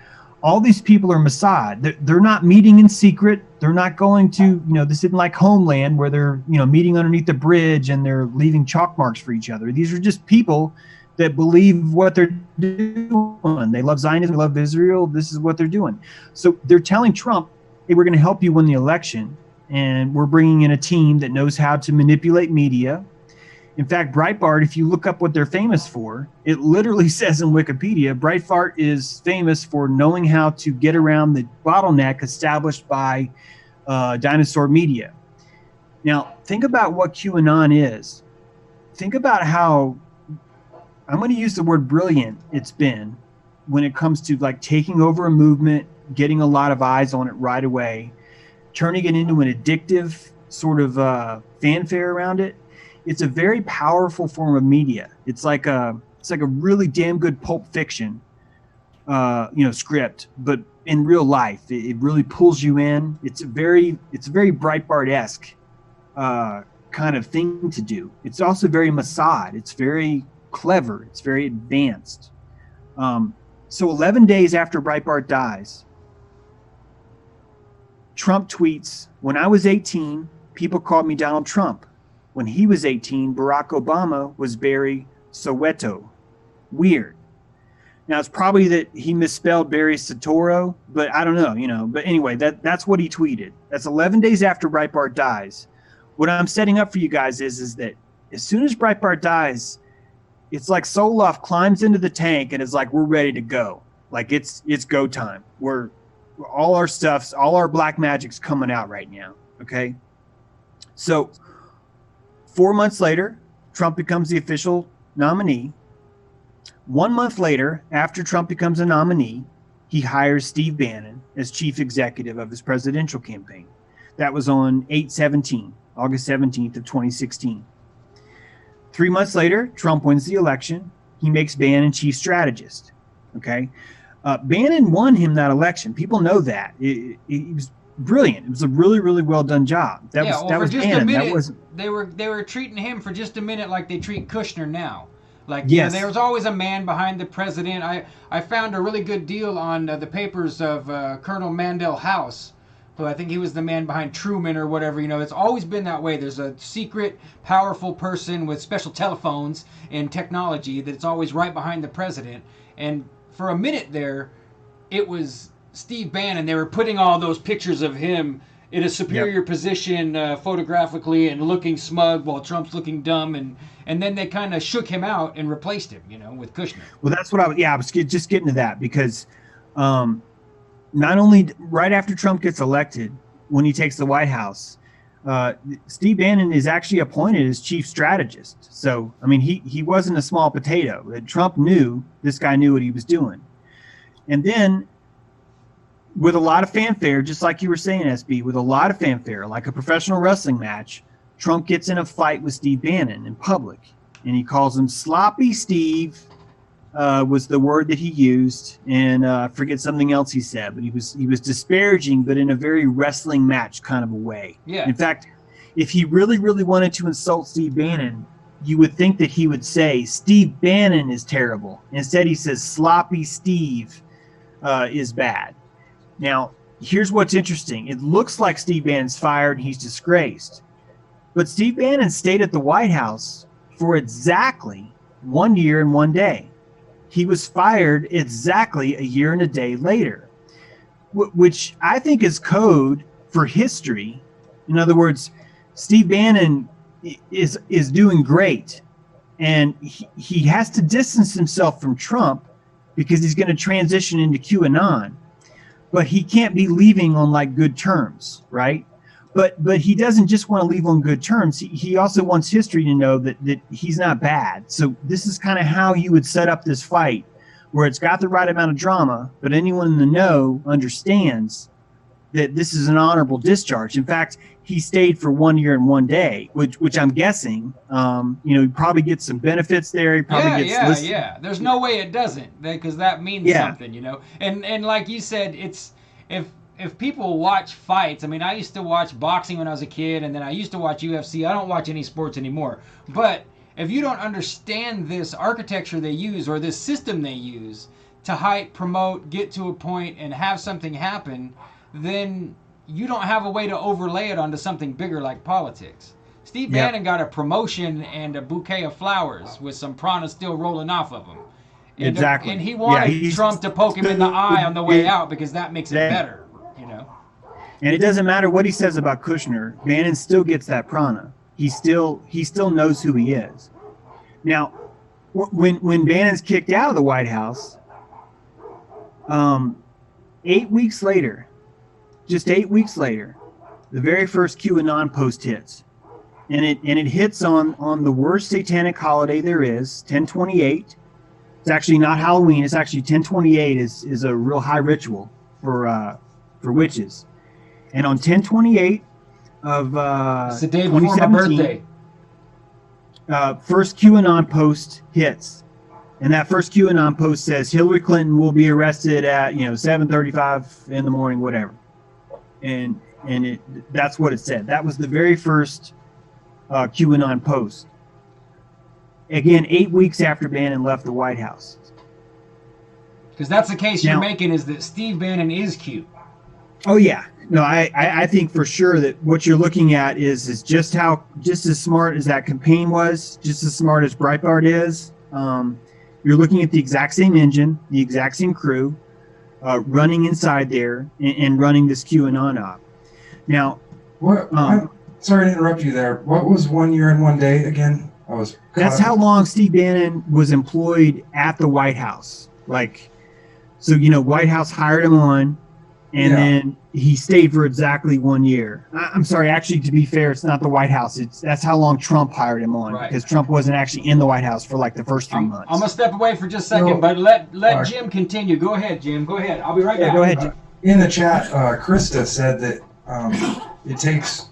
all these people are Mossad. They're not meeting in secret. They're not going to, this isn't like Homeland where they're, meeting underneath the bridge and they're leaving chalk marks for each other. These are just people that believe what they're doing. They love Zionism, they love Israel. This is what they're doing. So they're telling Trump, hey, we're going to help you win the election. And we're bringing in a team that knows how to manipulate media. In fact, Breitbart, if you look up what they're famous for, it literally says in Wikipedia, Breitbart is famous for knowing how to get around the bottleneck established by dinosaur media. Now, think about what QAnon is. Think about how, I'm going to use the word brilliant it's been when it comes to taking over a movement, getting a lot of eyes on it right away, turning it into an addictive sort of fanfare around it. it's a very powerful form of media. It's like a really damn good Pulp Fiction, script, but in real life, it really pulls you in. It's a very Breitbart-esque kind of thing to do. It's also very Mossad. It's very clever. It's very advanced. So 11 days after Breitbart dies, Trump tweets, "When I was 18, people called me Donald Trump. When he was 18, Barack Obama was Barry Soweto. Weird." Now, it's probably that he misspelled Barry Soetoro, but I don't know, But anyway, that's what he tweeted. That's 11 days after Breitbart dies. What I'm setting up for you guys is that as soon as Breitbart dies, it's like Soloff climbs into the tank and is like, we're ready to go. Like it's go time. All our black magic's coming out right now. Okay. So 4 months later, Trump becomes the official nominee. 1 month later, after Trump becomes a nominee, he hires Steve Bannon as chief executive of his presidential campaign. That was on August 17th of 2016. 3 months later, Trump wins the election. He makes Bannon chief strategist. Okay. Bannon won him that election. People know that. He was brilliant. It was a really, really well done job. That was just Bannon. a minute, they were treating him for just a minute like they treat Kushner now. Like, yes. There was always a man behind the president. I found a really good deal on the papers of Colonel Mandel House, who I think he was the man behind Truman or whatever. It's always been that way. There's a secret, powerful person with special telephones and technology that's always right behind the president. And for a minute there, it was Steve Bannon. They were putting all those pictures of him in a superior position photographically and looking smug while Trump's looking dumb. And then they kind of shook him out and replaced him, with Kushner. Well, that's what I was just getting to that because not only right after Trump gets elected, when he takes the White House, Steve Bannon is actually appointed as chief strategist. So, I mean, he wasn't a small potato. Trump knew this guy knew what he was doing. And then with a lot of fanfare, just like you were saying, SB, with a lot of fanfare, like a professional wrestling match, Trump gets in a fight with Steve Bannon in public, and he calls him Sloppy Steve, was the word that he used, and I forget something else he said, but he was disparaging, but in a very wrestling match kind of a way. Yeah. In fact, if he really, really wanted to insult Steve Bannon, you would think that he would say Steve Bannon is terrible. Instead, he says Sloppy Steve is bad. Now, here's what's interesting. It looks like Steve Bannon's fired and he's disgraced. But Steve Bannon stayed at the White House for exactly 1 year and 1 day. He was fired exactly a year and a day later, which I think is code for history. In other words, Steve Bannon is doing great, and he has to distance himself from Trump because he's going to transition into QAnon. But he can't be leaving on like good terms, right? But he doesn't just want to leave on good terms. He also wants history to know that he's not bad. So this is kind of how you would set up this fight, where it's got the right amount of drama, but anyone in the know understands that this is an honorable discharge. In fact, he stayed for 1 year and 1 day, which I'm guessing, he probably gets some benefits there. He probably gets listed. Yeah. There's no way it doesn't, because that means something, And like you said, it's if people watch fights. I mean, I used to watch boxing when I was a kid, and then I used to watch UFC. I don't watch any sports anymore. But if you don't understand this architecture they use or this system they use to hype, promote, get to a point, and have something happen, then you don't have a way to overlay it onto something bigger like politics. Steve Bannon got a promotion and a bouquet of flowers with some prana still rolling off of him. Exactly. And he wanted Trump to poke him in the eye on the way out because that makes it better, And it doesn't matter what he says about Kushner, Bannon still gets that prana. He still knows who he is. Now, when Bannon's kicked out of the White House, 8 weeks later, just 8 weeks later, the very first QAnon post hits. And it hits on the worst satanic holiday there is, 10/28. It's actually not Halloween. It's actually 10/28 is a real high ritual for witches. And on 10/28 of it's the day before my birthday. first QAnon post hits, and that first QAnon post says Hillary Clinton will be arrested at 7:35 in the morning, whatever, and that's what it said. That was the very first QAnon post. Again, 8 weeks after Bannon left the White House. Because that's the case you're Now- making, is that Steve Bannon is cute. Oh yeah, no, I think for sure that what you're looking at is just as smart as that campaign was, just as smart as Breitbart is. You're looking at the exact same engine, the exact same crew, running inside there and running this QAnon op. Now, sorry to interrupt you there. What was 1 year and 1 day again? That's how long Steve Bannon was employed at the White House. White House hired him on, and then he stayed for exactly 1 year. I'm sorry, actually, to be fair, it's not the White House. That's how long Trump hired him on, Right. because Trump wasn't actually in the White House for like the first 3 months. I'm gonna step away for just a second, but let Jim continue. Go ahead, Jim. Go ahead. I'll be right back. Go ahead, Jim. In the chat, Krista said that it takes,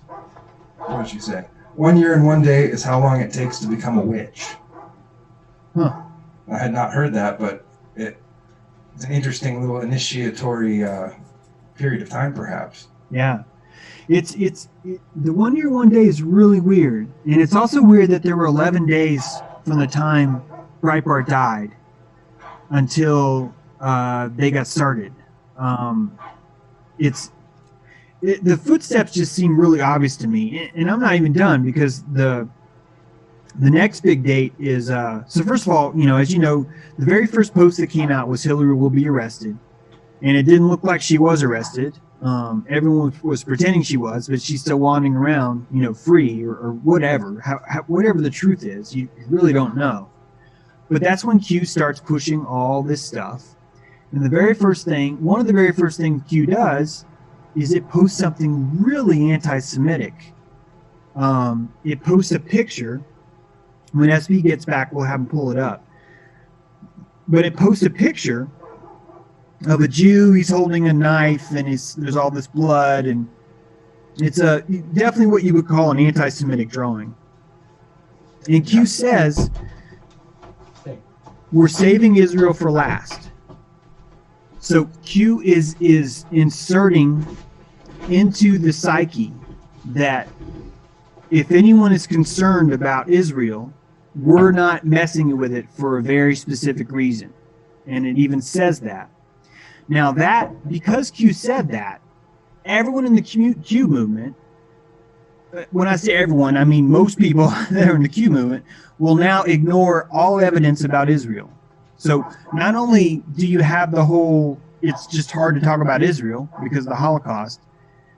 what did she say? 1 year and 1 day is how long it takes to become a witch. Huh. I had not heard that, but it's an interesting little initiatory period of time, perhaps. Yeah. The 1 year, 1 day is really weird. And it's also weird that there were 11 days from the time Breitbart died until they got started. The footsteps just seem really obvious to me. And I'm not even done, because the next big date is, so first of all, as you know, the very first post that came out was Hillary will be arrested. And it didn't look like she was arrested. Everyone was pretending she was, but she's still wandering around, free or whatever. Whatever the truth is, you really don't know. But that's when Q starts pushing all this stuff. And one of the very first things Q does is it posts something really anti-Semitic. It posts a picture. When SB gets back, we'll have him pull it up. But it posts a picture of a Jew. He's holding a knife, and there's all this blood, and it's definitely what you would call an anti-Semitic drawing. And Q says, "We're saving Israel for last." So Q is inserting into the psyche that if anyone is concerned about Israel, we're not messing with it for a very specific reason. And it even says that. Now because Q said that, everyone in the Q movement, when I say everyone, I mean most people that are in the Q movement, will now ignore all evidence about Israel. So not only do you have the whole, it's just hard to talk about Israel because of the Holocaust,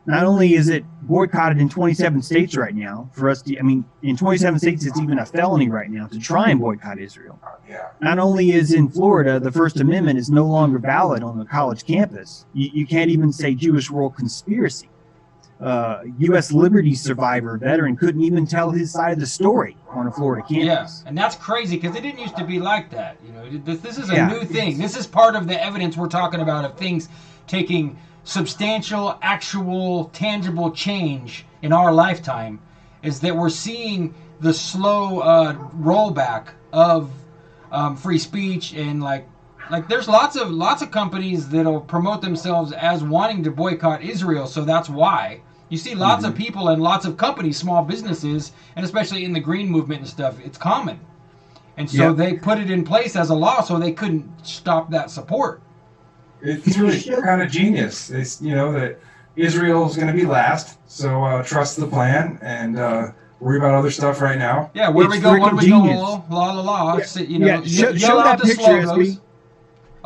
not only is it boycotted in 27 states right now for us to, in 27 states, it's even a felony right now to try and boycott Israel. Yeah. Not only is in Florida, the First Amendment is no longer valid on the college campus. You can't even say Jewish world conspiracy. U.S. Liberty survivor veteran couldn't even tell his side of the story on a Florida campus. Yes, and that's crazy because it didn't used to be like that. This is a new thing. This is part of the evidence we're talking about of things taking substantial, actual, tangible change in our lifetime, is that we're seeing the slow rollback of free speech, and like there's lots of companies that'll promote themselves as wanting to boycott Israel, so that's why you see lots of people and lots of companies, small businesses, and especially in the green movement and stuff, it's common. And so they put it in place as a law so they couldn't stop that support. It's really kind of genius. It's, that Israel's going to be last, so trust the plan and worry about other stuff right now. Yeah, where we go, what we go, la la la. Yeah. Show that picture, SB.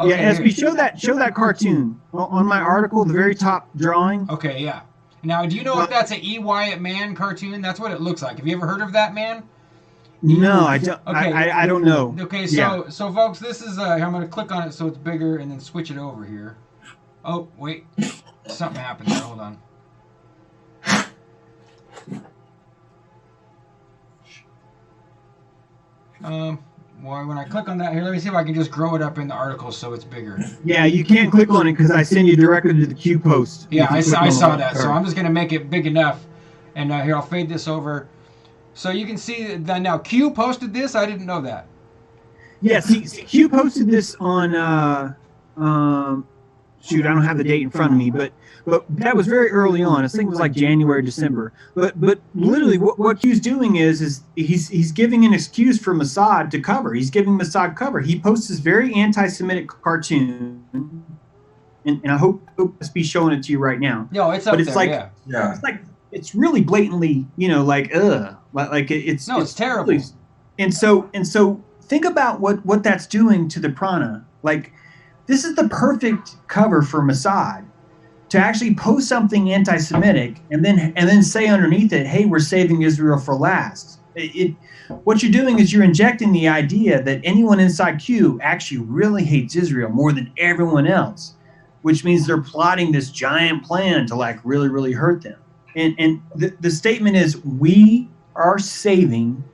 Okay, yeah, SB, show that cartoon on my article, the very top drawing. Okay, yeah. Now, do you know if that's an E. Wyatt Man cartoon? That's what it looks like. Have you ever heard of that man? No, I don't. Okay. I don't know. Okay, so folks, this is I'm going to click on it so it's bigger and then switch it over here. Oh, wait. Something happened there. Hold on. Well, when I click on that here, let me see if I can just grow it up in the article so it's bigger. Yeah, you can't click on it because I send you directly to the Q post. Yeah, I saw that. So I'm just going to make it big enough. And here, I'll fade this over. So you can see that now Q posted this. I didn't know that. Yeah, see, Q posted this on shoot, I don't have the date in front of me, but that was very early on. I think it was like January, December. But literally, what Q's doing is he's giving an excuse for Mossad to cover. He's giving Mossad cover. He posts this very anti-Semitic cartoon, and I hope to be showing it to you right now. No, it's up but it's there. like, Yeah. it's like it's really blatantly, like it's No, it's terrible. Really, and so think about what that's doing to the prana. Like, this is the perfect cover for Mossad to actually post something anti-Semitic and then say underneath it, "Hey, we're saving Israel for last." What you're doing is you're injecting the idea that anyone inside Q actually really hates Israel more than everyone else, which means they're plotting this giant plan to like really, really hurt them. And the statement is, "We are saving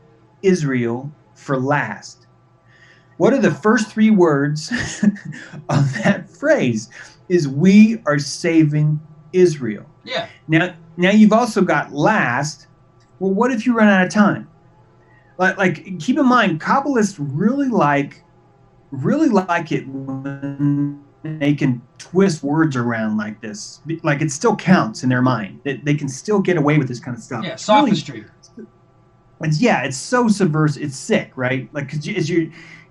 Israel for last." What are the first three words of that phrase? Is "we are saving Israel." Yeah. Now you've also got last. Well, what if you run out of time? Like keep in mind, Kabbalists really like it when they can twist words around like this. Like, it still counts in their mind. That they can still get away with this kind of stuff. Yeah, sophistry. It's so subversive. It's sick, right? Like,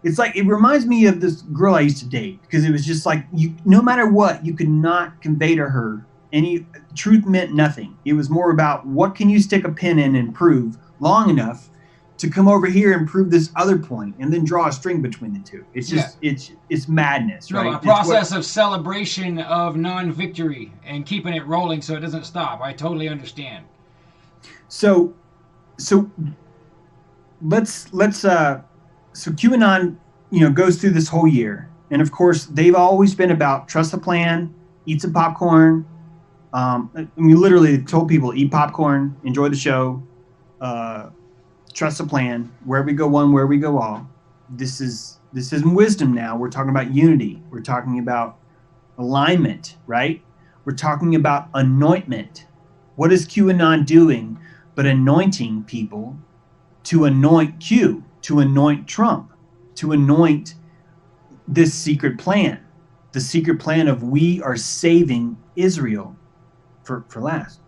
it's like, it reminds me of this girl I used to date, because it was just like, no matter what, you could not convey to her any truth. Meant nothing. It was more about, what can you stick a pin in and prove long enough to come over here and prove this other point, and then draw a string between the two. It's just, it's madness, right? No, a process of celebration of non-victory and keeping it rolling so it doesn't stop. I totally understand. So let's so QAnon, goes through this whole year, and of course they've always been about trust the plan, eat some popcorn. We literally told people, eat popcorn, enjoy the show, trust the plan. Where we go one, where we go all. This isn't wisdom now. We're talking about unity. We're talking about alignment, right? We're talking about anointment. What is QAnon doing but anointing people to anoint Q, to anoint Trump, to anoint this secret plan, the secret plan of we are saving Israel for last.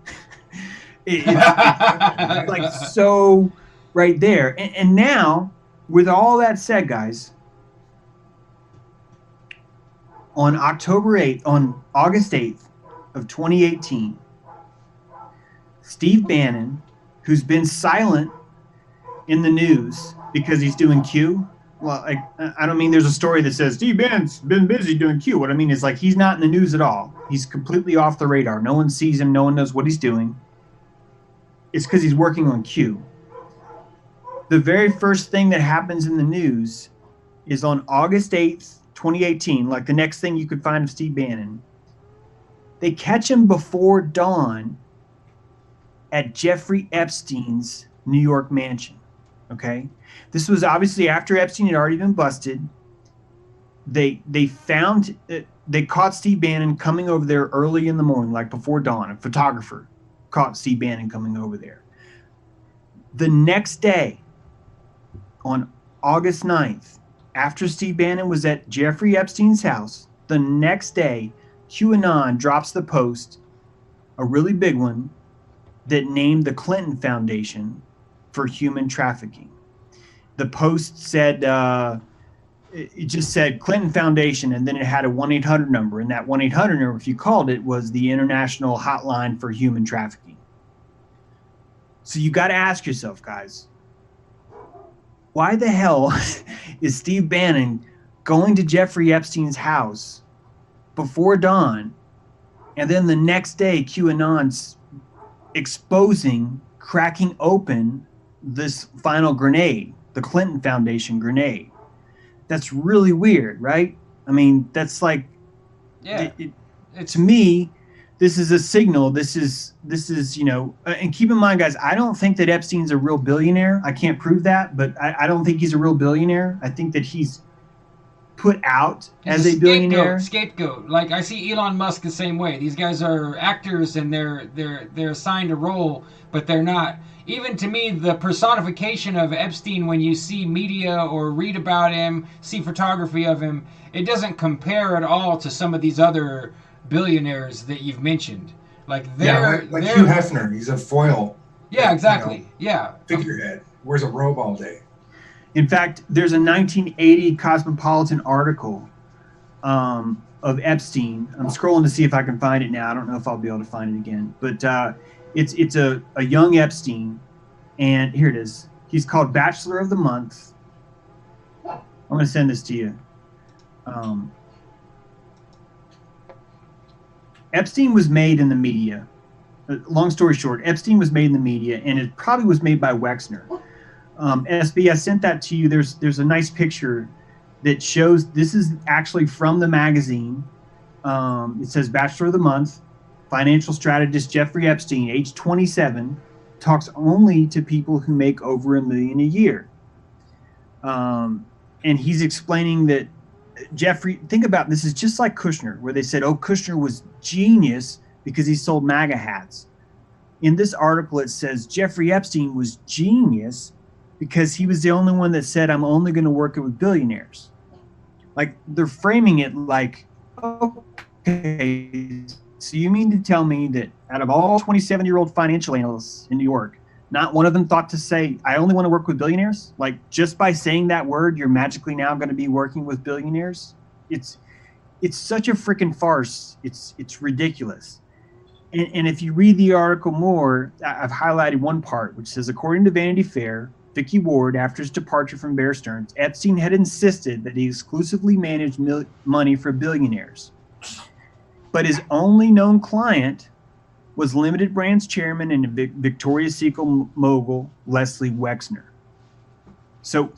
It's like so right there. And now, with all that said, guys, on August 8th of 2018, Steve Bannon, who's been silent in the news because he's doing Q. Well, I don't mean there's a story that says Steve Bannon's been busy doing Q. What I mean is, like, he's not in the news at all. He's completely off the radar. No one sees him. No one knows what he's doing. It's because he's working on Q. The very first thing that happens in the news is on August 8th, 2018, like the next thing you could find of Steve Bannon. They catch him before dawn at Jeffrey Epstein's New York mansion. Okay, this was obviously after Epstein had already been busted. They caught Steve Bannon coming over there early in the morning, like before dawn. A photographer caught Steve Bannon coming over there. The next day, on August 9th, after Steve Bannon was at Jeffrey Epstein's house, the next day, QAnon drops the post, a really big one, that named the Clinton Foundation for human trafficking. The post said, it just said Clinton Foundation, and then it had a 1-800 number. And that 1-800 number, if you called it, was the International Hotline for Human Trafficking. So you got to ask yourself, guys, why the hell is Steve Bannon going to Jeffrey Epstein's house before dawn, and then the next day QAnon's exposing, cracking open this final grenade, the Clinton Foundation grenade? That's really weird, right? I mean, that's like, yeah. To me, this is a signal. This is and keep in mind, guys, I don't think that Epstein's a real billionaire. I can't prove that, but I don't think he's a real billionaire. I think that he's put out He's as a billionaire. Scapegoat. Like I see Elon Musk the same way. These guys are actors and they're assigned a role, but they're not. Even to me, the personification of Epstein, when you see media or read about him, see photography of him, it doesn't compare at all to some of these other billionaires that you've mentioned. Like like Hugh Hefner, he's a foil. Yeah, exactly. Yeah. Figurehead. Wears a robe all day. In fact, there's a 1980 Cosmopolitan article of Epstein. I'm scrolling to see if I can find it now. I don't know if I'll be able to find it again. But it's a young Epstein, and here it is. He's called Bachelor of the Month. I'm going to send this to you. Epstein was made in the media. Long story short, Epstein was made in the media, and it probably was made by Wexner. SB, I sent that to you. There's a nice picture that shows this is actually from the magazine. It says Bachelor of the Month, financial strategist Jeffrey Epstein, age 27, talks only to people who make over $1 million a year. And he's explaining that Jeffrey, think about this, is just like Kushner, where they said, oh, Kushner was genius because he sold MAGA hats. In this article, it says Jeffrey Epstein was genius because he was the only one that said, I'm only going to work with billionaires. Like, they're framing it like, okay, so you mean to tell me that out of all 27-year-old financial analysts in New York, not one of them thought to say, I only want to work with billionaires? Like, just by saying that word, you're magically now going to be working with billionaires? It's such a freaking farce. It's ridiculous. And if you read the article more, I've highlighted one part, which says, according to Vanity Fair, Vicky Ward, after his departure from Bear Stearns, Epstein had insisted that he exclusively managed money for billionaires. But his only known client was Limited Brands chairman and Victoria's Secret mogul Leslie Wexner. So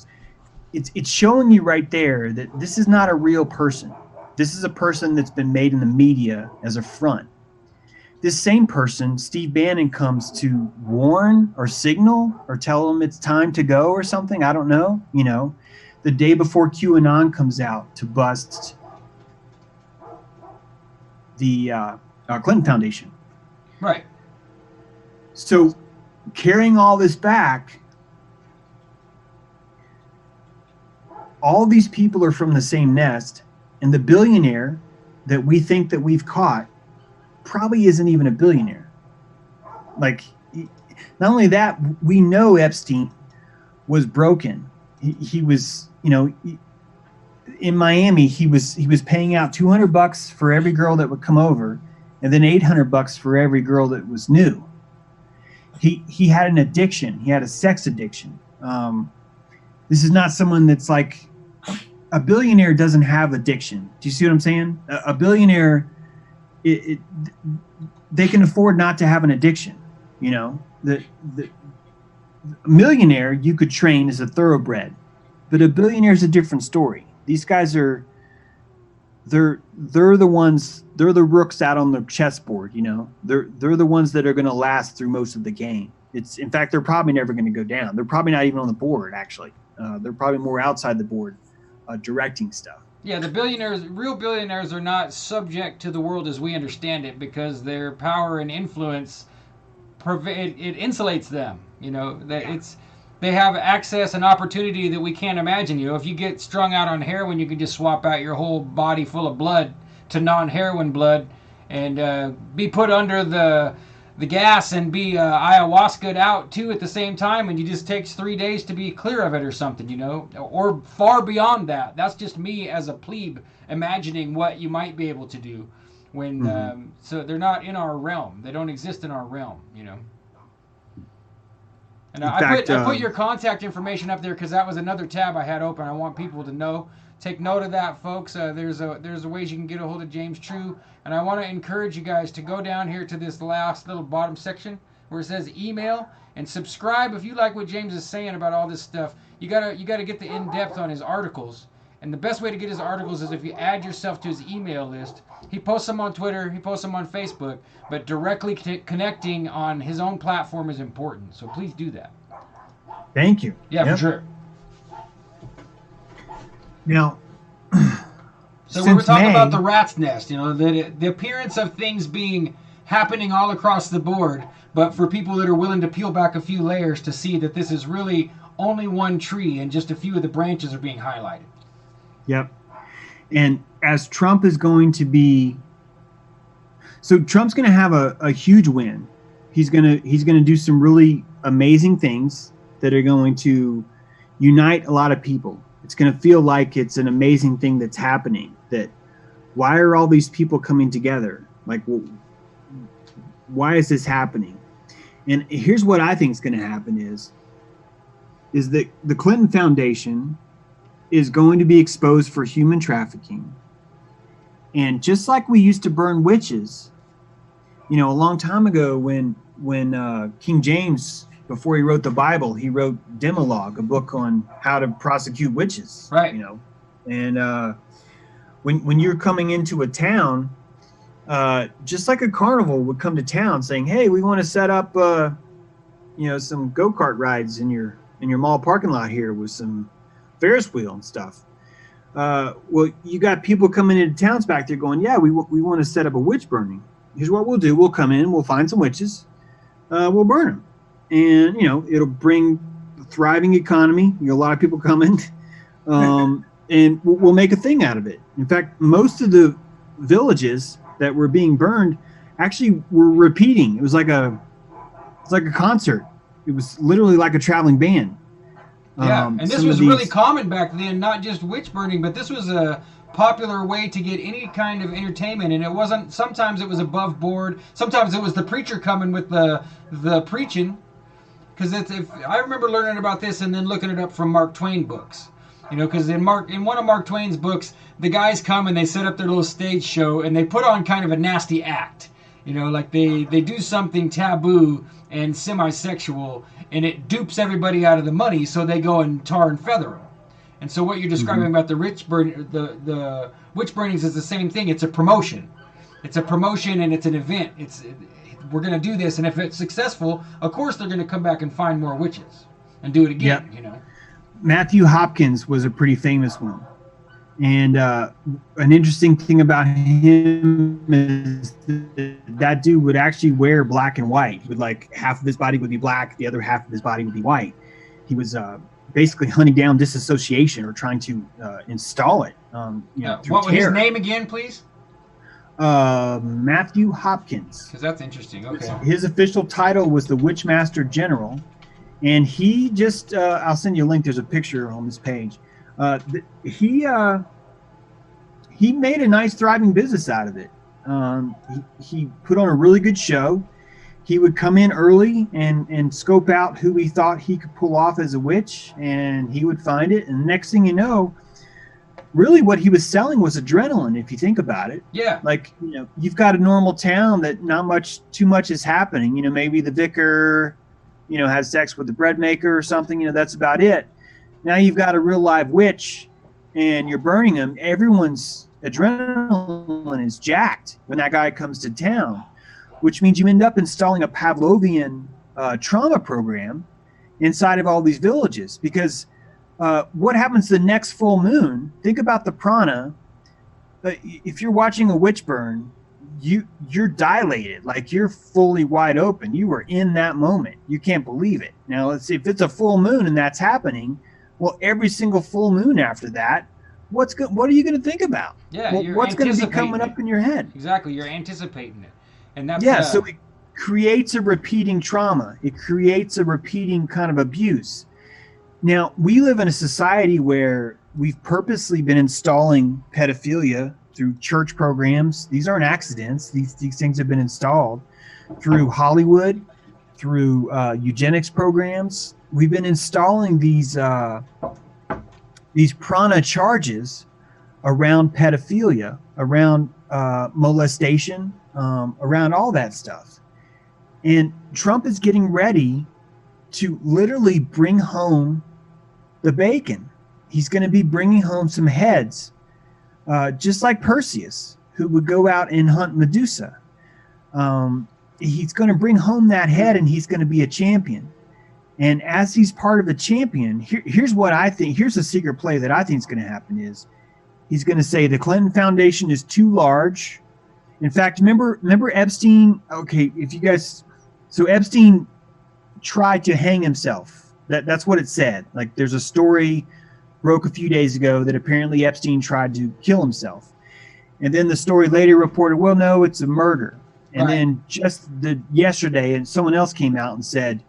it's showing you right there that this is not a real person. This is a person that's been made in the media as a front. This same person, Steve Bannon, comes to warn or signal or tell them it's time to go or something. I don't know. You know, the day before QAnon comes out to bust the Clinton Foundation. Right. So carrying all this back, all these people are from the same nest, and the billionaire that we think that we've caught probably isn't even a billionaire. Like, not only that, we know Epstein was broken. He was, you know, in Miami, he was paying out $200 for every girl that would come over, and then $800 for every girl that was new. He had an addiction. He had a sex addiction. This is not someone that's like, a billionaire doesn't have addiction. Do you see what I'm saying? A billionaire, they can afford not to have an addiction. You know, the millionaire you could train as a thoroughbred, but a billionaire is a different story. These guys are, they're the ones, they're the rooks out on the chessboard. You know, they're the ones that are going to last through most of the game. In fact, they're probably never going to go down. They're probably not even on the board. Actually, they're probably more outside the board, directing stuff. Yeah, the billionaires, real billionaires, are not subject to the world as we understand it because their power and influence, it insulates them. You know, that they have access and opportunity that we can't imagine. You know, if you get strung out on heroin, you can just swap out your whole body full of blood to non-heroin blood and be put under the gas and be ayahuasca'd out too at the same time, and you just takes 3 days to be clear of it or something, you know, or far beyond that. That's just me as a plebe imagining what you might be able to do when so they're not in our realm. They don't exist in our realm, you know. And I put your contact information up there because that was another tab I had open. I want people to know. Take note of that, folks. There's a ways you can get a hold of James True, and I want to encourage you guys to go down here to this last little bottom section where it says email and subscribe if you like what James is saying about all this stuff. You gotta get the in-depth on his articles, and the best way to get his articles is if you add yourself to his email list. He posts them on Twitter, he posts them on Facebook, but directly connecting on his own platform is important. So please do that. Thank you. Yeah, Yep. for sure. Now, So we were talking May, about the rat's nest, the appearance of things happening all across the board, but for people that are willing to peel back a few layers to see that this is really only one tree and just a few of the branches are being highlighted. Yep. And as Trump is going to be, so Trump's going to have a huge win. He's going to do some really amazing things that are going to unite a lot of people. It's going to feel like it's an amazing thing that's happening. That why are all these people coming together? Like, well, why is this happening? And here's what I think is going to happen is that the Clinton Foundation is going to be exposed for human trafficking. And just like we used to burn witches, a long time ago when King James, before he wrote the Bible, he wrote Demologue, a book on how to prosecute witches. Right. And when you're coming into a town, just like a carnival would come to town saying, "Hey, we want to set up, some go-kart rides in your mall parking lot here with some Ferris wheel and stuff." Well, you got people coming into towns back there going, "Yeah, we want to set up a witch burning. Here's what we'll do: we'll come in, we'll find some witches, we'll burn them, and it'll bring a thriving economy. A lot of people coming, and we'll make a thing out of it." In fact, most of the villages that were being burned actually were repeating. It was like a concert. It was literally like a traveling band. Yeah, and this was really common back then, not just witch burning, but this was a popular way to get any kind of entertainment. And it wasn't, sometimes it was above board, sometimes it was the preacher coming with the preaching. Because I remember learning about this and then looking it up from Mark Twain books. Because in one of Mark Twain's books, the guys come and they set up their little stage show and they put on kind of a nasty act. Like they do something taboo and semi-sexual, and it dupes everybody out of the money, so they go and tar and feather them. And so what you're describing about the witch burnings is the same thing. It's a promotion. It's a promotion and it's an event. We're going to do this, and if it's successful, of course they're going to come back and find more witches and do it again. Yep. Matthew Hopkins was a pretty famous one. And an interesting thing about him is that dude would actually wear black and white. He would, like, half of his body would be black, the other half of his body would be white. He was basically hunting down disassociation or trying to install it. What was his name again, please? Matthew Hopkins. Because that's interesting. Okay. His official title was the Witchmaster General. And he just, I'll send you a link. There's a picture on this page. He made a nice thriving business out of it. He put on a really good show. He would come in early and scope out who he thought he could pull off as a witch, and he would find it. And the next thing you know, really what he was selling was adrenaline, if you think about it. Yeah. Like, you've got a normal town that not too much is happening. Maybe the vicar, has sex with the bread maker or something. That's about it. Now you've got a real live witch and you're burning them. Everyone's adrenaline is jacked when that guy comes to town, which means you end up installing a Pavlovian trauma program inside of all these villages. Because what happens the next full moon? Think about the prana. If you're watching a witch burn, you're dilated, like you're fully wide open. You were in that moment. You can't believe it. Now, let's see, if it's a full moon and that's happening, well, every single full moon after that, what are you going to think about? Yeah, well, what's going to be coming up in your head? Exactly, you're anticipating it, and that's so it creates a repeating trauma. It creates a repeating kind of abuse. Now, we live in a society where we've purposely been installing pedophilia through church programs. These aren't accidents. These things have been installed through Hollywood, through eugenics programs. We've been installing these prana charges around pedophilia, around molestation, around all that stuff. And Trump is getting ready to literally bring home the bacon. He's going to be bringing home some heads, just like Perseus, who would go out and hunt Medusa. He's going to bring home that head, and he's going to be a champion. And as he's part of the champion, here's what I think. Here's a secret play that I think is going to happen is He's going to say the Clinton Foundation is too large. In fact, remember Epstein? Okay, if you guys, so Epstein tried to hang himself. That's what it said. Like, there's a story broke a few days ago that apparently Epstein tried to kill himself. And then the story later reported, well, no, it's a murder. And then just yesterday, and someone else came out and said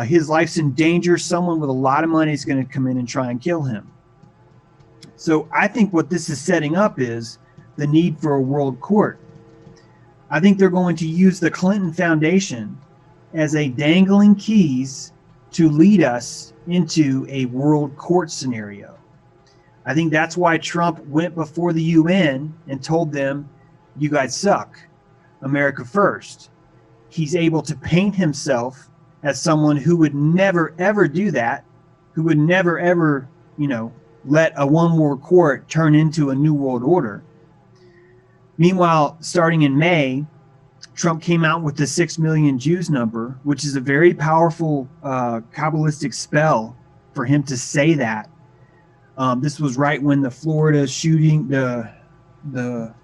his life's in danger. Someone with a lot of money is going to come in and try and kill him. So I think what this is setting up is the need for a world court. I think they're going to use the Clinton Foundation as a dangling keys to lead us into a world court scenario. I think that's why Trump went before the UN and told them, you guys suck, America first. He's able to paint himself as someone who would never, ever do that, who would never, ever, let a one world court turn into a new world order. Meanwhile, starting in May, Trump came out with the 6 million Jews number, which is a very powerful Kabbalistic spell for him to say that. This was right when the Florida shooting, the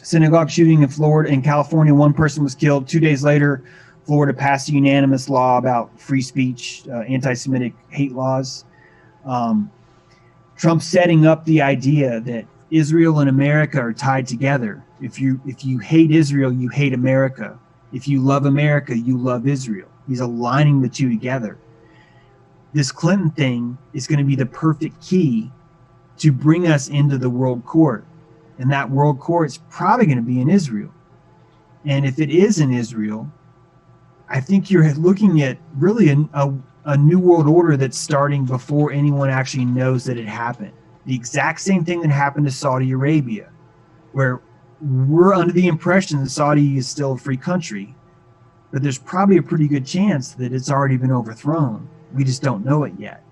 synagogue shooting in Florida, in California, one person was killed. 2 days later, Florida passed a unanimous law about free speech, anti-Semitic hate laws. Trump setting up the idea that Israel and America are tied together. If you hate Israel, you hate America. If you love America, you love Israel. He's aligning the two together. This Clinton thing is going to be the perfect key to bring us into the world court. And that world court is probably going to be in Israel. And if it is in Israel, I think you're looking at really a new world order that's starting before anyone actually knows that it happened. The exact same thing that happened to Saudi Arabia, where we're under the impression that Saudi is still a free country, but there's probably a pretty good chance that it's already been overthrown. We just don't know it yet.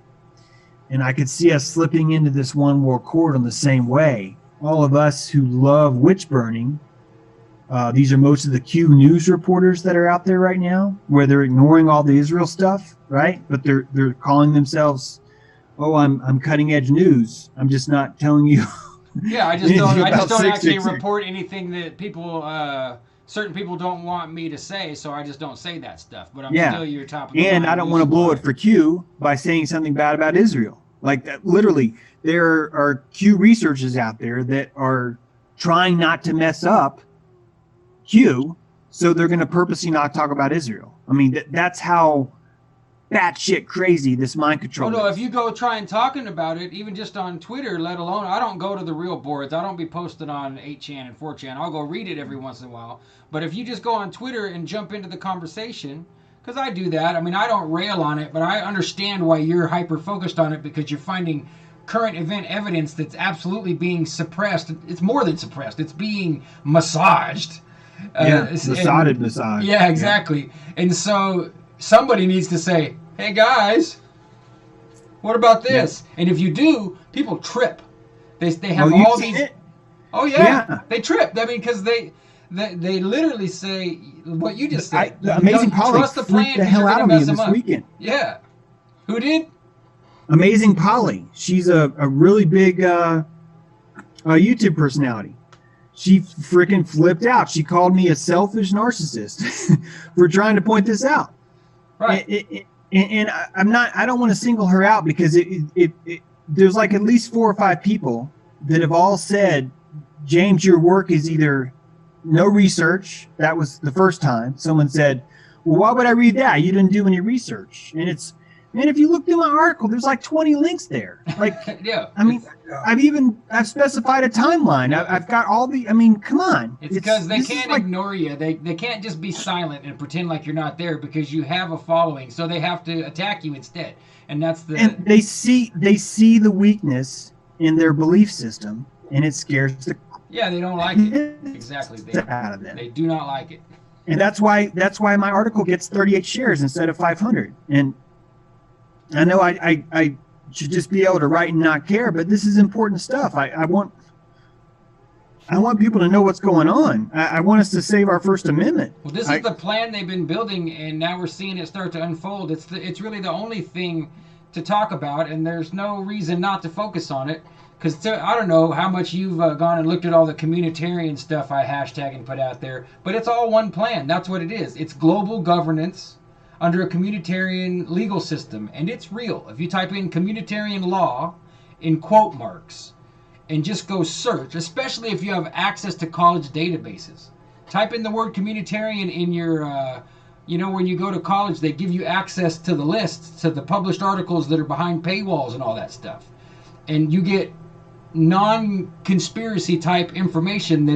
And I could see us slipping into this one world court in the same way. All of us who love witch burning, these are most of the Q news reporters that are out there right now, where they're ignoring all the Israel stuff, right? But they're calling themselves, oh, I'm cutting edge news. I'm just not telling you. Yeah, I just don't actually report anything that people, certain people don't want me to say, so I just don't say that stuff. But I'm still your top of the And line I don't want to blow it for Q by saying something bad about Israel. Like that, literally, there are Q researchers out there that are trying not to mess up Q, so they're going to purposely not talk about Israel. I mean, that's how batshit crazy this mind control is. If you go try and talking about it, even just on Twitter, let alone, I don't go to the real boards. I don't be posted on 8chan and 4chan. I'll go read it every once in a while. But if you just go on Twitter and jump into the conversation, because I do that. I mean, I don't rail on it, but I understand why you're hyper-focused on it, because you're finding current event evidence that's absolutely being suppressed. It's more than suppressed. It's being massaged. Massaged. Yeah, exactly. Yeah. And so somebody needs to say, hey guys, what about this? Yeah. And if you do, people trip. They have all these. It? Oh yeah, they trip. I mean, because they literally say what you just said. Amazing Polly trust the plan, the hell out of me this weekend. Yeah, who did? Amazing Polly. She's a really big YouTube personality. She freaking flipped out. She called me a selfish narcissist for trying to point this out. Right. And I don't want to single her out, because there's like at least 4 or 5 people that have all said, James, your work is either no research. That was the first time someone said, well, why would I read that? You didn't do any research. And it's, man, if you look through my article, there's like 20 links there. Like, yeah. I mean, I've specified a timeline. I've got all the, I mean, come on. It's because they can't ignore you. They can't just be silent and pretend like you're not there, because you have a following. So they have to attack you instead. And that's the. And they see the weakness in their belief system, and it scares the. Yeah, they don't like it. Exactly. Out of them. They do not like it. And that's why my article gets 38 shares instead of 500. And I know I should just be able to write and not care, but this is important stuff. I want people to know what's going on. I want us to save our First Amendment. Well, this is the plan they've been building, and now we're seeing it start to unfold. It's really the only thing to talk about, and there's no reason not to focus on it, Because I don't know how much you've gone and looked at all the communitarian stuff I hashtag and put out there, but it's all one plan. That's what it is. It's global governance under a communitarian legal system, and it's real. If you type in communitarian law in quote marks and just go search, especially if you have access to college databases, type in the word communitarian in your, when you go to college, they give you access to the lists, to the published articles that are behind paywalls and all that stuff. And you get non-conspiracy type information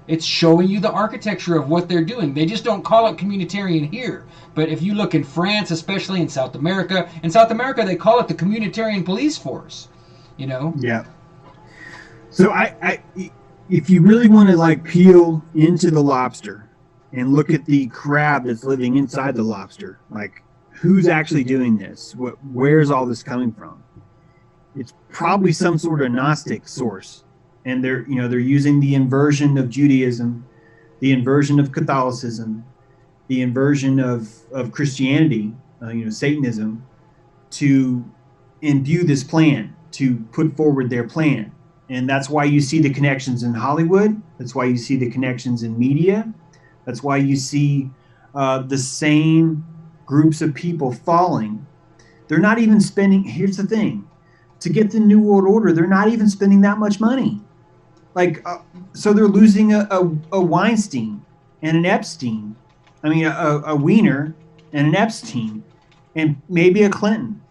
it's showing you the architecture of what they're doing. They just don't call it communitarian here. But if you look in France, especially in South America, they call it the communitarian police force, Yeah. So if you really want to like peel into the lobster and look at the crab that's living inside the lobster, like who's actually doing this? Where's all this coming from? It's probably some sort of Gnostic source. And they're using the inversion of Judaism, the inversion of Catholicism, the inversion of Christianity, Satanism, to imbue this plan, to put forward their plan. And that's why you see the connections in Hollywood. That's why you see the connections in media. That's why you see the same groups of people falling. They're not even spending, here's the thing, to get the New World Order, they're not even spending that much money. So they're losing a Weinstein and an Epstein. A Wiener and an Epstein and maybe a Clinton.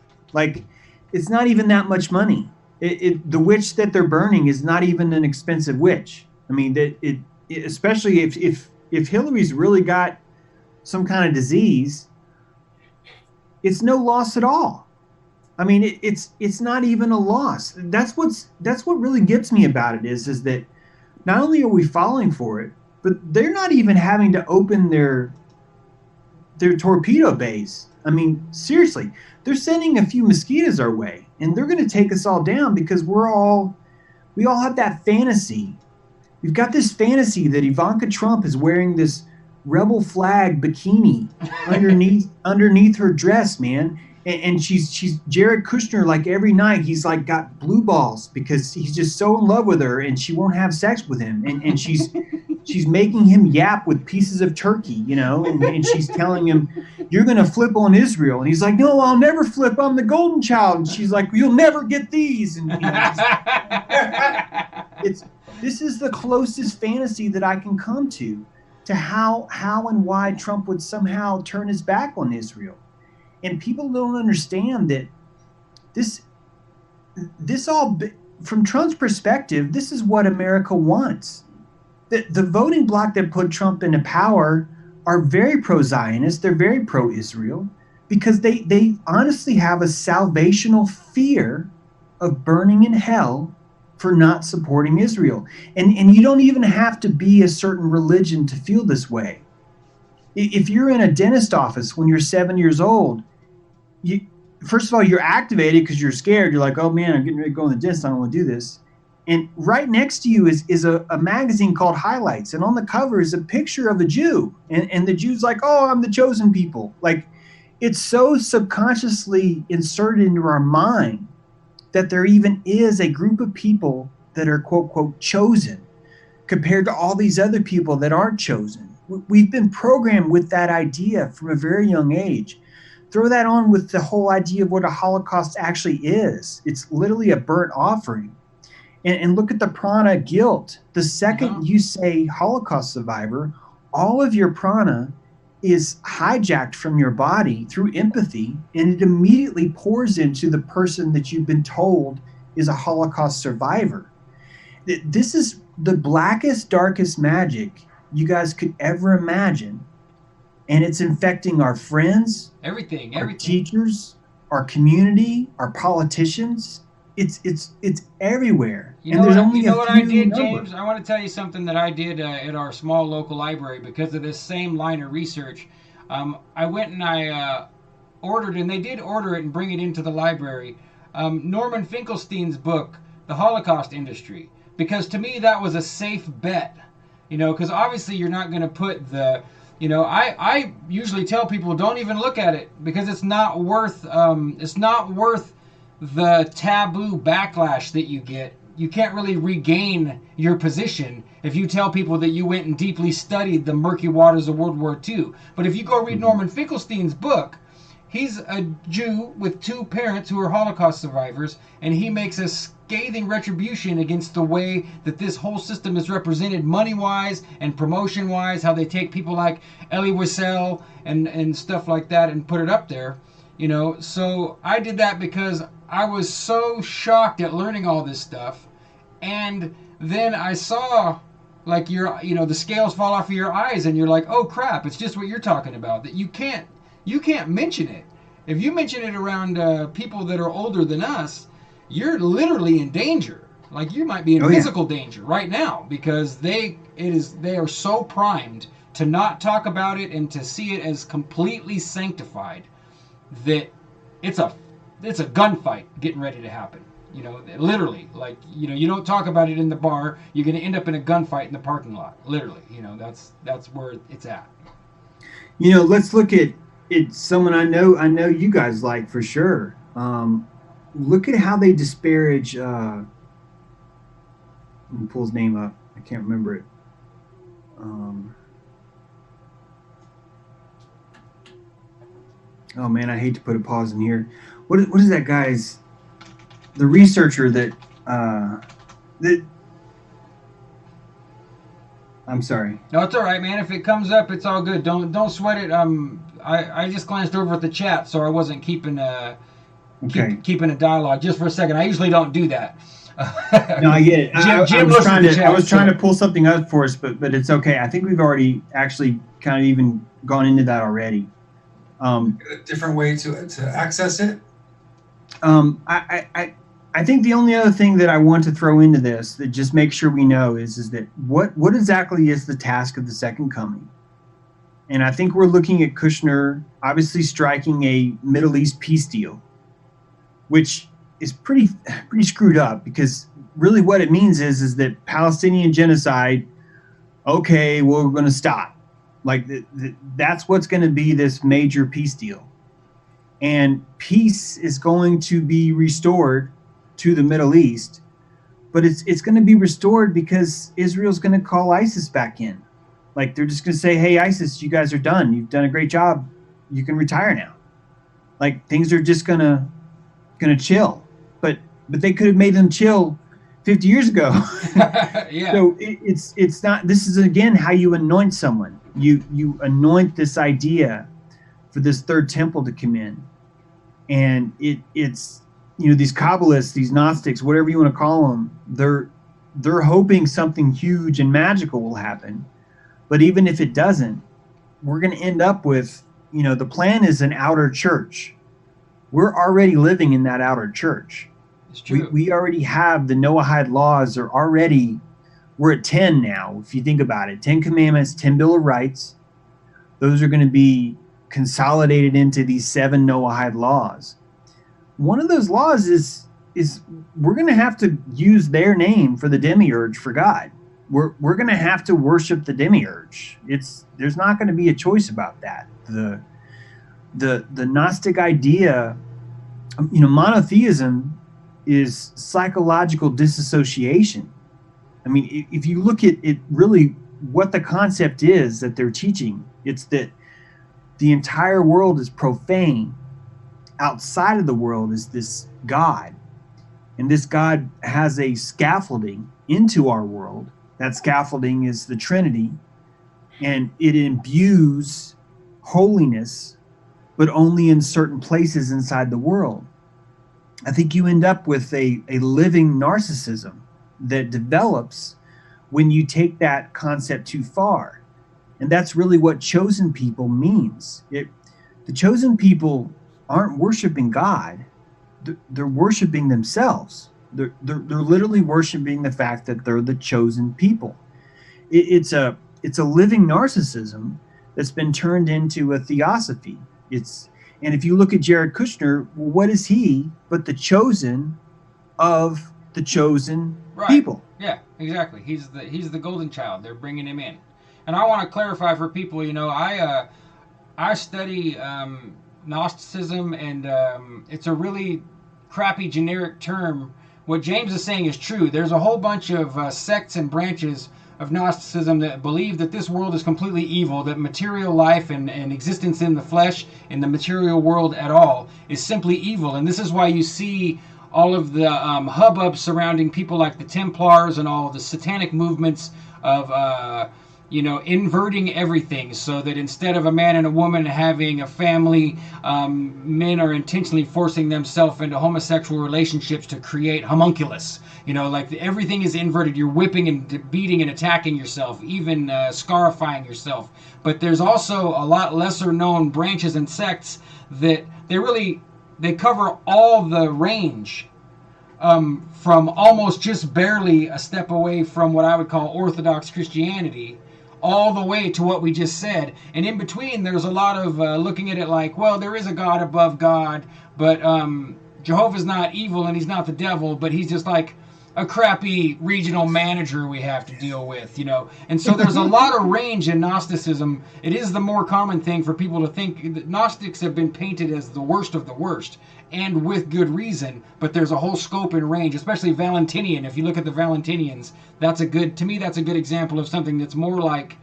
It's not even that much money. The witch that they're burning is not even an expensive witch. Especially if Hillary's really got some kind of disease, it's no loss at all. It's not even a loss. That's what really gets me about it is that not only are we falling for it, but they're not even having to open their torpedo bays. Seriously, they're sending a few mosquitoes our way, and they're going to take us all down because we all have that fantasy. We've got this fantasy that Ivanka Trump is wearing this rebel flag bikini underneath her dress, man. And she's Jared Kushner, like every night he's like got blue balls because he's just so in love with her and she won't have sex with him. And she's making him yap with pieces of turkey, and she's telling him, you're going to flip on Israel. And he's like, no, I'll never flip. I'm the golden child. And she's like, you'll never get these. And this is the closest fantasy that I can come to how and why Trump would somehow turn his back on Israel. And people don't understand that this all, from Trump's perspective, this is what America wants. The voting bloc that put Trump into power are very pro-Zionist. They're very pro-Israel because they honestly have a salvational fear of burning in hell for not supporting Israel. And you don't even have to be a certain religion to feel this way. If you're in a dentist office when you're 7 years old, first of all, you're activated because you're scared. You're like, oh man, I'm getting ready to go in the dentist. I don't want to do this. And right next to you is a magazine called Highlights. And on the cover is a picture of a Jew. And the Jew's like, oh, I'm the chosen people. It's so subconsciously inserted into our mind that there even is a group of people that are, quote, quote, chosen compared to all these other people that aren't chosen. We've been programmed with that idea from a very young age. Throw that on with the whole idea of what a Holocaust actually is. It's literally a burnt offering. And look at the prana guilt. The second you say Holocaust survivor, all of your prana is hijacked from your body through empathy, and it immediately pours into the person that you've been told is a Holocaust survivor. This is the blackest, darkest magic you guys could ever imagine. And it's infecting our friends, everything, our teachers, our community, our politicians. It's everywhere. You know what I did, James? I want to tell you something that I did at our small local library because of this same line of research. I went and I ordered, and they did order it and bring it into the library, Norman Finkelstein's book, The Holocaust Industry, because to me that was a safe bet. Because obviously you're not going to put the... I usually tell people don't even look at it because it's not worth the taboo backlash that you get can't really regain your position if you tell people that you went and deeply studied the murky waters of World War II. But if you go read Norman Finkelstein's book, he's a Jew with 2 parents who are Holocaust survivors, and he makes a scathing retribution against the way that this whole system is represented money-wise and promotion-wise, how they take people like Elie Wiesel and stuff like that and put it up there. So I did that because I was so shocked at learning all this stuff. And then I saw like the scales fall off of your eyes and you're like, oh crap, it's just what you're talking about, that you can't mention it. If you mention it around people that are older than us, you're literally in danger. Like you might be in physical danger right now, because they are so primed to not talk about it and to see it as completely sanctified that it's a gunfight getting ready to happen. Literally, like, you don't talk about it in the bar, you're going to end up in a gunfight in the parking lot. Literally, that's where it's at. Let's look at someone I know you guys like for sure. Look at how they disparage, let me pull his name up. I can't remember it. Oh man, I hate to put a pause in here. What is that guy's, the researcher that I'm sorry. No, it's all right, man. If it comes up, it's all good. Don't sweat it. I just glanced over at the chat, so I wasn't keeping keeping a dialogue just for a second. I usually don't do that. No, I get it. Jim I was trying to pull something up for us, but it's okay. I think we've already actually kind of even gone into that already. A different way to access it. I think the only other thing that I want to throw into this, that just make sure we know, is that what exactly is the task of the second coming? And I think we're looking at Kushner obviously striking a Middle East peace deal, which is pretty screwed up, because really what it means is that Palestinian genocide, okay, well, we're going to stop. Like that's what's going to be this major peace deal. And peace is going to be restored to the Middle East, but it's going to be restored because Israel's going to call ISIS back in. Like they're just going to say, hey, ISIS, you guys are done. You've done a great job. You can retire now. Like things are just going to chill. But they could have made them chill 50 years ago. Yeah. So it's not, this is again how you anoint someone. You anoint this idea for this third temple to come in. And it's these Kabbalists, these Gnostics, whatever you want to call them, they're hoping something huge and magical will happen. But even if it doesn't, we're going to end up with, the plan is an outer church. We're already living in that outer church. It's true. We already have the Noahide laws we're at 10 now, if you think about it. 10 commandments, 10 Bill of Rights. Those are going to be consolidated into these 7 Noahide laws. One of those laws is we're going to have to use their name for the demiurge for God. We're going to have to worship the demiurge. There's not going to be a choice about that. The Gnostic idea, monotheism is psychological disassociation. I mean, if you look at it, really what the concept is that they're teaching, it's that the entire world is profane. Outside of the world is this God. And this God has a scaffolding into our world. That scaffolding is the Trinity. And it imbues holiness, but only in certain places inside the world. I think you end up with a living narcissism that develops when you take that concept too far. And that's really what chosen people means. The chosen people aren't worshiping God. They're worshiping themselves. They're literally worshiping the fact that they're the chosen people. It's a living narcissism that's been turned into a theosophy. And if you look at Jared Kushner, what is he but the chosen of the chosen people? Yeah, exactly. He's the golden child. They're bringing him in. And I want to clarify for people, I study Gnosticism, and it's a really crappy generic term what James is saying is true. There's a whole bunch of sects and branches of Gnosticism that believe that this world is completely evil, that material life and existence in the flesh, in the material world at all, is simply evil. And this is why you see all of the hubbub surrounding people like the Templars and all the satanic movements of inverting everything, so that instead of a man and a woman having a family, men are intentionally forcing themselves into homosexual relationships to create homunculus. Like everything is inverted. You're whipping and beating and attacking yourself, even scarifying yourself. But there's also a lot lesser known branches and sects that they cover all the range, from almost just barely a step away from what I would call Orthodox Christianity, all the way to what we just said. And in between, there's a lot of looking at it like, well, there is a God above God, but Jehovah's not evil and he's not the devil, but he's just like a crappy regional manager we have to deal with, And so there's a lot of range in Gnosticism. It is the more common thing for people to think that Gnostics have been painted as the worst of the worst, and with good reason, but there's a whole scope and range, especially Valentinian. If you look at the Valentinians, that's a good example of something that's more like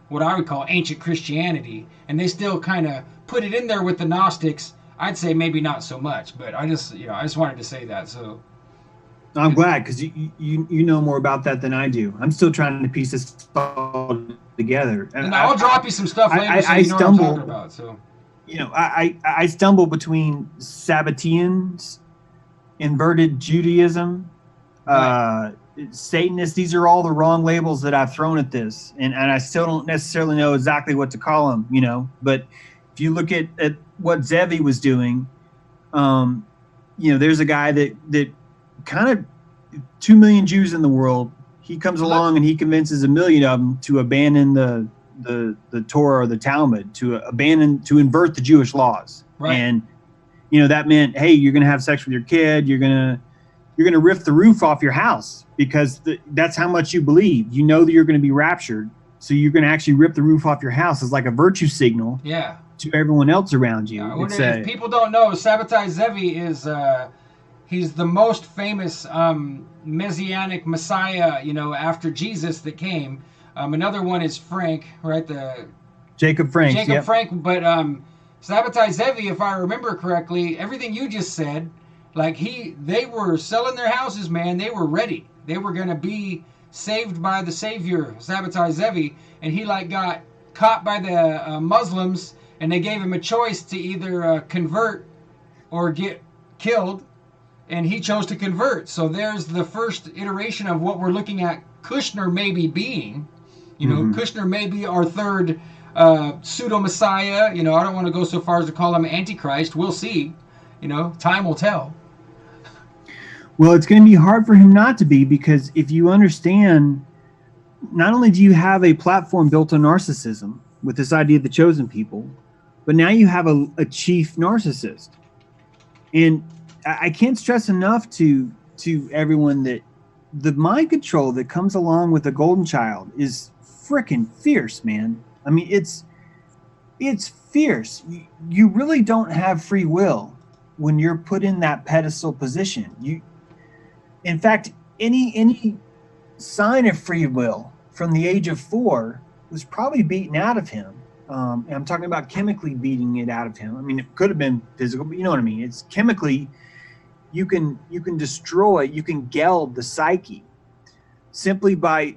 what I would call ancient Christianity, and they still kind of put it in there with the Gnostics. I'd say maybe not so much, but I just wanted to say that. So I'm glad, because you know more about that than I do. I'm still trying to piece this all together. And I'll drop you some stuff later so you know what I'm talking about. So, I stumble between Sabbateans, inverted Judaism, right. Satanists. These are all the wrong labels that I've thrown at this, and I still don't necessarily know exactly what to call them. But if you look at what Zevi was doing, there's a guy that kind of 2 million Jews in the world. He comes along and he convinces 1 million of them to abandon the Torah or the Talmud, to invert the Jewish laws. Right. And that meant, hey, you're going to have sex with your kid. You're going to rip the roof off your house, because that's how much you believe. You know that you're going to be raptured, so you're going to actually rip the roof off your house as like a virtue signal. Yeah. To everyone else around you. If people don't know, Sabbatai Zevi is he's the most famous messianic Messiah, after Jesus that came. Another one is Frank, right? Jacob Frank. Yep. Frank. But Sabbatai Zevi, if I remember correctly, everything you just said, like they were selling their houses, man. They were ready. They were going to be saved by the Savior, Sabbatai Zevi, and he got caught by the Muslims, and they gave him a choice to either convert or get killed, and he chose to convert. So there's the first iteration of what we're looking at Kushner maybe being. Kushner may be our third pseudo-messiah. I don't want to go so far as to call him Antichrist. We'll see. Time will tell. Well, it's going to be hard for him not to be, because if you understand, not only do you have a platform built on narcissism with this idea of the chosen people, but now you have a chief narcissist. And I can't stress enough to everyone that the mind control that comes along with a golden child is freaking fierce, man. I mean, it's fierce. You really don't have free will when you're put in that pedestal position. In fact, any sign of free will from the age of 4 was probably beaten out of him. And I'm talking about chemically beating it out of him. I mean, it could have been physical, but you know what I mean. It's chemically, you can destroy, you can geld the psyche simply by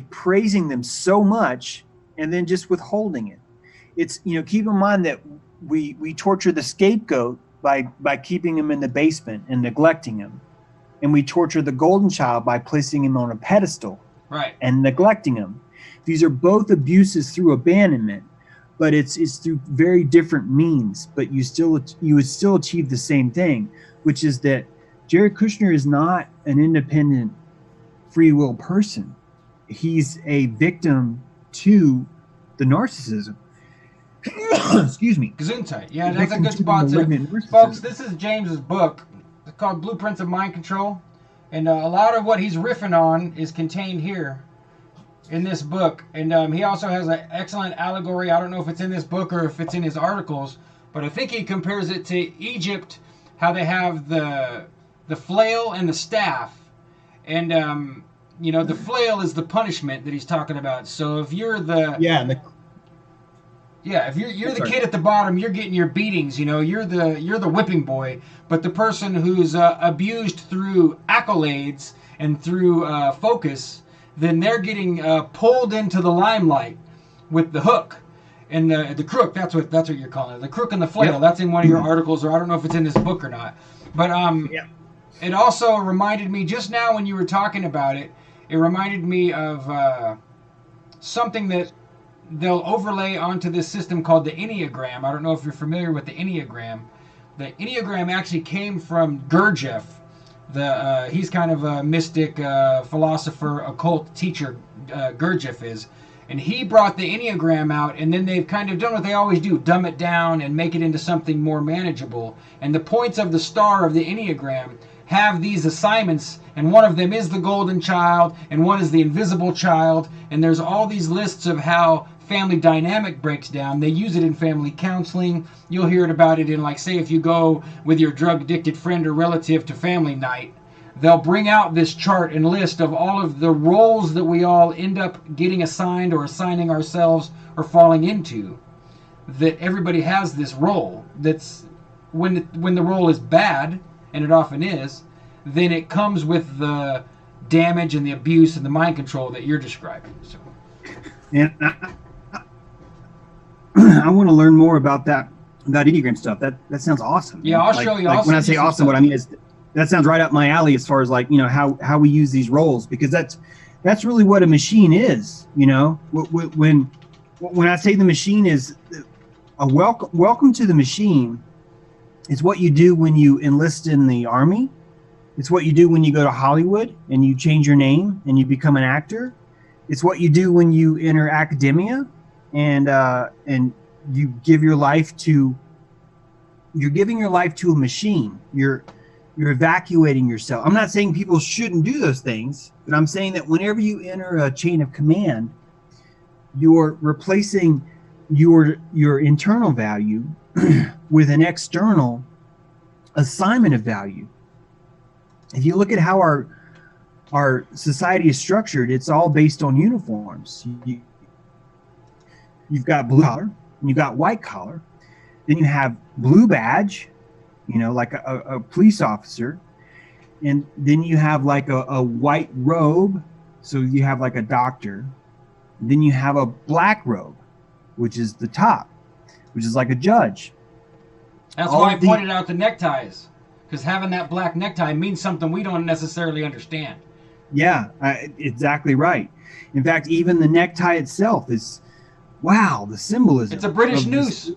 praising them so much and then just withholding it. It's, keep in mind that we torture the scapegoat by keeping him in the basement and neglecting him. And we torture the golden child by placing him on a pedestal, right, and neglecting him. These are both abuses through abandonment, but it's through very different means. But you would still achieve the same thing, which is that Jared Kushner is not an independent free will person. He's a victim to the narcissism. Excuse me. Gesundheit. Yeah, that's a good spot to. Folks, this is James's book. It's called Blueprints of Mind Control. And a lot of what he's riffing on is contained here in this book. And he also has an excellent allegory. I don't know if it's in this book or if it's in his articles, but I think he compares it to Egypt, how they have the the flail and the staff. And, the flail is the punishment that he's talking about. So if you're the... if you're the kid at the bottom, you're getting your beatings, you're the whipping boy. But the person who's abused through accolades and through focus, then they're getting pulled into the limelight with the hook. And the crook, that's what you're calling it. The crook and the flail. Yep. That's in one of your articles, or I don't know if it's in this book or not. But it also reminded me, just now when you were talking about it, it reminded me of something that they'll overlay onto this system called the Enneagram. I don't know if you're familiar with the Enneagram. The Enneagram actually came from Gurdjieff. He's kind of a mystic, philosopher, occult teacher, Gurdjieff is. And he brought the Enneagram out, and then they've kind of done what they always do, dumb it down and make it into something more manageable. And the points of the star of the Enneagram have these assignments, and one of them is the golden child, and one is the invisible child, and there's all these lists of how family dynamic breaks down. They use it in family counseling. You'll hear about it in, like, say, if you go with your drug-addicted friend or relative to family night, they'll bring out this chart and list of all of the roles that we all end up getting assigned or assigning ourselves or falling into. That everybody has this role. That's when the role is bad, and it often is, then it comes with the damage and the abuse and the mind control that you're describing. So. And I want to learn more about that Enneagram stuff. That sounds awesome. Yeah, I'll show you. When I say awesome, what I mean is that sounds right up my alley as far as how we use these roles, because that's really what a machine is. When I say the machine is a welcome to the machine, it's what you do when you enlist in the army. It's what you do when you go to Hollywood and you change your name and you become an actor. It's what you do when you enter academia and you give your life to. You're giving your life to a machine. You're evacuating yourself. I'm not saying people shouldn't do those things, but I'm saying that whenever you enter a chain of command, you're replacing your internal value with an external assignment of value. If you look at how our society is structured, it's all based on uniforms. You've got blue collar, and you've got white collar. Then you have blue badge, like a police officer. And then you have like a white robe. So you have like a doctor. And then you have a black robe, which is the top, which is like a judge. That's why I pointed out the neckties, because having that black necktie means something we don't necessarily understand. Yeah, exactly right. In fact, even the necktie itself is, wow, the symbolism. It's a British noose.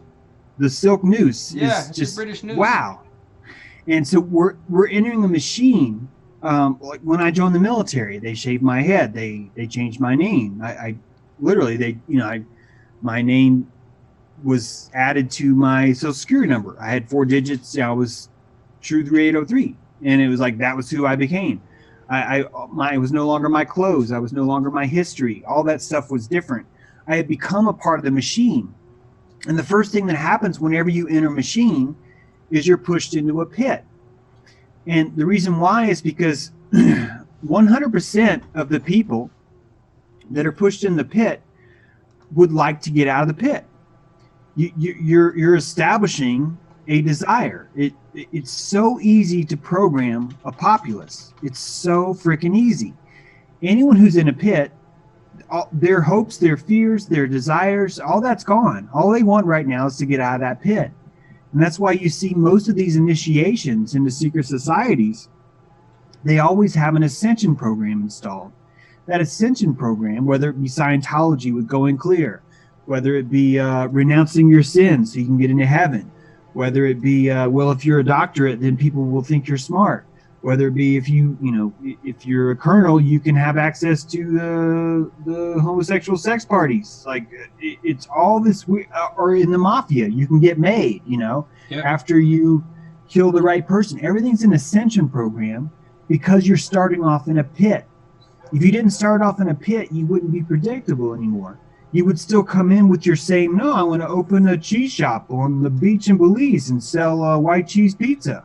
The silk noose is just a British noose. Wow. And so we're entering a machine. Like when I joined the military, they shaved my head. They changed my name. I literally, my name was added to my social security number. I had 4 digits. I was True 3803. And it was like, that was who I became. I was no longer my clothes. I was no longer my history. All that stuff was different. I had become a part of the machine. And the first thing that happens whenever you enter a machine is you're pushed into a pit. And the reason why is because 100% of the people that are pushed in the pit would like to get out of the pit. You're establishing a desire. It's so easy to program a populace. It's so freaking easy. Anyone who's in a pit, their hopes, their fears, their desires, all that's gone. All they want right now is to get out of that pit. And that's why you see most of these initiations into secret societies, they always have an ascension program installed. That ascension program, whether it be Scientology with Going Clear, whether it be renouncing your sins so you can get into heaven, whether it be, if you're a doctorate, then people will think you're smart. Whether it be if you're a colonel, you can have access to the homosexual sex parties. Like it's all this, or in the mafia, you can get made, after you kill the right person. Everything's an ascension program because you're starting off in a pit. If you didn't start off in a pit, you wouldn't be predictable anymore. You would still come in with your same, no, I want to open a cheese shop on the beach in Belize and sell white cheese pizza,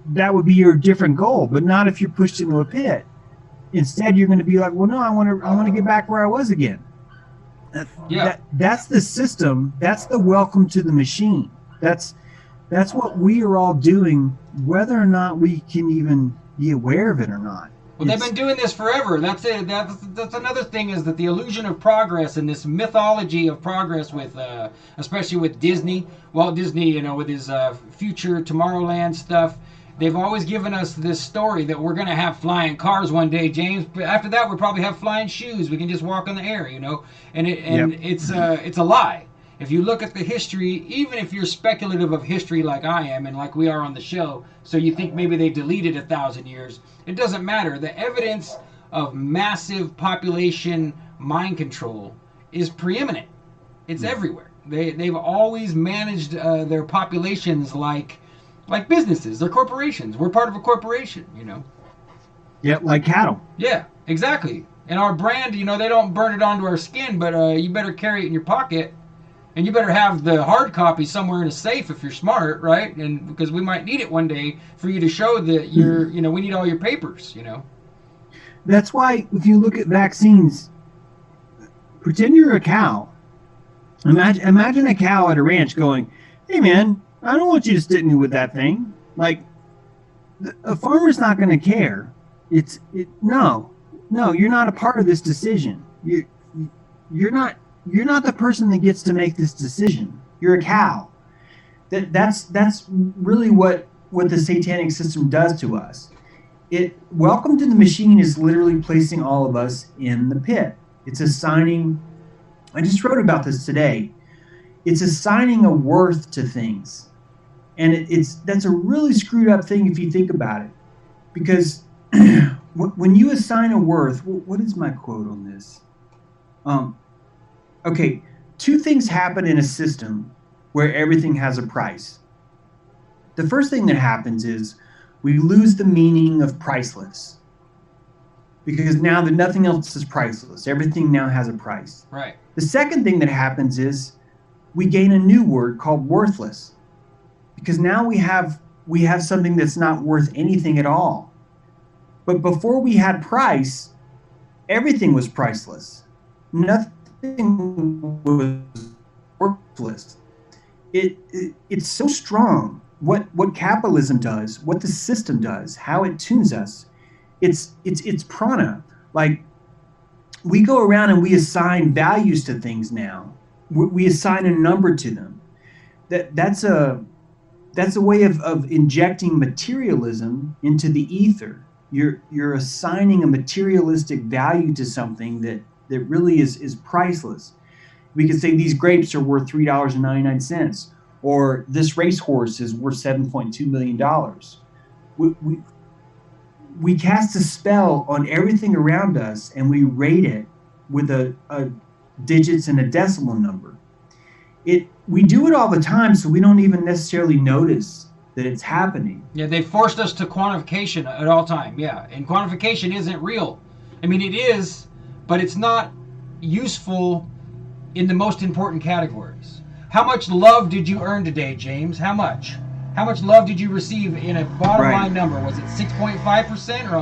that would be your different goal, but not if you're pushed into a pit. Instead, you're going to be like, well, no, I want to get back where I was again. That's the system. That's the welcome to the machine. That's what we are all doing, whether or not we can even be aware of it or not. Well, they've been doing this forever. That's it. That's another thing, is that the illusion of progress and this mythology of progress with, especially with Disney, Walt Disney, with his future Tomorrowland stuff, they've always given us this story that we're going to have flying cars one day, James. But after that, we'll probably have flying shoes. We can just walk in the air, And it's a lie. If you look at the history, even if you're speculative of history like I am and like we are on the show, so you think maybe they deleted 1,000 years, it doesn't matter. The evidence of massive population mind control is preeminent. It's everywhere. They've always managed their populations like businesses. They're corporations. We're part of a corporation, Yeah, like cattle. Yeah, exactly. And our brand, they don't burn it onto our skin, but you better carry it in your pocket. And you better have the hard copy somewhere in a safe if you're smart, right? And because we might need it one day for you to show that you're, we need all your papers, That's why if you look at vaccines, pretend you're a cow. Imagine a cow at a ranch going, hey man, I don't want you to stick me with that thing. Like, a farmer's not going to care. No, you're not a part of this decision. You're not the person that gets to make this decision. You're a cow. That's really what the satanic system does to us. Welcome to the machine is literally placing all of us in the pit. It's assigning, I just wrote about this today. It's assigning a worth to things. And that's a really screwed up thing if you think about it. Because when you assign a worth, what is my quote on this? Okay, two things happen in a system where everything has a price. The first thing that happens is we lose the meaning of priceless. Because now that nothing else is priceless. Everything now has a price. Right. The second thing that happens is we gain a new word called worthless. Because now we have something that's not worth anything at all. But before we had price, everything was priceless. Nothing was worthless. It's so strong. What capitalism does, what the system does, how it tunes us. It's prana. Like, we go around and we assign values to things now. We assign a number to them. That's a way of injecting materialism into the ether. You're assigning a materialistic value to something that really is priceless. We could say these grapes are worth $3.99, or this racehorse is worth $7.2 million. We cast a spell on everything around us, and we rate it with a digits and a decimal number. We do it all the time, so we don't even necessarily notice that it's happening. Yeah, they forced us to quantification at all time. Yeah, and quantification isn't real. I mean, it is, but it's not useful in the most important categories. How much love did you earn today, James? How much? How much love did you receive in a bottom line number? Was it 6.5% or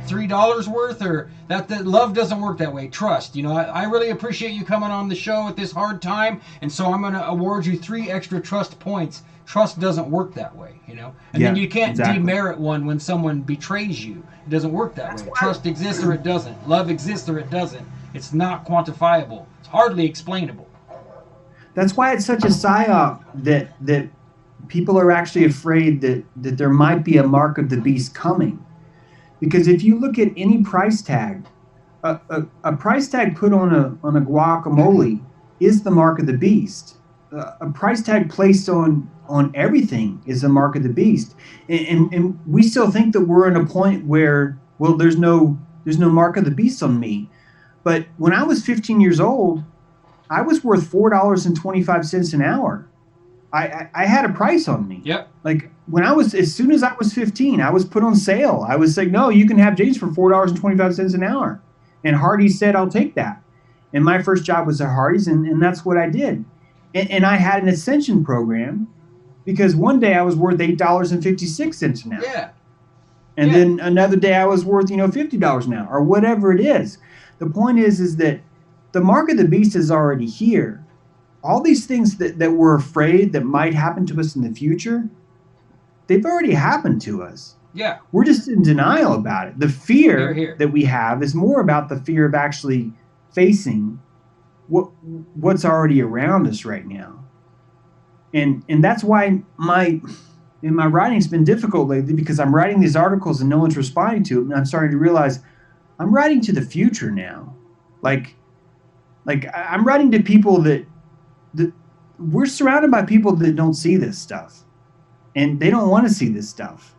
$103 worth? Or that love doesn't work that way. Trust. I really appreciate you coming on the show at this hard time, and so I'm going to award you 3 extra trust points. Trust doesn't work that way, And then you can't demerit one when someone betrays you. It doesn't work that way. Trust exists or it doesn't. Love exists or it doesn't. It's not quantifiable. It's hardly explainable. That's why it's such a psyop that people are actually afraid that there might be a mark of the beast coming. Because if you look at any price tag, a price tag put on a guacamole is the mark of the beast. A price tag placed on everything is a mark of the beast. And we still think that we're in a point where, well, there's no mark of the beast on me. But when I was 15 years old, I was worth $4.25 an hour. I had a price on me. Yep. Like, as soon as I was 15, I was put on sale. I was like, no, you can have James for $4.25 an hour. And Hardee's said, I'll take that. And my first job was at Hardee's, and that's what I did. And I had an ascension program. because one day I was worth $8.56 an hour. Yeah. And Yeah. then another day I was worth, $50 an hour or whatever it is. The point is that the mark of the beast is already here. All these things that we're afraid that might happen to us in the future, they've already happened to us. Yeah. We're just in denial about it. The fear Here. that we have is more about the fear of actually facing what's already around us right now. And that's why my writing's been difficult lately, because I'm writing these articles and no one's responding to them. And I'm starting to realize I'm writing to the future now. Like I'm writing to people that we're surrounded by people that don't see this stuff, and they don't want to see this stuff.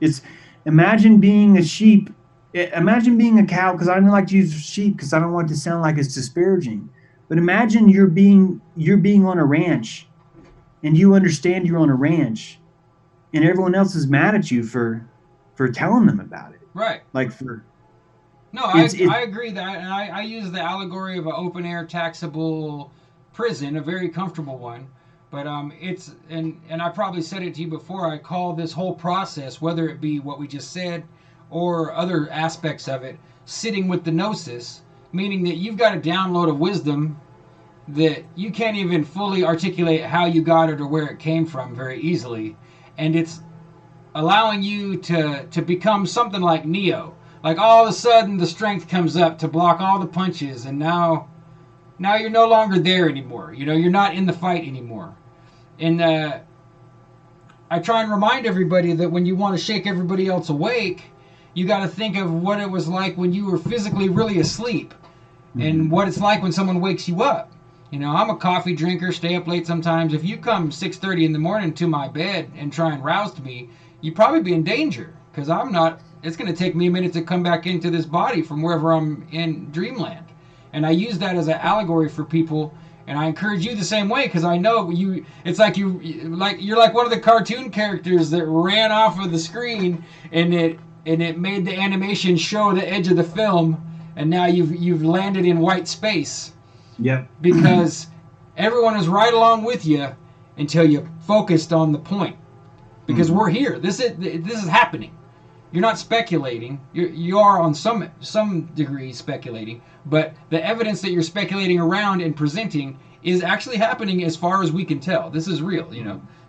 It's imagine being a sheep, imagine being a cow, because I don't like to use sheep because I don't want it to sound like it's disparaging. But imagine you're being on a ranch, and you understand you're on a ranch, and everyone else is mad at you for telling them about it. Right. No, I agree that, and I use the allegory of an open air taxable prison, a very comfortable one. But it's and I probably said it to you before. I call this whole process, whether it be what we just said or other aspects of it, sitting with the gnosis, meaning that you've got a download of wisdom that you can't even fully articulate how you got it or where it came from very easily, and it's allowing you to become something like Neo. Like all of a sudden the strength comes up to block all the punches, and now you're no longer there anymore. You're not in the fight anymore. And I try and remind everybody that when you want to shake everybody else awake, you got to think of what it was like when you were physically really asleep, and what it's like when someone wakes you up. I'm a coffee drinker, stay up late sometimes. If you come 6:30 in the morning to my bed and try and rouse me, you'd probably be in danger, because I'm not. It's going to take me a minute to come back into this body from wherever I'm in dreamland. And I use that as an allegory for people, and I encourage you the same way, because I know you. It's like you're like one of the cartoon characters that ran off of the screen, and it made the animation show the edge of the film, and now you've landed in white space. Yep. Because everyone is right along with you until you focused on the point. Because we're here. This is happening. You're not speculating. You are on some degree speculating, but the evidence that you're speculating around and presenting is actually happening as far as we can tell. This is real.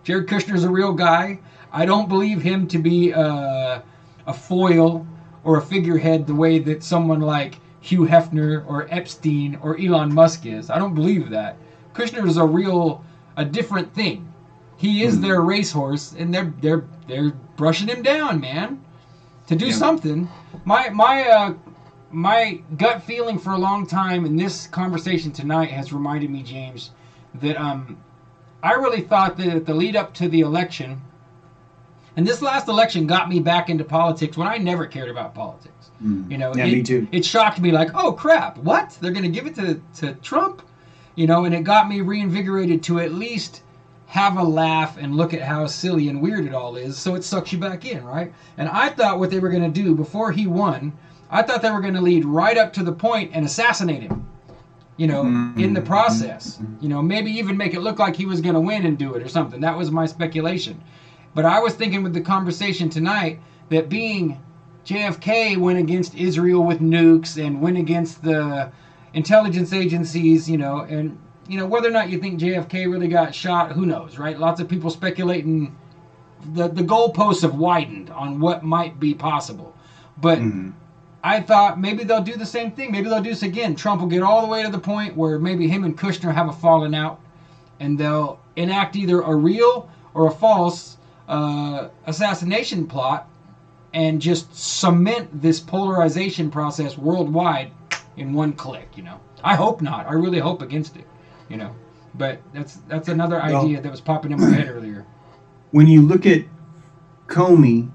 Jared Kushner is a real guy. I don't believe him to be a foil or a figurehead the way that someone like Hugh Hefner or Epstein or Elon Musk is. I don't believe that. Kushner is a different thing. He is their racehorse, and they're brushing him down, man, to do something. My gut feeling for a long time, and this conversation tonight has reminded me, James, that I really thought that at the lead up to the election, and this last election got me back into politics when I never cared about politics. Me too. It shocked me, like, oh crap, what? They're going to give it to Trump? And it got me reinvigorated to at least have a laugh and look at how silly and weird it all is, so it sucks you back in, right? And I thought what they were going to do before he won, I thought they were going to lead right up to the point and assassinate him, in the process. Maybe even make it look like he was going to win and do it or something. That was my speculation. But I was thinking with the conversation tonight that being JFK went against Israel with nukes and went against the intelligence agencies, and whether or not you think JFK really got shot, who knows, right? Lots of people speculating. The goalposts have widened on what might be possible. But I thought maybe they'll do the same thing. Maybe they'll do this again. Trump will get all the way to the point where maybe him and Kushner have a falling out, and they'll enact either a real or a false assassination plot and just cement this polarization process worldwide in one click, I hope not. I really hope against it, But that's another idea that was popping in my head earlier. When you look at Comey,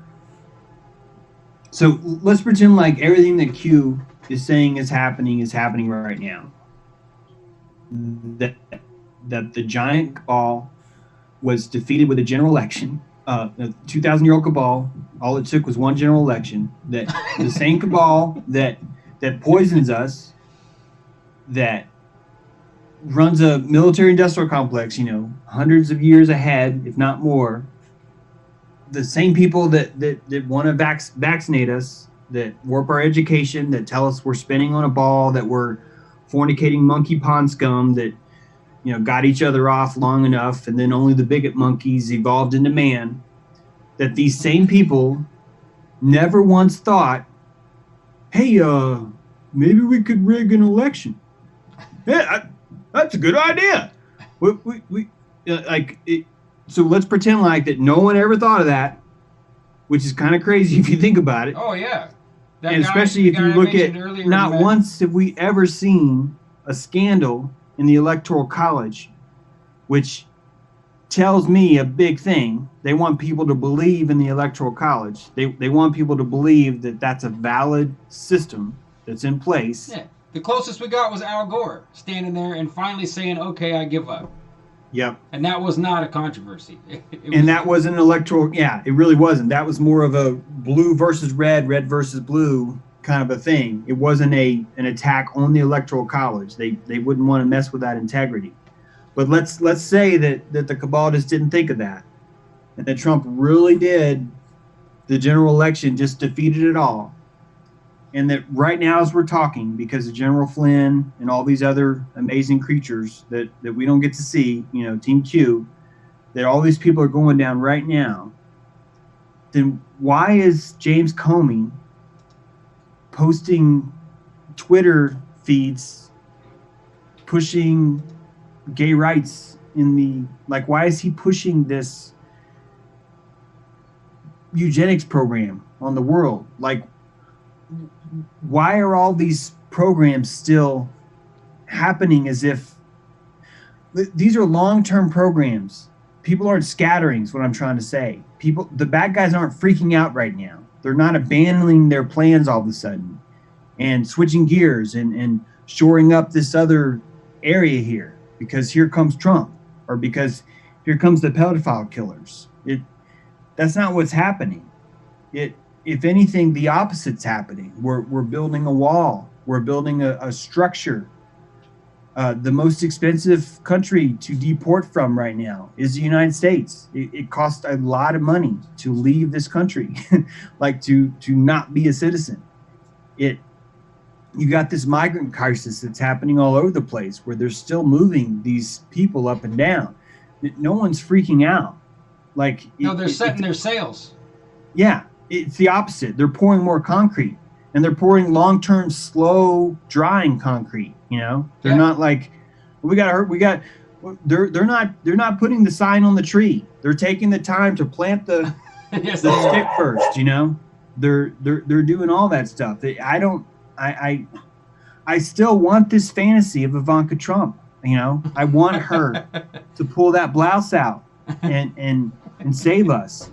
so let's pretend like everything that Q is saying is happening right now. That the giant cabal was defeated with a general election. A 2,000-year-old cabal. All it took was one general election. That the same cabal that poisons us, that runs a military industrial complex, hundreds of years ahead, if not more. The same people that want to vaccinate us, that warp our education, that tell us we're spinning on a ball, that we're fornicating monkey pond scum, that got each other off long enough, and then only the bigot monkeys evolved into man. That these same people never once thought, hey, maybe we could rig an election. Yeah, that's a good idea. So let's pretend like that no one ever thought of that, which is kind of crazy if you think about it. Oh, yeah. And especially if you look at, not once have we ever seen a scandal in the Electoral College, which tells me a big thing. They want people to believe in the Electoral College. They want people to believe that that's a valid system that's in place. Yeah. The closest we got was Al Gore standing there and finally saying, okay, I give up. Yep. And that was not a controversy. That wasn't an electoral. Yeah, it really wasn't. That was more of a blue versus red, red versus blue kind of a thing. It wasn't an attack on the Electoral College. They wouldn't want to mess with that integrity. But let's say that the Kabbalists didn't think of that, and that Trump really did the general election, just defeated it all. And that right now, as we're talking, because of General Flynn and all these other amazing creatures that we don't get to see, Team Q, that all these people are going down right now, then why is James Comey posting Twitter feeds pushing gay rights why is he pushing this eugenics program on the world? Why are all these programs still happening as if these are long-term programs? People aren't scattering is what I'm trying to say. The bad guys aren't freaking out right now. They're not abandoning their plans all of a sudden and switching gears and shoring up this other area here because here comes Trump or because here comes the pedophile killers. That's not what's happening. If anything, the opposite's happening. We're building a wall. We're building a structure. The most expensive country to deport from right now is the United States. It costs a lot of money to leave this country, to not be a citizen. You got this migrant crisis that's happening all over the place where they're still moving these people up and down. No one's freaking out. No, they're setting their sails. Yeah. It's the opposite. They're pouring more concrete, and they're pouring long-term, slow drying concrete. They're not they're not putting the sign on the tree. They're taking the time to plant the yes, the stick first. They're doing all that stuff. I still want this fantasy of Ivanka Trump. I want her to pull that blouse out and save us.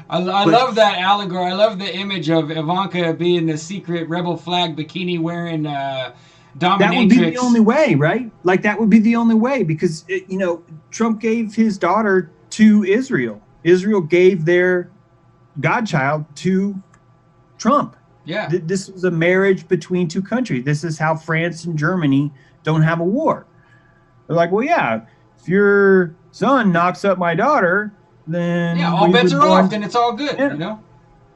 I love that allegory. I love the image of Ivanka being the secret rebel flag bikini wearing dominatrix. That would be the only way, right? That would be the only way because, Trump gave his daughter to Israel. Israel gave their godchild to Trump. Yeah. This was a marriage between two countries. This is how France and Germany don't have a war. They're like, well, yeah, if your son knocks up my daughter, then all bets are off, then it's all good,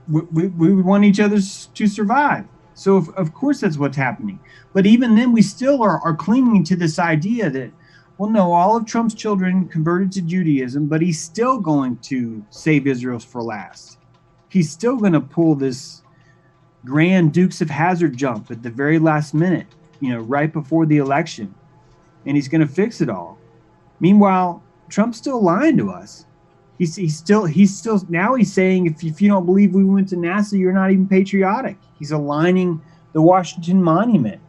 We want each other to survive. So of course that's what's happening. But even then we still are clinging to this idea that, well, no, all of Trump's children converted to Judaism, but he's still going to save Israel for last. He's still going to pull this grand Dukes of Hazzard jump at the very last minute, right before the election. And he's going to fix it all. Meanwhile, Trump's still lying to us. He's still now he's saying if you don't believe we went to NASA, you're not even patriotic. He's aligning the Washington Monument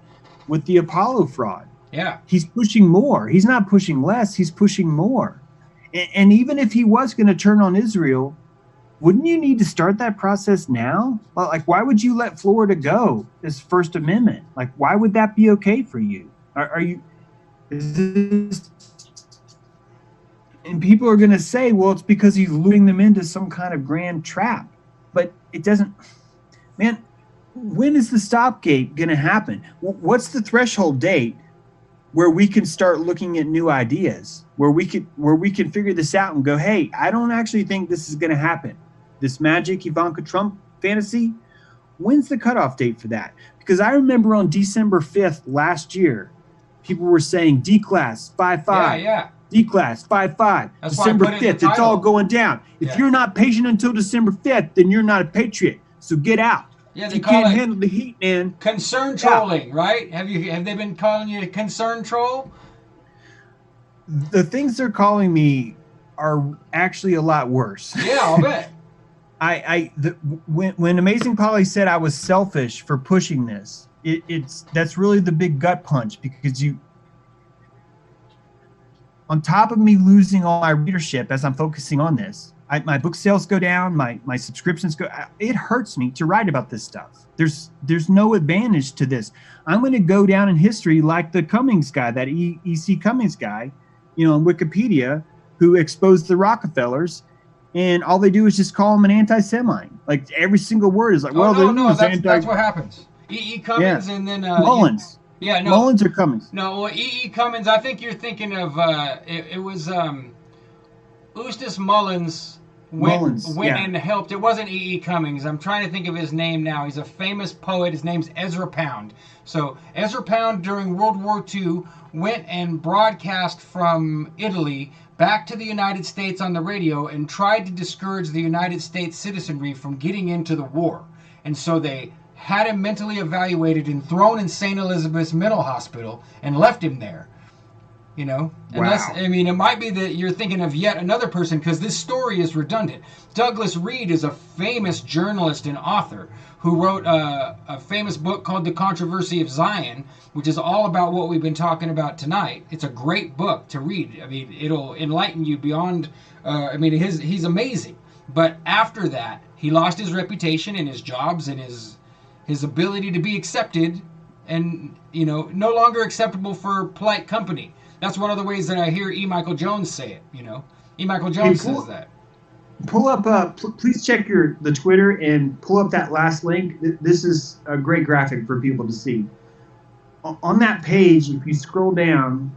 with the Apollo fraud. Yeah. He's pushing more. He's not pushing less. He's pushing more. And even if he was going to turn on Israel, wouldn't you need to start that process now? Why would you let Florida go as First Amendment? Why would that be okay for you? Is this? And people are going to say, well, it's because he's luring them into some kind of grand trap. But it doesn't, man, when is the stopgate going to happen? What's the threshold date where we can start looking at new ideas, where we can figure this out and go, hey, I don't actually think this is going to happen. This magic Ivanka Trump fantasy, when's the cutoff date for that? Because I remember on December 5th last year, people were saying D-class 5-5. Yeah. D-class 5-5. That's December why I put it in 5th, the it's all title. going down. If Yeah. you're not patient until December 5th, then you're not a patriot. So get out. Yeah, If they you call can't it handle the heat, man. concern trolling, right? Have they been calling you a concern troll? The things they're calling me are actually a lot worse. Yeah, I'll bet. When Amazing Polly said I was selfish for pushing this, that's really the big gut punch, because on top of me losing all my readership as I'm focusing on this, my book sales go down, my subscriptions go. It hurts me to write about this stuff. There's no advantage to this. I'm going to go down in history like the Cummings guy, that E.C. Cummings guy, on Wikipedia, who exposed the Rockefellers. And all they do is just call him an anti-Semite. Like every single word is like, that's what happens. E.E. Cummings, and then Mullins. Mullins or Cummings? No, well, E.E. Cummings. I think you're thinking of it was Eustace Mullins went and helped. It wasn't E.E. Cummings. I'm trying to think of his name now. He's a famous poet. His name's Ezra Pound. So Ezra Pound during World War II went and broadcast from Italy back to the United States on the radio and tried to discourage the United States citizenry from getting into the war. And so they had him mentally evaluated and thrown in St. Elizabeth's Mental Hospital and left him there. Unless, it might be that you're thinking of yet another person, because this story is redundant. Douglas Reed is a famous journalist and author who wrote a famous book called The Controversy of Zion, which is all about what we've been talking about tonight. It's a great book to read. It'll enlighten you beyond, he's amazing. But after that, he lost his reputation and his jobs and his ability to be accepted, and, no longer acceptable for polite company. That's one of the ways that I hear E. Michael Jones say it, E. Michael Jones says that. Pull up, please check the Twitter and pull up that last link. This is a great graphic for people to see. On that page, if you scroll down,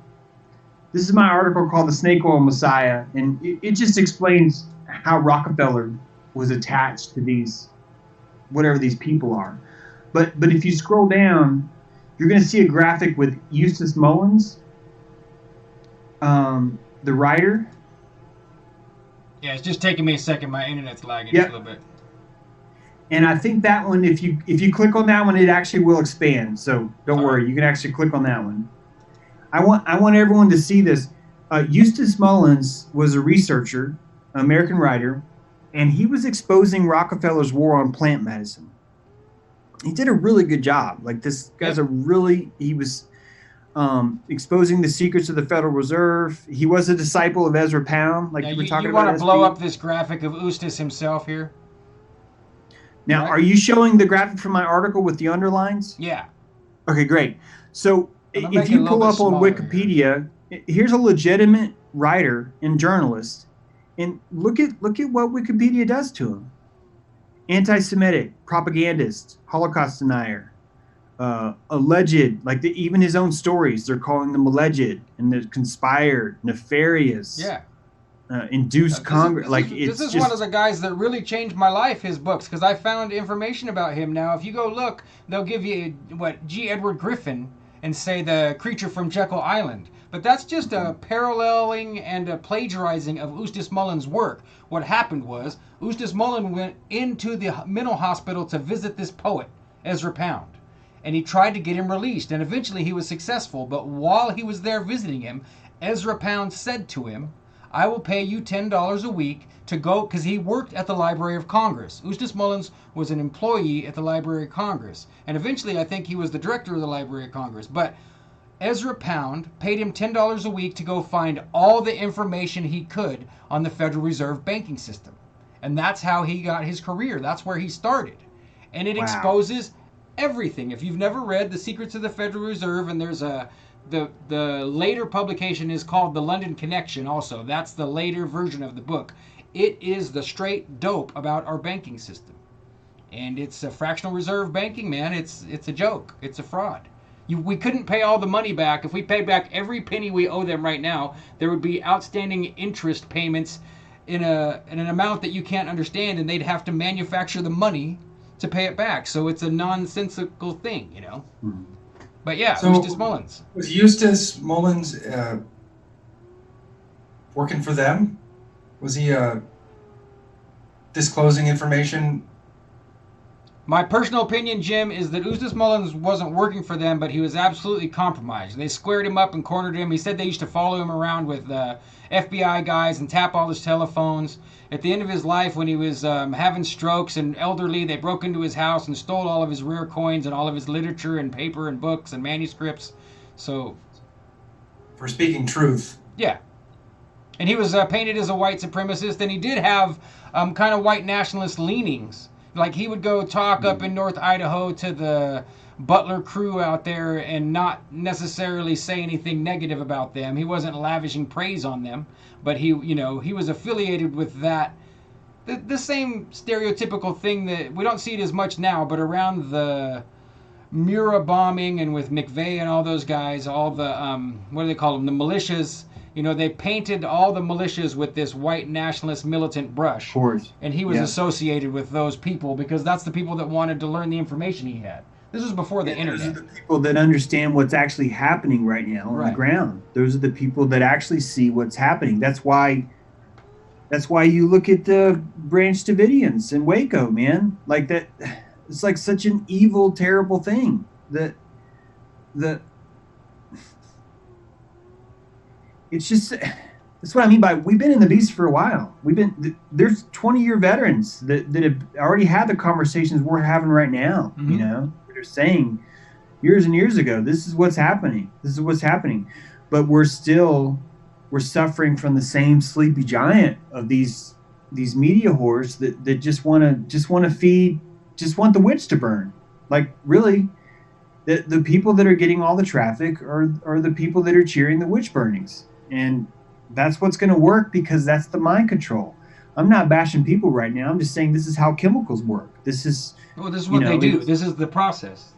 this is my article called The Snake Oil Messiah, and it just explains how Rockefeller was attached to these, whatever these people are. But if you scroll down, you're going to see a graphic with Eustace Mullins, the writer. Yeah, it's just taking me a second. My internet's lagging just a little bit. And I think that one, if you click on that one, it actually will expand. So don't worry, you can actually click on that one. I want everyone to see this. Eustace Mullins was a researcher, an American writer, and he was exposing Rockefeller's war on plant medicine. He did a really good job. Like, this guy's he was exposing the secrets of the Federal Reserve. He was a disciple of Ezra Pound, like you were talking about. You want to blow up this graphic of Eustace himself here? Now, Are you showing the graphic from my article with the underlines? Yeah. Okay, great. So if you pull up on Wikipedia, here's a legitimate writer and journalist, and look at what Wikipedia does to him. Anti-Semitic, propagandist, Holocaust denier, alleged, like even his own stories, they're calling them alleged, and they're conspired, nefarious. Yeah. Induced Congress. This is one of the guys that really changed my life, his books, because I found information about him. Now, if you go look, they'll give you G. Edward Griffin and say the creature from Jekyll Island. But that's just a paralleling and a plagiarizing of Eustace Mullins' work. What happened was Eustace Mullins went into the mental hospital to visit this poet, Ezra Pound. And he tried to get him released, and eventually he was successful. But while he was there visiting him, Ezra Pound said to him, I will pay you $10 a week to go, because he worked at the Library of Congress. Eustace Mullins was an employee at the Library of Congress. And eventually I think he was the director of the Library of Congress. But Ezra Pound paid him $10 a week to go find all the information he could on the Federal Reserve banking system. And that's how he got his career. That's where he started. And it exposes everything. If you've never read The Secrets of the Federal Reserve, and there's the later publication is called The London Connection also. That's the later version of the book. It is the straight dope about our banking system. And it's a fractional reserve banking, man. It's a joke. It's a fraud. We couldn't pay all the money back. If we paid back every penny we owe them right now, there would be outstanding interest payments in an amount that you can't understand, and they'd have to manufacture the money to pay it back. So it's a nonsensical thing, you know. Hmm. But yeah, So- Eustace Mullins. Was Eustace Mullins working for them? Was he disclosing information? My personal opinion, Jim, is that Eustace Mullins wasn't working for them, but he was absolutely compromised. They squared him up and cornered him. He said they used to follow him around with FBI guys and tap all his telephones. At the end of his life, when he was having strokes and elderly, they broke into his house and stole all of his rare coins and all of his literature and paper and books and manuscripts. So, For speaking truth. yeah. And he was painted as a white supremacist, and he did have kind of white nationalist leanings. Like, he would go talk up in North Idaho to the Butler crew out there and not necessarily say anything negative about them. He wasn't lavishing praise on them, but he was affiliated with that. The same stereotypical thing that we don't see it as much now, but around the Mura bombing and with McVeigh and all those guys, all the, what do they call them, the militias. You know, they painted all the militias with this white nationalist militant brush. Of course. And he was Yeah. associated with those people because that's the people that wanted to learn the information he had. This was before the Those are internet. the people that understand what's actually happening right now on Right. the ground. Those are the people that actually see what's happening. That's why you look at the Branch Davidians in Waco, man. Like that, it's like such an evil, terrible thing. It's just, that's what I mean by, we've been in the beast for a while. There's 20-year veterans that have already had the conversations we're having right now, Mhm. you know? They're saying years and years ago, this is what's happening. This is what's happening. But we're suffering from the same sleepy giant of these media whores that just want to feed, just want the witch to burn. Like, really, the people that are getting all the traffic are the people that are cheering the witch burnings. And that's what's going to work because that's the mind control. I'm not bashing people right now. I'm just saying this is how chemicals work. This is Well, this is what they do. This is the process.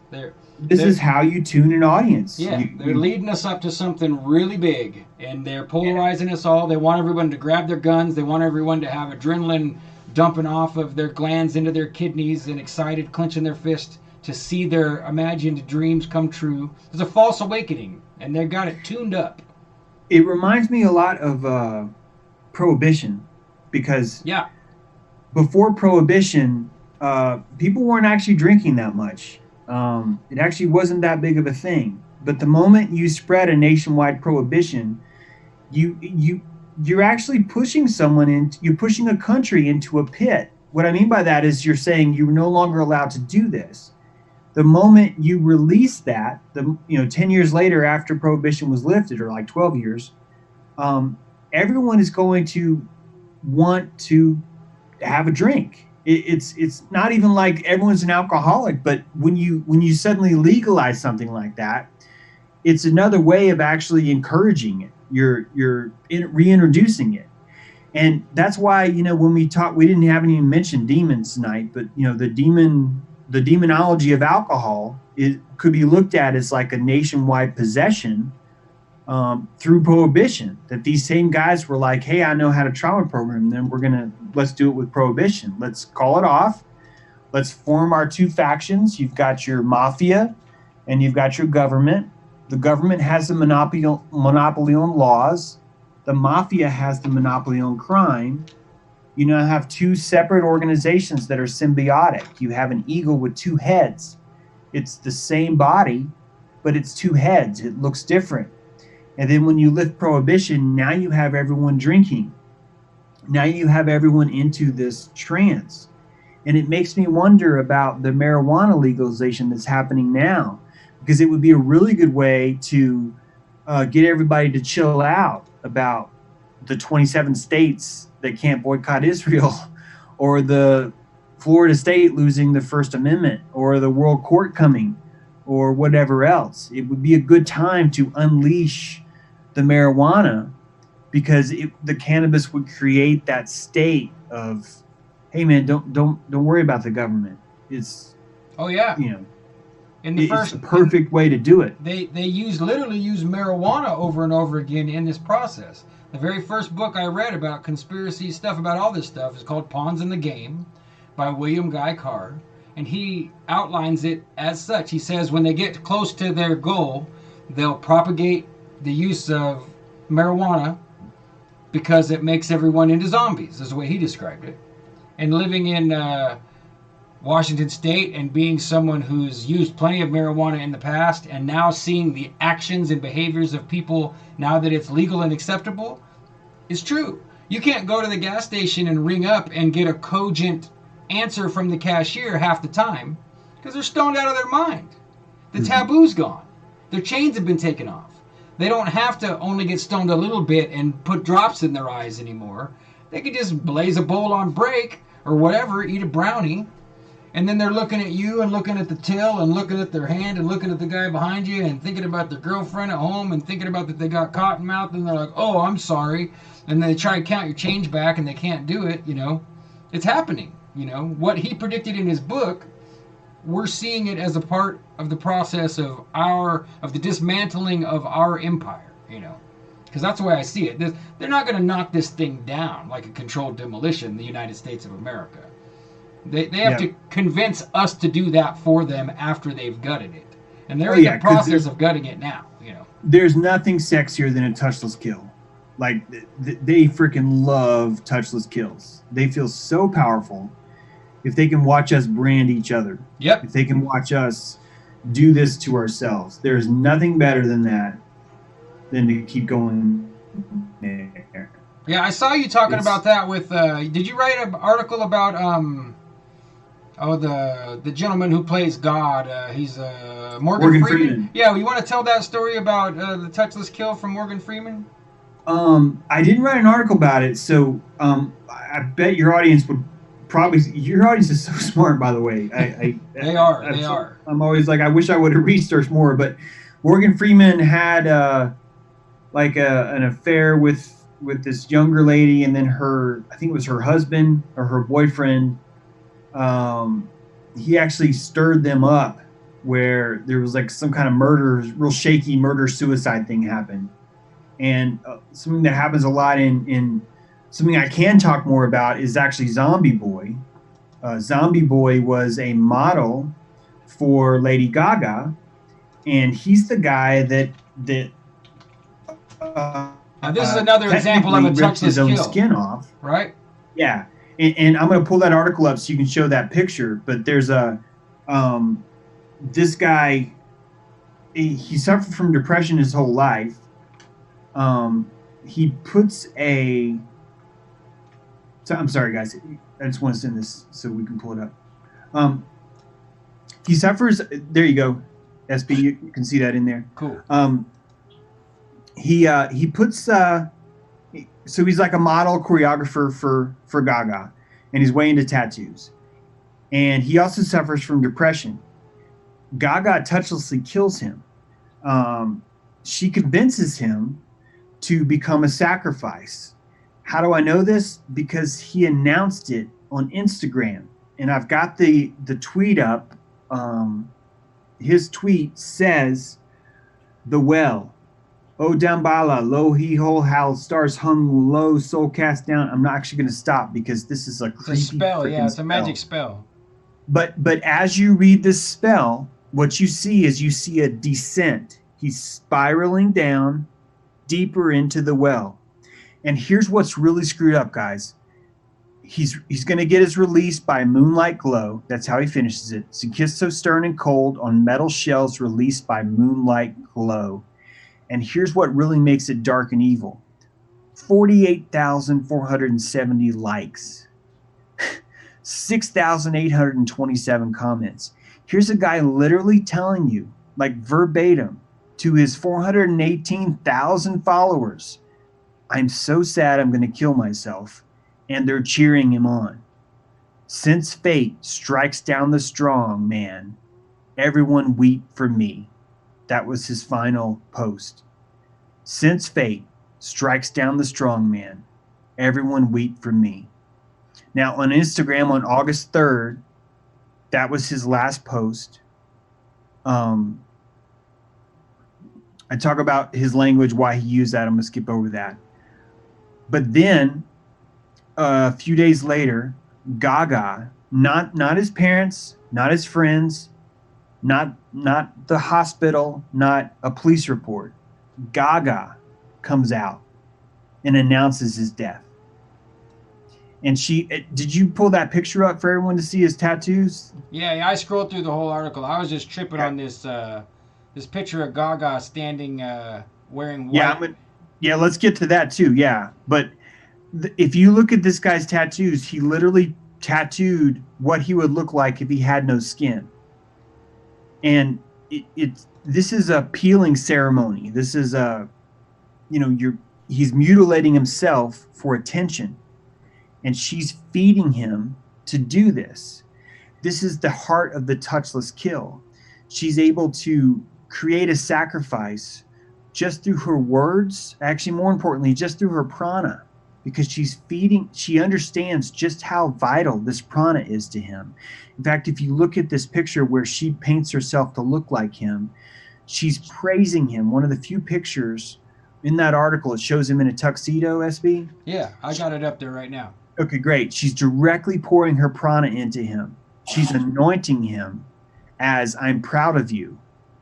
this is how you tune an audience. Yeah, they're leading us up to something really big, and they're polarizing us all. They want everyone to grab their guns. They want everyone to have adrenaline dumping off of their glands into their kidneys and excited, clenching their fist to see their imagined dreams come true. There's a false awakening, and they've got it tuned up. It reminds me a lot of Prohibition because Yeah. before Prohibition, people weren't actually drinking that much. It actually wasn't that big of a thing. But the moment you spread a nationwide prohibition, you're actually pushing you're pushing a country into a pit. What I mean by that is you're saying you're no longer allowed to do this. The moment you release that, 10 years later after Prohibition was lifted, or like 12 years, everyone is going to want to have a drink. It's not even like everyone's an alcoholic, but when you suddenly legalize something like that, it's another way of actually encouraging it. You're reintroducing it. And that's why, when we haven't even mentioned demons tonight, but the demonology of alcohol could be looked at as like a nationwide possession through Prohibition, that these same guys were like, hey, I know how to trauma program them. Let's do it with Prohibition. Let's call it off. Let's form our two factions. You've got your mafia and you've got your government. The government has the monopoly on laws. The mafia has the monopoly on crime. You now have two separate organizations that are symbiotic. You have an eagle with two heads. It's the same body, but it's two heads. It looks different. And then when you lift Prohibition, now you have everyone drinking. Now you have everyone into this trance. And it makes me wonder about the marijuana legalization that's happening now, because it would be a really good way to get everybody to chill out about the 27 states that can't boycott Israel, or the Florida state losing the First Amendment, or the World Court coming, or whatever else. It would be a good time to unleash the marijuana, because the cannabis would create that state of, hey man, don't worry about the government. It's, Oh yeah. In the It's the perfect way to do it. They literally use marijuana over and over again in this process. The very first book I read about conspiracy stuff, about all this stuff, is called Pawns in the Game by William Guy Carr. And he outlines it as such. He says when they get close to their goal, they'll propagate the use of marijuana because it makes everyone into zombies, is the way he described it. And living in Washington State and being someone who's used plenty of marijuana in the past and now seeing the actions and behaviors of people now that it's legal and acceptable, is true. You can't go to the gas station and ring up and get a cogent answer from the cashier half the time because they're stoned out of their mind. The taboo's gone. Their chains have been taken off. They don't have to only get stoned a little bit and put drops in their eyes anymore. They could just blaze a bowl on break or whatever, eat a brownie, and then they're looking at you and looking at the till and looking at their hand and looking at the guy behind you and thinking about their girlfriend at home and thinking about that they got cotton mouth and they're like, oh, I'm sorry. And then they try to count your change back and they can't do it, you know. It's happening, you know. What he predicted in his book, we're seeing it as a part of the process of the dismantling of our empire, you know. Because that's the way I see it. They're not going to knock this thing down like a controlled demolition, the United States of America. They have to convince us to do that for them after they've gutted it. And they're in the process of gutting it now, you know. There's nothing sexier than a touchless kill. Like, they freaking love touchless kills. They feel so powerful if they can watch us brand each other. Yep. If they can watch us do this to ourselves. There's nothing better than that, than to keep going there. Yeah, I saw you talking about that with, did you write an article about, the gentleman who plays God? He's Morgan Freeman. Yeah, you want to tell that story about the touchless kill from Morgan Freeman? I didn't write an article about it, so I bet your audience would probably. Your audience is so smart, by the way. They are. I'm always like, I wish I would have researched more, but Morgan Freeman had an affair with this younger lady, and then I think it was her husband or her boyfriend. He actually stirred them up where there was like some kind of real shaky murder-suicide thing happened. And something that happens a lot in something I can talk more about is actually Zombie Boy. Zombie Boy was a model for Lady Gaga, and he's the guy that now this is another example of a touchless his own kill. Skin off. Right? Yeah. And I'm going to pull that article up so you can show that picture. But there's this guy, he suffered from depression his whole life. He puts I'm sorry, guys. I just want to send this so we can pull it up. He suffers. There you go, SB. You can see that in there. Cool. He puts. So he's like a model choreographer for Gaga, and he's way into tattoos. And he also suffers from depression. Gaga touchlessly kills him. She convinces him to become a sacrifice. How do I know this? Because he announced it on Instagram. And I've got the tweet up. His tweet says, "The well. Oh, Dambala, lo he ho how stars hung low, soul cast down." I'm not actually going to stop because this is a creepy spell. Yeah, it's a spell. magic spell. But as you read this spell, what you see is a descent. He's spiraling down deeper into the well. And here's what's really screwed up, guys. He's going to get his release by moonlight glow. That's how he finishes it. "So kiss so stern and cold on metal shells released by moonlight glow." And here's what really makes it dark and evil. 48,470 likes. 6,827 comments. Here's a guy literally telling you, like verbatim, to his 418,000 followers, "I'm so sad I'm going to kill myself." And they're cheering him on. "Since fate strikes down the strong man, everyone weep for me." That was his final post. "Since fate strikes down the strong man, everyone weep for me." Now on Instagram on August 3rd, that was his last post. I talk about his language, why he used that. I'm gonna skip over that. But then a few days later, Gaga, not his parents, not his friends, not the hospital, not a police report. Gaga comes out and announces his death. And did you pull that picture up for everyone to see his tattoos? Yeah, I scrolled through the whole article. I was just tripping on this this picture of Gaga standing wearing white. Yeah, let's get to that too. Yeah, but if you look at this guy's tattoos, he literally tattooed what he would look like if he had no skin. And this is a peeling ceremony. This is he's mutilating himself for attention, and she's feeding him to do this. This is the heart of the touchless kill. She's able to create a sacrifice just through her words, actually more importantly, just through her prana, because she understands just how vital this prana is to him. In fact, if you look at this picture where she paints herself to look like him, she's praising him. One of the few pictures in that article, it shows him in a tuxedo, SB. Yeah, I got it up there right now. Okay, great. She's directly pouring her prana into him. She's anointing him as, I'm proud of you.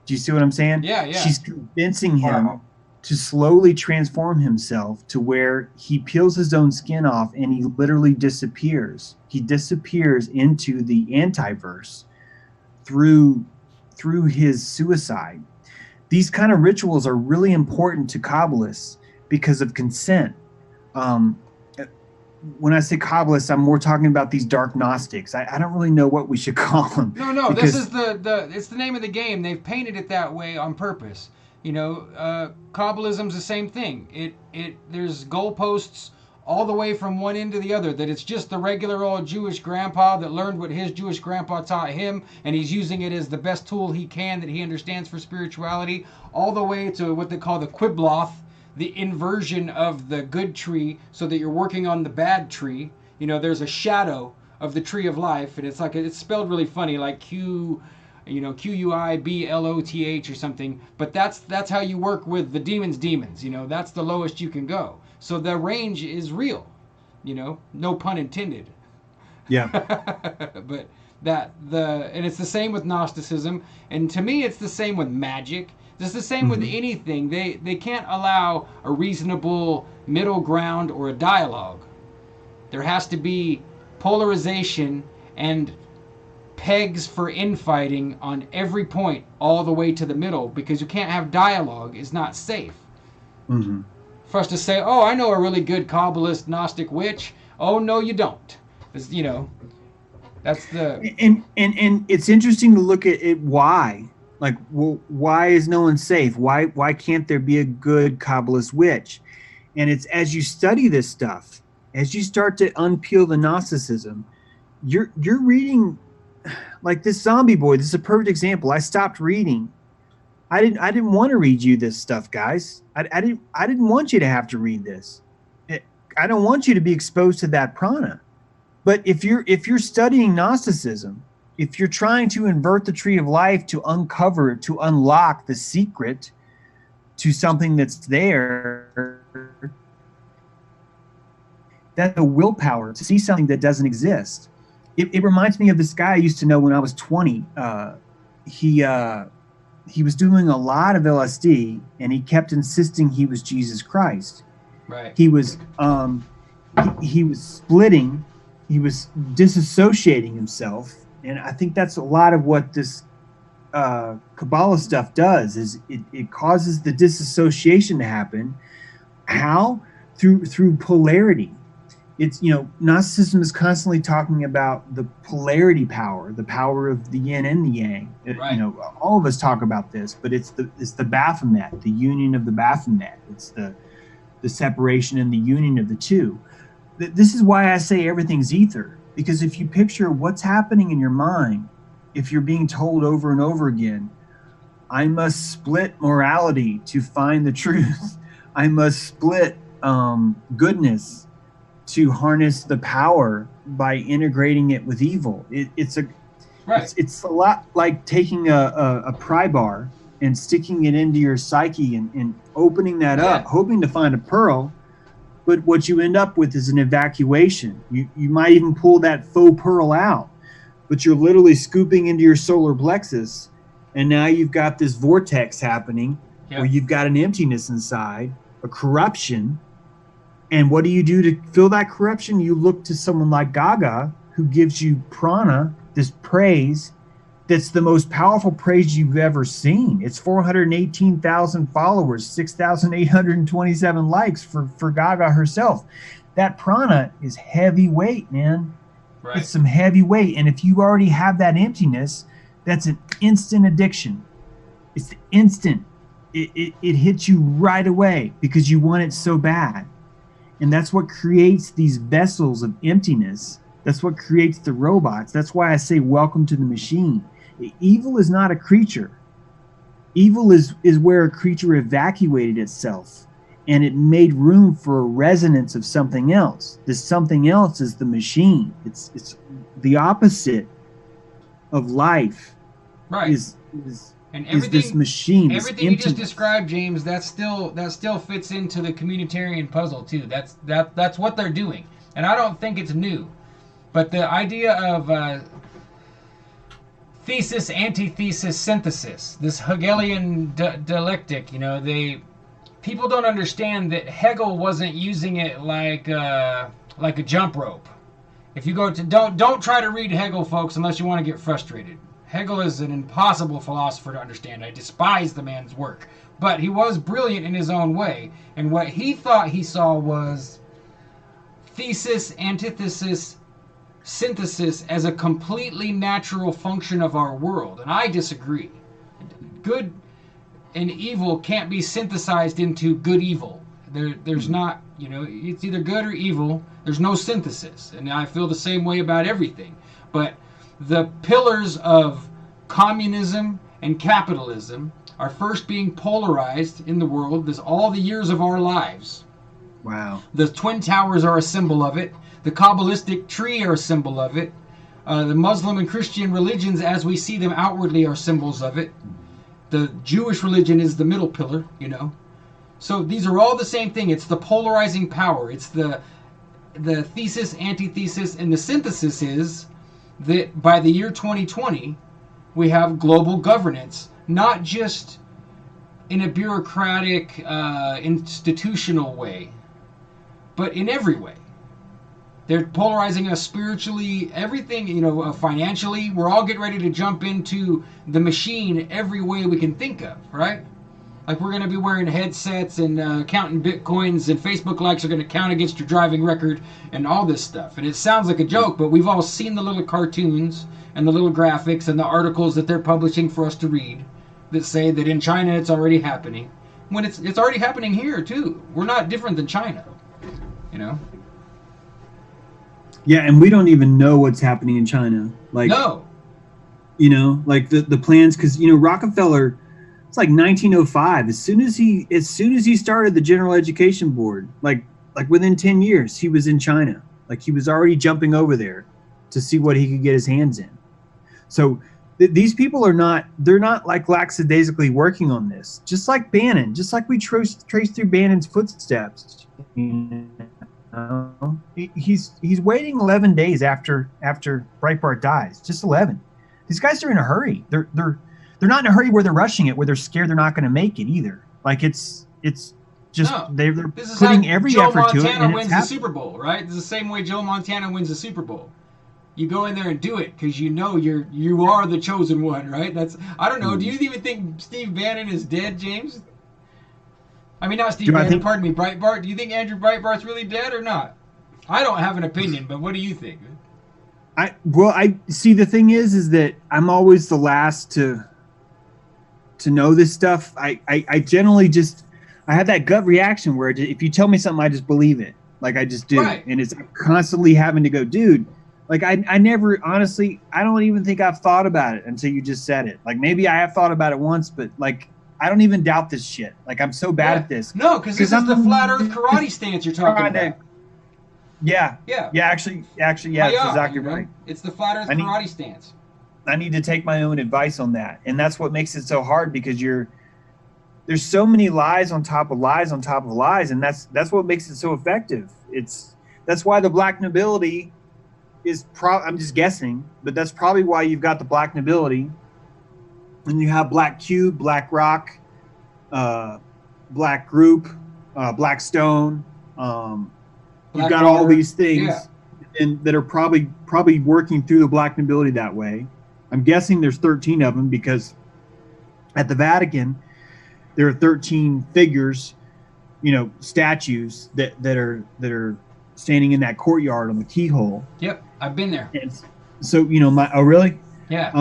Do you see what I'm saying? Yeah. She's convincing him to slowly transform himself to where he peels his own skin off and he literally disappears. He disappears into the antiverse through his suicide. These kind of rituals are really important to Kabbalists because of consent. When I say Kabbalists, I'm more talking about these dark Gnostics. I don't really know what we should call them. No, this is it's the name of the game. They've painted it that way on purpose. Kabbalism's the same thing. There's goalposts all the way from one end to the other, that it's just the regular old Jewish grandpa that learned what his Jewish grandpa taught him, and he's using it as the best tool he can that he understands for spirituality, all the way to what they call the Quibloth, the inversion of the good tree, so that you're working on the bad tree. There's a shadow of the tree of life, and it's spelled really funny, like Q-U-I-B-L-O-T-H or something, but that's how you work with the demons. That's the lowest you can go. So the range is real, no pun intended. Yeah. But and it's the same with Gnosticism, and to me it's the same with magic. It's the same with anything. They can't allow a reasonable middle ground or a dialogue. There has to be polarization and pegs for infighting on every point all the way to the middle, because you can't have dialogue. It's not safe. Mm-hmm. For us to say, oh, I know a really good Kabbalist Gnostic witch. Oh, no, you don't. That's the... And it's interesting to look at it. Why? Like, well, why is no one safe? Why can't there be a good Kabbalist witch? And it's as you study this stuff, as you start to unpeel the Gnosticism, you're reading, like this zombie boy. This is a perfect example. I stopped reading. I didn't want to read you this stuff, guys. I didn't want you to have to read this. I don't want you to be exposed to that prana. But if you're studying Gnosticism, if you're trying to invert the tree of life, to uncover, to unlock the secret to something that's there, that's the willpower to see something that doesn't exist. It reminds me of this guy I used to know when I was 20. He was doing a lot of LSD, and he kept insisting he was Jesus Christ. Right. He was he was splitting. He was disassociating himself. And I think that's a lot of what this Kabbalah stuff does, is it causes the disassociation to happen. How? Through polarity. It's, Gnosticism is constantly talking about the polarity power, the power of the yin and the yang. Right. All of us talk about this, but it's the Baphomet, the union of the Baphomet. It's the separation and the union of the two. This is why I say everything's ether. Because if you picture what's happening in your mind, if you're being told over and over again, I must split morality to find the truth. I must split goodness to harness the power by integrating it with evil. It's a Right. It's a lot like taking a pry bar and sticking it into your psyche and opening that up, hoping to find a pearl. But what you end up with is an evacuation. You might even pull that faux pearl out, but you're literally scooping into your solar plexus, and now you've got this vortex happening where you've got an emptiness inside, a corruption. And what do you do to fill that corruption? You look to someone like Gaga, who gives you prana, this praise that's the most powerful praise you've ever seen. It's 418,000 followers, 6,827 likes for Gaga herself. That prana is heavyweight, man. Right. It's some heavy weight. And if you already have that emptiness, that's an instant addiction. It's instant. It hits you right away because you want it so bad. And that's what creates these vessels of emptiness. That's what creates the robots. That's why I say welcome to the machine. Evil is not a creature. Evil is where a creature evacuated itself and it made room for a resonance of something else. This something else is the machine. It's the opposite of life. Right. And everything, is this machine. Everything you just described, James, that still fits into the communitarian puzzle too. That's what they're doing, and I don't think it's new. But the idea of thesis, antithesis, synthesis, this Hegelian dialectic, people don't understand that Hegel wasn't using it like a jump rope. If you go to don't try to read Hegel, folks, unless you want to get frustrated. Hegel is an impossible philosopher to understand. I despise the man's work. But he was brilliant in his own way. And what he thought he saw was thesis, antithesis, synthesis as a completely natural function of our world. And I disagree. Good and evil can't be synthesized into good evil. There's not, it's either good or evil. There's no synthesis. And I feel the same way about everything. But the pillars of communism and capitalism are first being polarized in the world. There's all the years of our lives. Wow. The Twin Towers are a symbol of it. The Kabbalistic tree are a symbol of it. The Muslim and Christian religions, as we see them outwardly, are symbols of it. The Jewish religion is the middle pillar, So these are all the same thing. It's the polarizing power. It's the thesis, antithesis, and the synthesis is that by the year 2020, we have global governance, not just in a bureaucratic, institutional way, but in every way. They're polarizing us spiritually, everything, financially. We're all getting ready to jump into the machine every way we can think of, right? Like we're going to be wearing headsets and counting bitcoins, and Facebook likes are going to count against your driving record and all this stuff. And it sounds like a joke, but we've all seen the little cartoons and the little graphics and the articles that they're publishing for us to read that say that in China it's already happening. When it's already happening here too. We're not different than China, Yeah, and we don't even know what's happening in China. No. Like the plans, because Rockefeller, it's like 1905. As soon as he started the General Education Board, like within 10 years, he was in China. Like he was already jumping over there to see what he could get his hands in. So these people they're not like lackadaisically working on this. Just like Bannon, just like we trace through Bannon's footsteps. He's waiting 11 days after Breitbart dies. Just 11. These guys are in a hurry. They're not in a hurry where they're rushing it, where they're scared they're not going to make it either. Like it's just they're putting every effort to it. Joe Montana wins the Super Bowl, right? It's the same way Joe Montana wins the Super Bowl. You go in there and do it because you are the chosen one, right? I don't know. Do you even think Steve Bannon is dead, James? I mean, not Steve Bannon, pardon me, Breitbart. Do you think Andrew Breitbart's really dead or not? I don't have an opinion, but what do you think? I see. The thing is that I'm always the last to know this stuff. I generally I have that gut reaction where if you tell me something, I just believe it. Like I just do. Right. And it's constantly having to go, dude, like I never, honestly, I don't even think I've thought about it until you just said it. Like maybe I have thought about it once, but like, I don't even doubt this shit. Like I'm so bad at this. No, because this is the flat earth karate stance you're talking about. Yeah. Actually, yeah, that's exactly right. It's the flat earth karate stance. I need to take my own advice on that. And that's what makes it so hard, because there's so many lies on top of lies on top of lies, and that's what makes it so effective. That's why the black nobility is I'm just guessing, but that's probably why you've got the black nobility, and you have black cube, black rock, black group, black stone. You've got all these things, and that are probably working through the black nobility that way. I'm guessing there's 13 of them, because at the Vatican there are 13 figures, statues that are standing in that courtyard on the keyhole. Yep, I've been there. And so oh really? Yeah.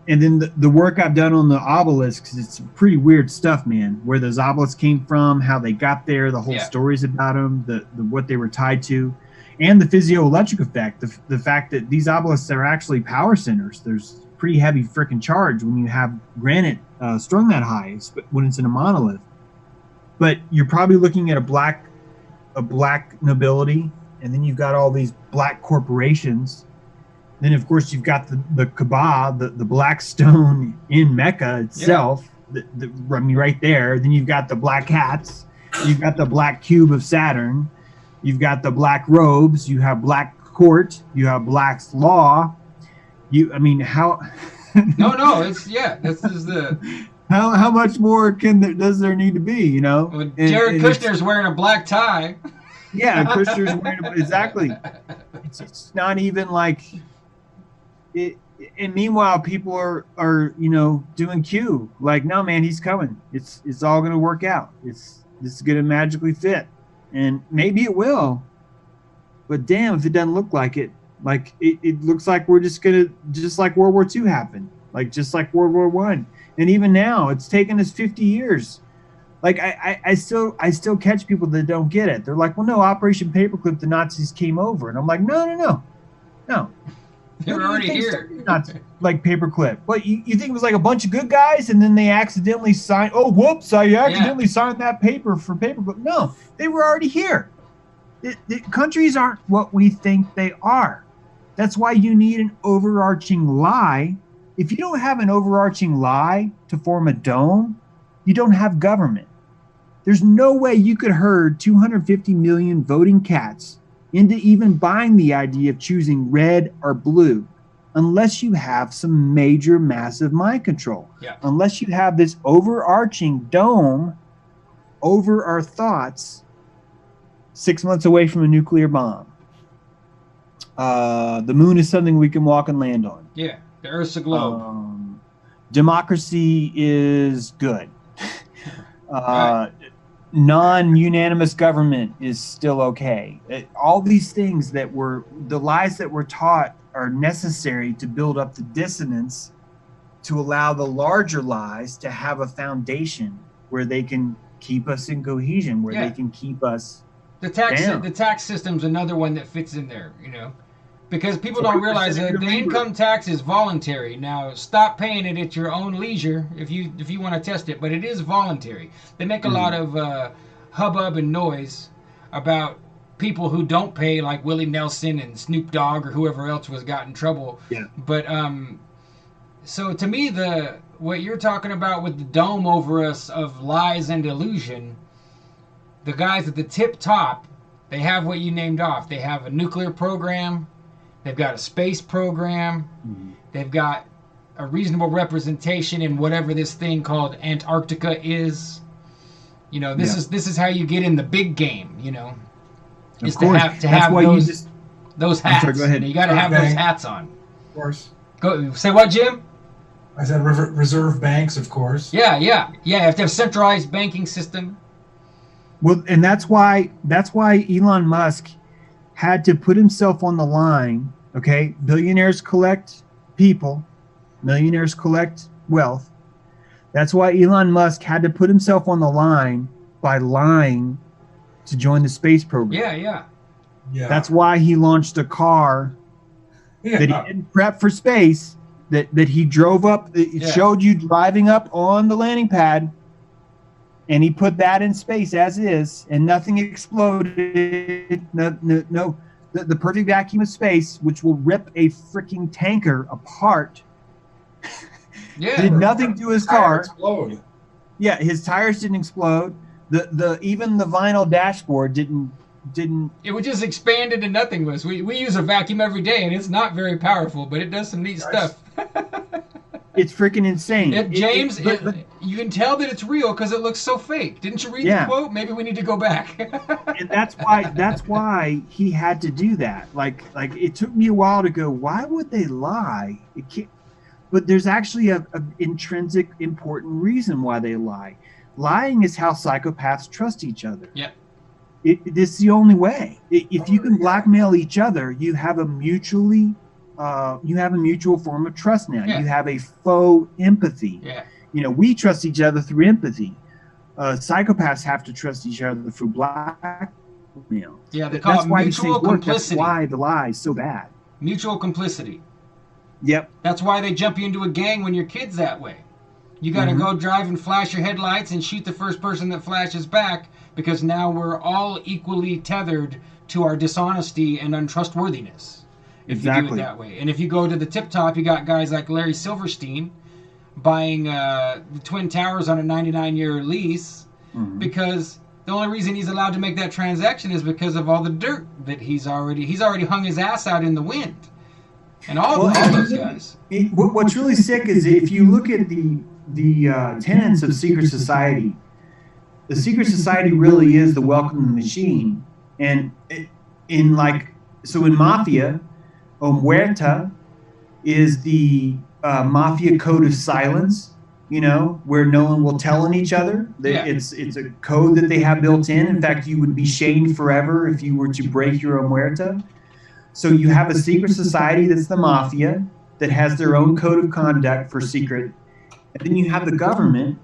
And then the work I've done on the obelisks, it's pretty weird stuff, man. Where those obelisks came from, how they got there, the whole stories about them, the what they were tied to, and the physioelectric effect. The fact that these obelisks are actually power centers. There's pretty heavy freaking charge when you have granite strung that high, when it's in a monolith. But you're probably looking at a black nobility, and then you've got all these black corporations. Then, of course, you've got the Kaaba, the black stone in Mecca itself, right there. Then you've got the black hats. You've got the black cube of Saturn. You've got the black robes. You have black court. You have black law. How... No, this is the... How much more does there need to be, Well, Jared Kushner's wearing a black tie. Yeah, Kushner's wearing exactly. It's not even like... And meanwhile, people are doing Q. Like, no, man, he's coming. It's all going to work out. This is going to magically fit. And maybe it will. But damn, if it doesn't look like it. Like, it looks like we're just like World War II happened. Like, just like World War I. And even now, it's taken us 50 years. Like, I still catch people that don't get it. They're like, well, no, Operation Paperclip, the Nazis came over. And I'm like, no. They were already here. Not like Paperclip. But you think it was like a bunch of good guys, and then they accidentally signed, oh, whoops, I accidentally signed that paper for Paperclip. No, they were already here. The countries aren't what we think they are. That's why you need an overarching lie. If you don't have an overarching lie to form a dome, you don't have government. There's no way you could herd 250 million voting cats into even buying the idea of choosing red or blue unless you have some major massive mind control. Yeah. Unless you have this overarching dome over our thoughts 6 months away from a nuclear bomb. The moon is something we can walk and land on. Yeah, the Earth's a globe. Democracy is good. Right. Non-unanimous government is still okay. All these things the lies that we're taught are necessary to build up the dissonance to allow the larger lies to have a foundation where they can keep us in cohesion, where they can keep us down. The tax system's another one that fits in there, because people don't realize that the income tax is voluntary. Now, stop paying it at your own leisure if you want to test it, but it is voluntary. They make a lot of hubbub and noise about people who don't pay, like Willie Nelson and Snoop Dogg or whoever else got in trouble. Yeah. But so to me, what you're talking about with the dome over us of lies and illusion, the guys at the tip top, they have what you named off. They have a nuclear program. They've got a space program. Mm-hmm. They've got a reasonable representation in whatever this thing called Antarctica is. This is how you get in the big game. Is to have those hats. Sorry, go ahead. You got to have those hats on. Of course. Go say what, Jim? I said reserve banks, of course. Yeah. You have to have centralized banking system. Well, and that's why Elon Musk had to put himself on the line. Okay, billionaires collect people, millionaires collect wealth. That's why Elon Musk had to put himself on the line by lying to join the space program. Yeah. That's why he launched a car that he didn't prep for space, that he drove up. It showed you driving up on the landing pad, and he put that in space as is, and nothing exploded. No, the perfect vacuum of space, which will rip a freaking tanker apart Yeah. Did nothing to his Tire car. explode. Yeah, his tires didn't explode. The even the vinyl dashboard didn't. It would just expand into nothingness. We use a vacuum every day, and it's not very powerful, but it does some neat stuff. It's freaking insane. James, but you can tell that it's real because it looks so fake. Didn't you read the quote? Maybe we need to go back. And that's why he had to do that. Like it took me a while to go, why would they lie? It can't, but there's actually a intrinsic important reason why they lie. Lying is how psychopaths trust each other. Yeah. This is the only way. If you can blackmail each other, you have a mutual form of trust now. Yeah. You have a faux empathy. Yeah. We trust each other through empathy. Psychopaths have to trust each other through blackmail. Yeah, they call it mutual complicity. That's why the lie is so bad. Mutual complicity. Yep. That's why they jump you into a gang when your kid's that way. You got to go drive and flash your headlights and shoot the first person that flashes back, because now we're all equally tethered to our dishonesty and untrustworthiness. If you do it that way. And if you go to the tip top, you got guys like Larry Silverstein buying the Twin Towers on a 99-year lease, because the only reason he's allowed to make that transaction is because of all the dirt that he's already hung his ass out in the wind. And all those guys. What's really sick is if you look at the tenets of secret society, the secret society really is the welcome machine. And in mafia, omerta is the mafia code of silence, where no one will tell on each other. It's a code that they have built in. In fact, you would be shamed forever if you were to break your omerta. So you have a secret society that's the mafia that has their own code of conduct for secret. And then you have the government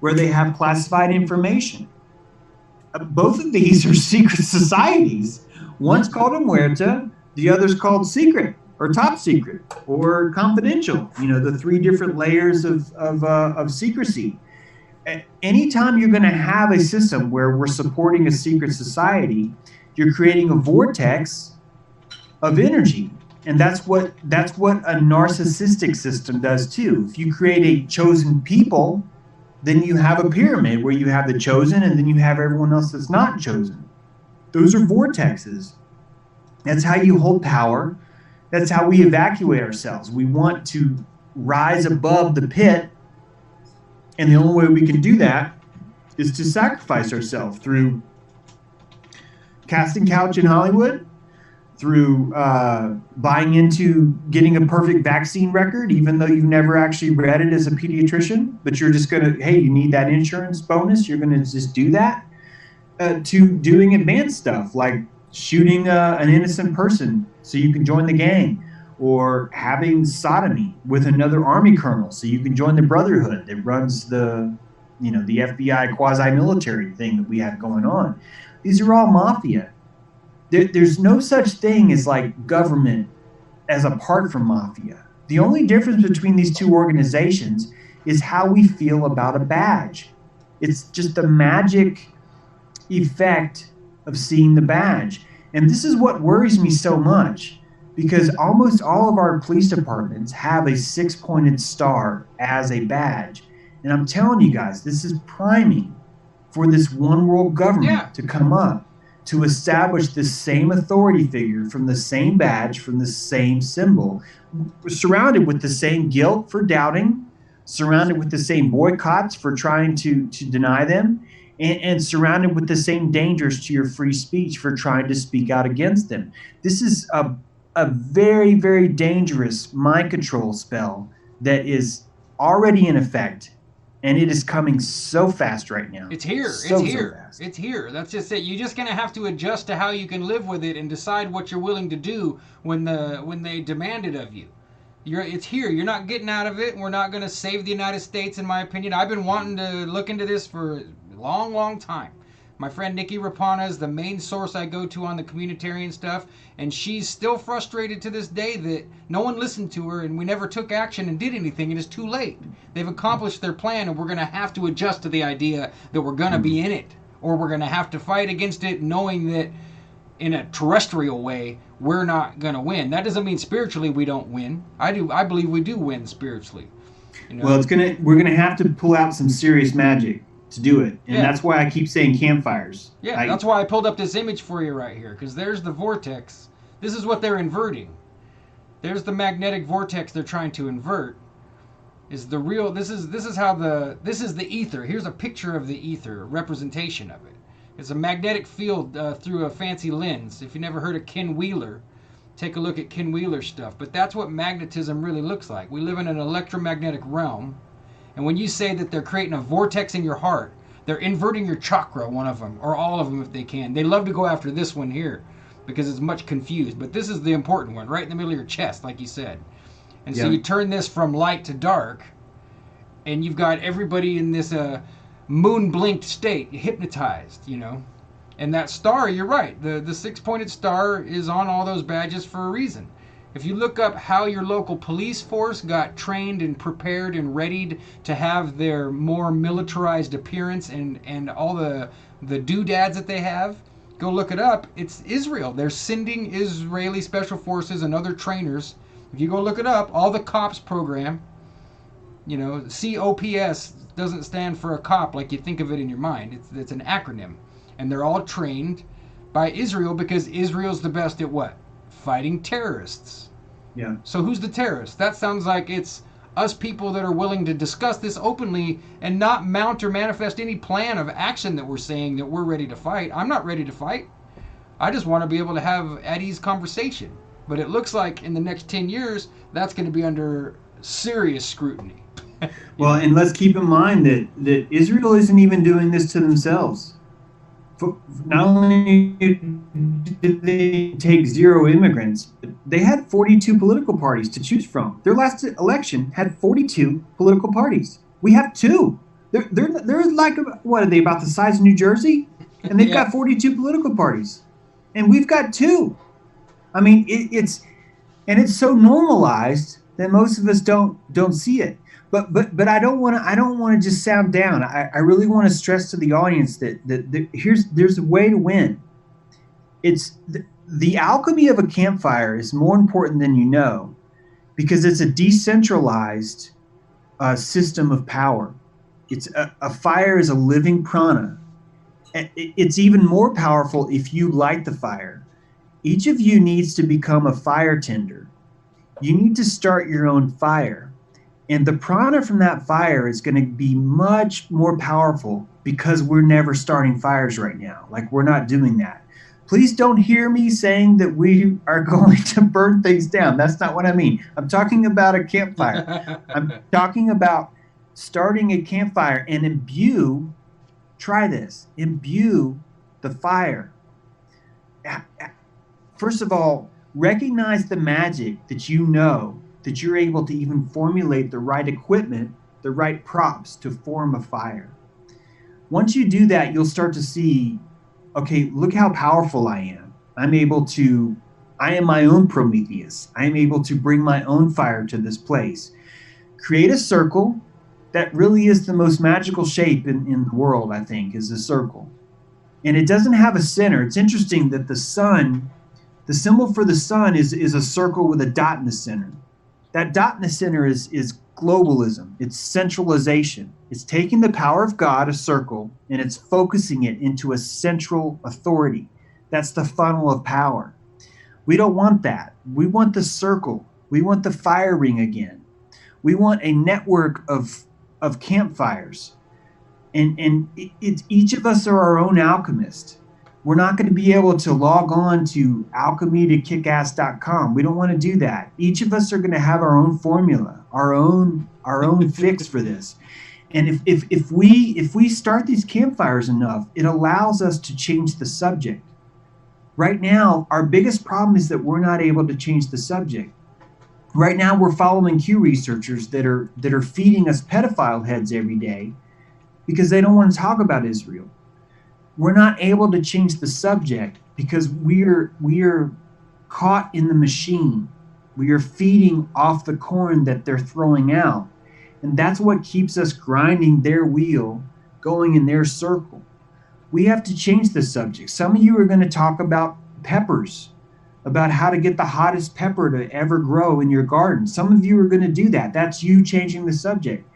where they have classified information. Both of these are secret societies. One's called omerta, the other's called secret or top secret or confidential. The three different layers of secrecy. Anytime you're going to have a system where we're supporting a secret society, you're creating a vortex of energy. And that's what a narcissistic system does too. If you create a chosen people, then you have a pyramid where you have the chosen and then you have everyone else that's not chosen. Those are vortexes. That's how you hold power. That's how we evacuate ourselves. We want to rise above the pit, and the only way we can do that is to sacrifice ourselves through casting couch in Hollywood, through buying into getting a perfect vaccine record, even though you've never actually read it as a pediatrician, but you're just going to, hey, you need that insurance bonus, you're going to just do that, to doing advanced stuff like shooting an innocent person so you can join the gang, or having sodomy with another army colonel so you can join the brotherhood that runs the FBI quasi-military thing that we have going on. These are all mafia. There's no such thing as like government as apart from mafia. The only difference between these two organizations is how we feel about a badge. It's just the magic effect of seeing the badge. And this is what worries me so much, because almost all of our police departments have a 6-pointed star as a badge. And I'm telling you guys, this is priming for this one world government to come up, to establish the same authority figure from the same badge, from the same symbol, surrounded with the same guilt for doubting, surrounded with the same boycotts for trying to deny them, and surrounded with the same dangers to your free speech for trying to speak out against them. This is a very, very dangerous mind control spell that is already in effect. And it is coming so fast right now. It's here. So fast. It's here. That's just it. You're just going to have to adjust to how you can live with it and decide what you're willing to do when they demand it of you. It's here. You're not getting out of it. We're not going to save the United States, in my opinion. I've been wanting to look into this for a long, long time. My friend Nikki Rapana is the main source I go to on the communitarian stuff, and she's still frustrated to this day that no one listened to her and we never took action and did anything, and it's too late. They've accomplished their plan, and we're going to have to adjust to the idea that we're going to be in it, or we're going to have to fight against it knowing that in a terrestrial way we're not going to win. That doesn't mean spiritually we don't win. I believe we do win spiritually. You know? Well, we're gonna have to pull out some serious magic to do it, and Yeah. that's why I keep saying campfires. Yeah, that's why I pulled up this image for you right here, because there's the vortex. This is what they're inverting. There's the magnetic vortex they're trying to invert. Is the real? This is the ether. Here's a picture of the ether, a representation of it. It's a magnetic field through a fancy lens. If you never heard of Ken Wheeler, take a look at Ken Wheeler's stuff. But that's what magnetism really looks like. We live in an electromagnetic realm. And when you say that they're creating a vortex in your heart, they're inverting your chakra, one of them, or all of them if they can. They love to go after this one here because it's much confused. But this is the important one, right in the middle of your chest, like you said. And so you turn this from light to dark, and you've got everybody in this moon-blinked state, hypnotized, you know. And that star, you're right, the six-pointed star is on all those badges for a reason. If you look up how your local police force got trained and prepared and readied to have their more militarized appearance and all the doodads that they have, go look it up. It's Israel. They're sending Israeli special forces and other trainers. If you go look it up, all the COPS program, you know, COPS doesn't stand for a cop like you think of it in your mind. It's an acronym. And they're all trained by Israel because Israel's the best at what? Fighting terrorists. Yeah. So who's the terrorist? That sounds like it's us people that are willing to discuss this openly and not mount or manifest any plan of action that we're saying that we're ready to fight. I'm not ready to fight. I just want to be able to have at ease conversation. But it looks like in the next 10 years, that's going to be under serious scrutiny. Well, and let's keep in mind that Israel isn't even doing this to themselves. Not only did they take 0 immigrants, but they had 42 political parties to choose from. Their last election had 42 political parties. We have 2. They're like, what are they, about the size of New Jersey? And they've got 42 political parties. And we've got 2. I mean, it's so normalized that most of us don't see it. But I don't want to just sound down. I really want to stress to the audience that there's a way to win. It's the alchemy of a campfire is more important than you know, because it's a decentralized system of power. It's a fire is a living prana. It's even more powerful if you light the fire. Each of you needs to become a fire tender. You need to start your own fire. And the prana from that fire is going to be much more powerful because we're never starting fires right now. Like, we're not doing that. Please don't hear me saying that we are going to burn things down. That's not what I mean. I'm talking about a campfire. I'm talking about starting a campfire and imbue the fire. First of all, recognize the magic that you know, that you're able to even formulate the right equipment, the right props to form a fire. Once you do that, you'll start to see, okay, look how powerful I am. I am my own Prometheus. I am able to bring my own fire to this place. Create a circle. That really is the most magical shape in the world, I think, is a circle. And it doesn't have a center. It's interesting that the sun, the symbol for the sun is a circle with a dot in the center. That dot in the center is globalism. It's centralization. It's taking the power of God, a circle, and it's focusing it into a central authority. That's the funnel of power. We don't want that. We want the circle. We want the fire ring again. We want a network of campfires. And each of us are our own alchemist. We're not going to be able to log on to alchemy2kickass.com. We don't want to do that. Each of us are going to have our own formula, our own fix for this. And if we start these campfires enough, it allows us to change the subject. Right now, our biggest problem is that we're not able to change the subject. Right now, we're following Q researchers that are feeding us pedophile heads every day because they don't want to talk about Israel. We're not able to change the subject because we are caught in the machine. We are feeding off the corn that they're throwing out. And that's what keeps us grinding their wheel, going in their circle. We have to change the subject. Some of you are going to talk about peppers. about how to get the hottest pepper to ever grow in your garden. Some of you are going to do that. That's you changing the subject.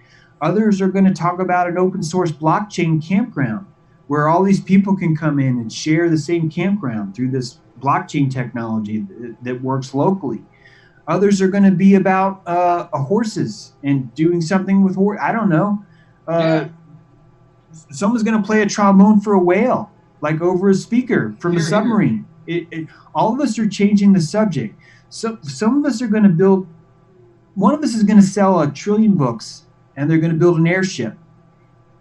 Others are going to talk about an open source blockchain campground where all these people can come in and share the same campground through this blockchain technology that works locally. Others are going to be about horses and doing something with horse. I don't know. Someone's going to play a trombone for a whale, like over a speaker from a submarine. All of us are changing the subject. So some of us are going to build. One of us is going to sell 1 trillion books, and they're going to build an airship.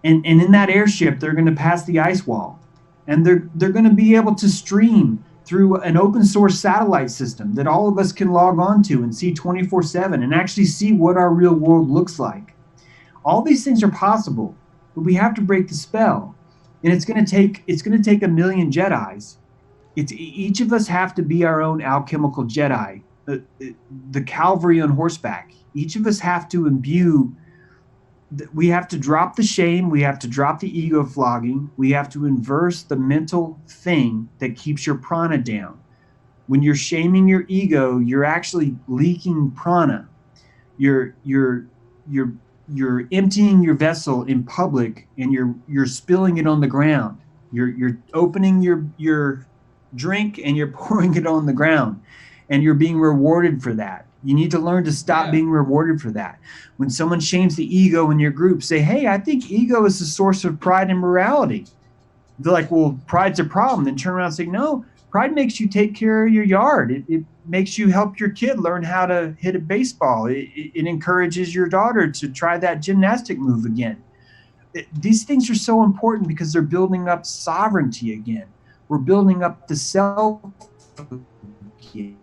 And in that airship, they're going to pass the ice wall, and they're going to be able to stream through an open source satellite system that all of us can log on to and see 24/7 and actually see what our real world looks like. All these things are possible, but we have to break the spell. And it's going to take 1 million Jedis. Each of us have to be our own alchemical Jedi, the cavalry on horseback. Each of us have to imbue. We have to drop the shame. We have to drop the ego flogging. We have to inverse the mental thing that keeps your prana down. When you're shaming your ego, you're actually leaking prana. You're emptying your vessel in public, and you're spilling it on the ground. You're opening your drink and you're pouring it on the ground, and you're being rewarded for that. You need to learn to stop being rewarded for that. When someone shames the ego in your group, say, hey, I think ego is the source of pride and morality. They're like, well, pride's a problem. Then turn around and say, no, pride makes you take care of your yard. It makes you help your kid learn how to hit a baseball. It encourages your daughter to try that gymnastic move again. These things are so important because they're building up sovereignty again. We're building up the self again.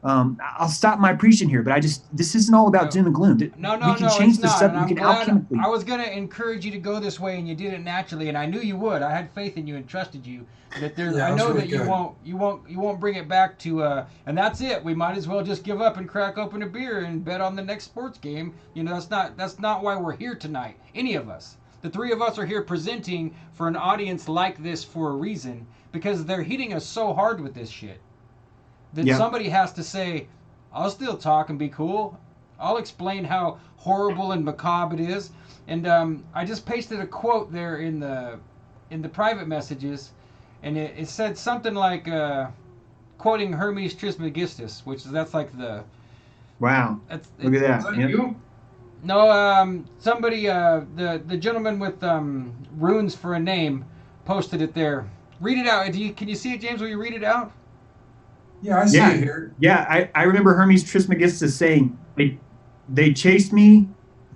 I'll stop my preaching here, but this isn't all about doom and gloom. No, we can change the subject. We can alchemically. I was going to encourage you to go this way, and you did it naturally, and I knew you would. I had faith in you and trusted you. That I know really that you won't bring it back to. And that's it. We might as well just give up and crack open a beer and bet on the next sports game. You know, that's not why we're here tonight. Any of us. The three of us are here presenting for an audience like this for a reason, because they're hitting us so hard with this shit. That somebody has to say, I'll still talk and be cool. I'll explain how horrible and macabre it is. And I just pasted a quote there in the private messages, and it said something like, quoting Hermes Trismegistus, that's like the... Wow. Look at that. Is that you? No, somebody, the gentleman with runes for a name posted it there. Read it out. Can you see it, James? Will you read it out? Yeah, I see it here. Yeah, I remember Hermes Trismegistus saying, they chased me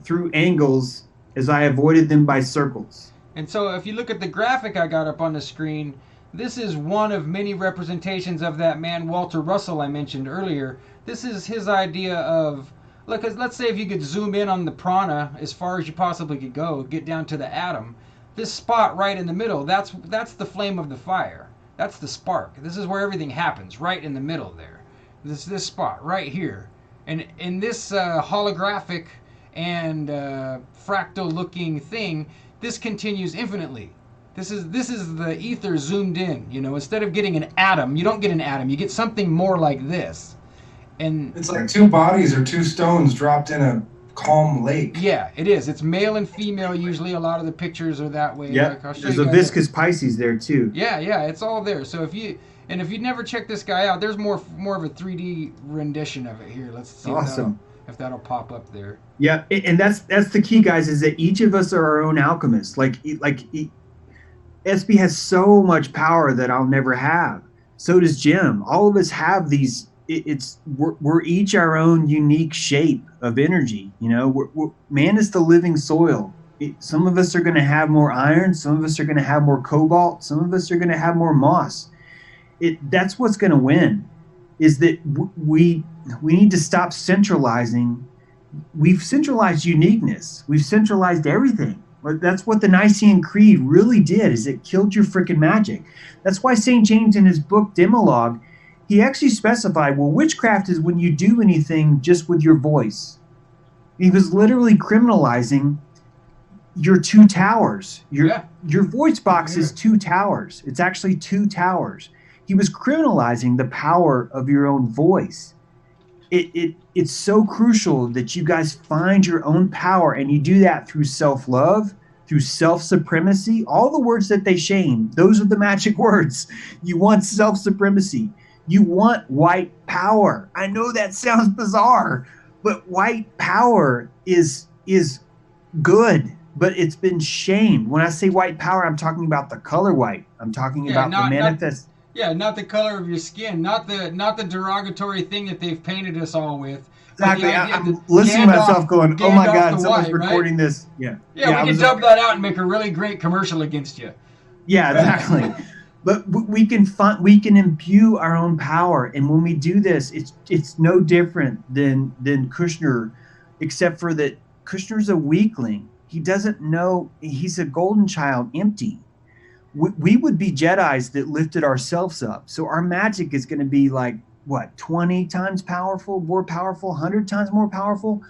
through angles as I avoided them by circles. And so if you look at the graphic I got up on the screen, this is one of many representations of that man Walter Russell I mentioned earlier. This is his idea of, look, let's say if you could zoom in on the prana as far as you possibly could go, get down to the atom. This spot right in the middle, that's the flame of the fire. That's the spark. This is where everything happens, right in the middle there. This spot right here. And in this holographic and fractal-looking thing, this continues infinitely. This is the ether zoomed in. You know, instead of getting an atom, you don't get an atom. You get something more like this. And it's like two bodies or two stones dropped in a calm lake. Yeah, it is. It's male and female usually. A lot of the pictures are that way. Yeah, like, there's a viscous Pisces there too. Yeah, it's all there. So if you'd never checked this guy out, there's more of a 3D rendition of it here. Let's see if that'll pop up there. Yeah, and that's the key, guys, is that each of us are our own alchemists. Like SB has so much power that I'll never have. So does Jim. All of us have these. We're each our own unique shape of energy. You know, man is the living soil. Some of us are going to have more iron. Some of us are going to have more cobalt. Some of us are going to have more moss. That's what's going to win. Is that we need to stop centralizing. We've centralized uniqueness. We've centralized everything. That's what the Nicene Creed really did. Is it killed your freaking magic. That's why St. James in his book Demologue, he actually specified, well, witchcraft is when you do anything just with your voice. He was literally criminalizing your two towers. Your voice box is two towers. It's actually two towers. he was criminalizing the power of your own voice. It's so crucial that you guys find your own power, and you do that through self-love, through self-supremacy. All the words that they shame, those are the magic words. You want self-supremacy. You want white power. I know that sounds bizarre, but white power is good, but it's been shamed. When I say white power, I'm talking about the color white. I'm talking about the manifest. Not the color of your skin, not the derogatory thing that they've painted us all with. Exactly. I'm listening to myself going, oh my God, someone's recording this. Yeah. Yeah, we can dub that out and make a really great commercial against you. Yeah, exactly. But we can imbue our own power. And when we do this, it's no different than Kushner, except for that Kushner's a weakling. He doesn't know, he's a golden child, empty. We would be Jedis that lifted ourselves up. So our magic is going to be like, what, 20 times powerful, more powerful, 100 times more powerful?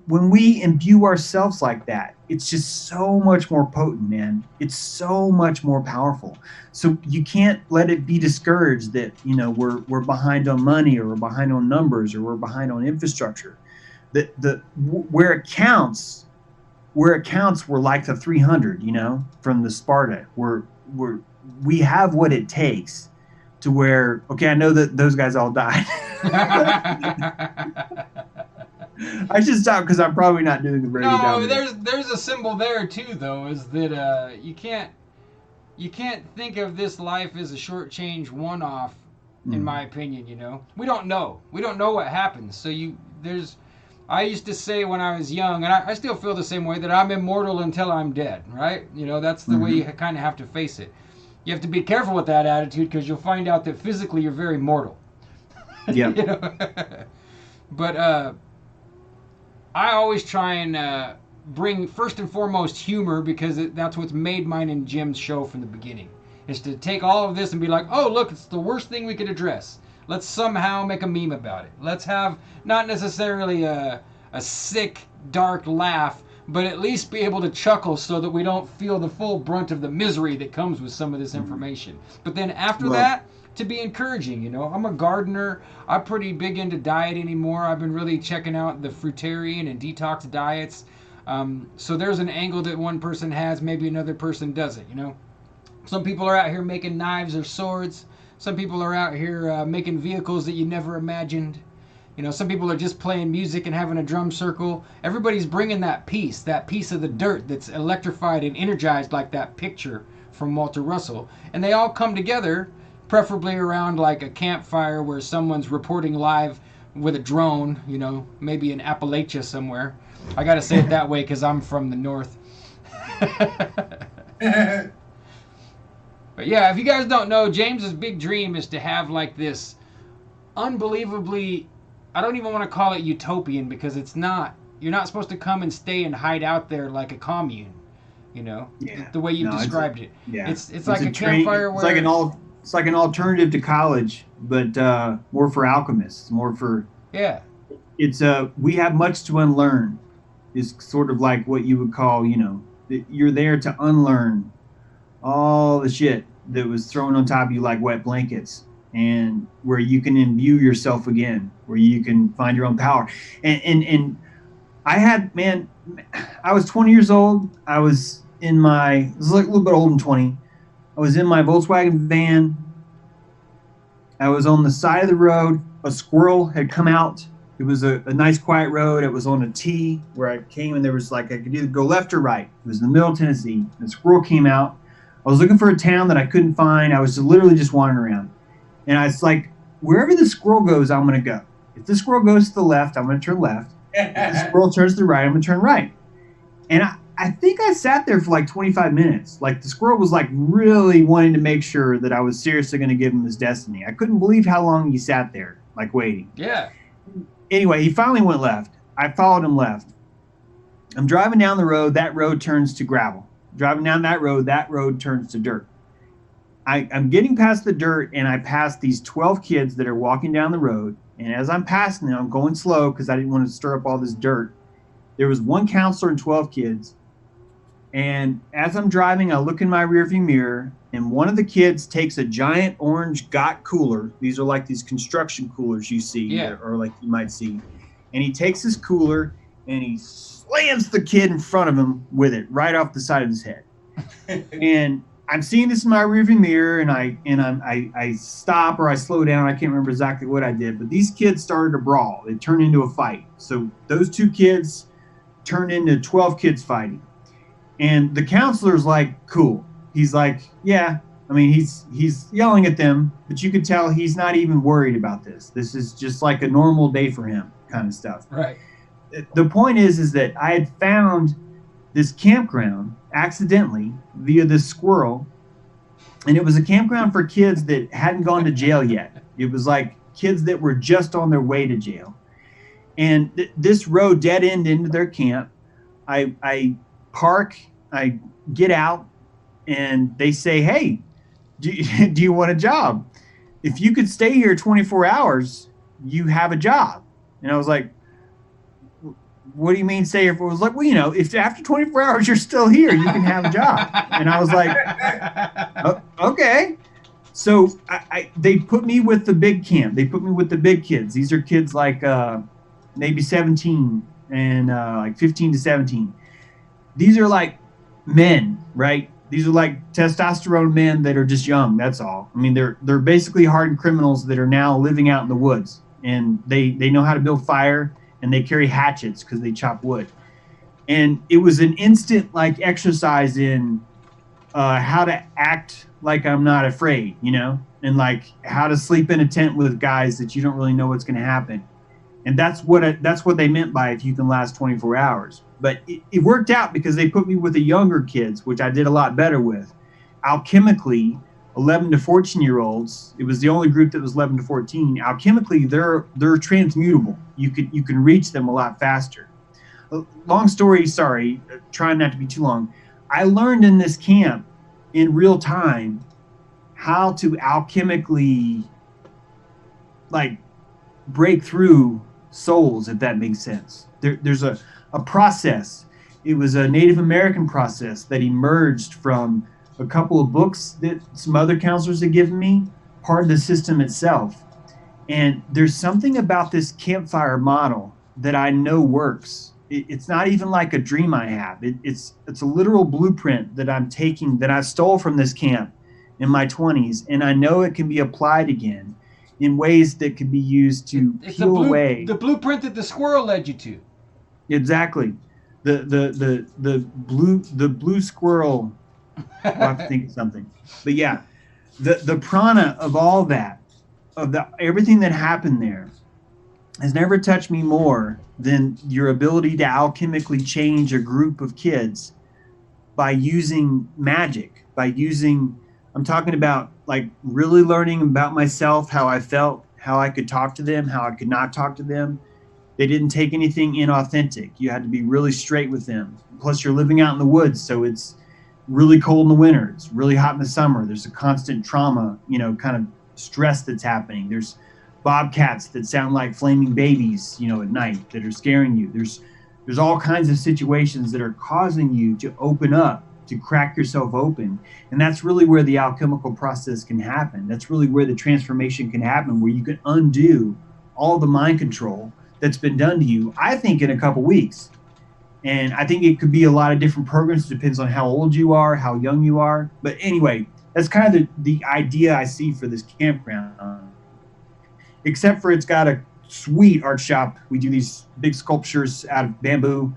When we imbue ourselves like that, it's just so much more potent, man. It's so much more powerful. So you can't let it be discouraged that, you know, we're behind on money, or we're behind on numbers, or we're behind on infrastructure. Where it counts, we're like the 300, you know, from the Sparta. We have what it takes to where, okay, I know that those guys all died. I should stop because I'm probably not doing a very good job. No, there's a symbol there too, though, is that you can't think of this life as a shortchange one-off. In my opinion, you know, we don't know what happens. So I used to say when I was young, and I still feel the same way, that I'm immortal until I'm dead, right? You know, that's the way you kind of have to face it. You have to be careful with that attitude, because you'll find out that physically you're very mortal. Yeah. You know? But I always try and bring, first and foremost, humor, because that's what's made mine and Jim's show from the beginning. Is to take all of this and be like, oh, look, it's the worst thing we could address. Let's somehow make a meme about it. Let's have not necessarily a sick, dark laugh, but at least be able to chuckle so that we don't feel the full brunt of the misery that comes with some of this information. But then after that, to be encouraging, you know. I'm a gardener. I'm pretty big into diet anymore. I've been really checking out the fruitarian and detox diets. So there's an angle that one person has, maybe another person doesn't, you know. Some people are out here making knives or swords. Some people are out here making vehicles that you never imagined. You know, some people are just playing music and having a drum circle. Everybody's bringing that piece of the dirt that's electrified and energized, like that picture from Walter Russell. And they all come together, preferably around like a campfire where someone's reporting live with a drone, you know, maybe in Appalachia somewhere. I got to say it that way because I'm from the north. But yeah, if you guys don't know, James's big dream is to have like this unbelievably, I don't even want to call it utopian, because it's not. You're not supposed to come and stay and hide out there like a commune, you know, the way you described it. Yeah. It's like a campfire where... It's like an alternative to college, but more for alchemists, more for... Yeah. It's we have much to unlearn. Is sort of like what you would call, you know, you're there to unlearn all the shit that was thrown on top of you like wet blankets, and where you can imbue yourself again, where you can find your own power. And I was 20 years old. I was like a little bit older than 20. I was in my Volkswagen van. I was on the side of the road. A squirrel had come out. It was a nice quiet road. It was on a T where I came, and there was like, I could either go left or right. It was in the middle of Tennessee. The squirrel came out. I was looking for a town that I couldn't find. I was literally just wandering around. And I was like, wherever the squirrel goes, I'm going to go. If the squirrel goes to the left, I'm going to turn left. If the squirrel turns to the right, I'm going to turn right. And I think I sat there for like 25 minutes. Like the squirrel was like really wanting to make sure that I was seriously going to give him his destiny. I couldn't believe how long he sat there, like waiting. Yeah. Anyway, he finally went left. I followed him left. I'm driving down the road. That road turns to gravel. Driving down that road turns to dirt. I'm getting past the dirt, and I pass these 12 kids that are walking down the road. And as I'm passing them, I'm going slow because I didn't want to stir up all this dirt. There was one counselor and 12 kids. And as I'm driving, I look in my rearview mirror, and one of the kids takes a giant orange got cooler. These are like these construction coolers you see, Yeah. or like you might see. And he takes his cooler and he slams the kid in front of him with it right off the side of his head. And I'm seeing this in my rearview mirror, and I stop or I slow down. I can't remember exactly what I did, but these kids started to brawl. It turned into a fight. So those two kids turned into 12 kids fighting. And the counselor's like, cool. He's like, yeah. I mean, he's yelling at them, but you could tell he's not even worried about this. This is just like a normal day for him, kind of stuff. Right. The point is that I had found this campground accidentally via this squirrel, and it was a campground for kids that hadn't gone to jail yet. It was like kids that were just on their way to jail. And this road dead end into their camp. I park, I get out, and they say, hey, do you want a job? If you could stay here 24 hours, you have a job. And I was like, what do you mean stay here for? It was like, well, you know, if after 24 hours you're still here, you can have a job. And I was like, okay. So they put me with the big camp. They put me with the big kids. These are kids like maybe 17 and like 15 to 17. These are like men, right? These are like testosterone men that are just young. That's all. I mean, they're basically hardened criminals that are now living out in the woods, and they know how to build fire, and they carry hatchets because they chop wood. And it was an instant like exercise in how to act like I'm not afraid, you know, and like how to sleep in a tent with guys that you don't really know what's going to happen. And that's what they meant by if you can last 24 hours. But it worked out because they put me with the younger kids, which I did a lot better with. Alchemically, 11 to 14-year-olds, it was the only group that was 11 to 14. Alchemically, they're transmutable. You can reach them a lot faster. Long story, sorry, trying not to be too long. I learned in this camp in real time how to alchemically like break through souls, if that makes sense. There's a process. It was a Native American process that emerged from a couple of books that some other counselors had given me, part of the system itself. And there's something about this campfire model that I know works. It's not even like a dream I have. It's a literal blueprint that I'm taking, that I stole from this camp in my 20s, and I know it can be applied again in ways that can be used to peel away. The blueprint that the squirrel led you to. Exactly. The blue squirrel. I'll have to think of something. But yeah, the prana of all that, of everything that happened there, has never touched me more than your ability to alchemically change a group of kids by using magic, I'm talking about like really learning about myself, how I felt, how I could talk to them, how I could not talk to them. They didn't take anything inauthentic. You had to be really straight with them. Plus you're living out in the woods, so it's really cold in the winter. It's really hot in the summer. There's a constant trauma, kind of stress that's happening. There's bobcats that sound like flaming babies, at night that are scaring you. There's all kinds of situations that are causing you to open up, to crack yourself open. And that's really where the alchemical process can happen. That's really where the transformation can happen, where you can undo all the mind control that's been done to you, I think, in a couple weeks. And I think it could be a lot of different programs. It depends on how old you are, how young you are. But anyway, that's kind of the idea I see for this campground. Except for it's got a sweet art shop. We do these big sculptures out of bamboo.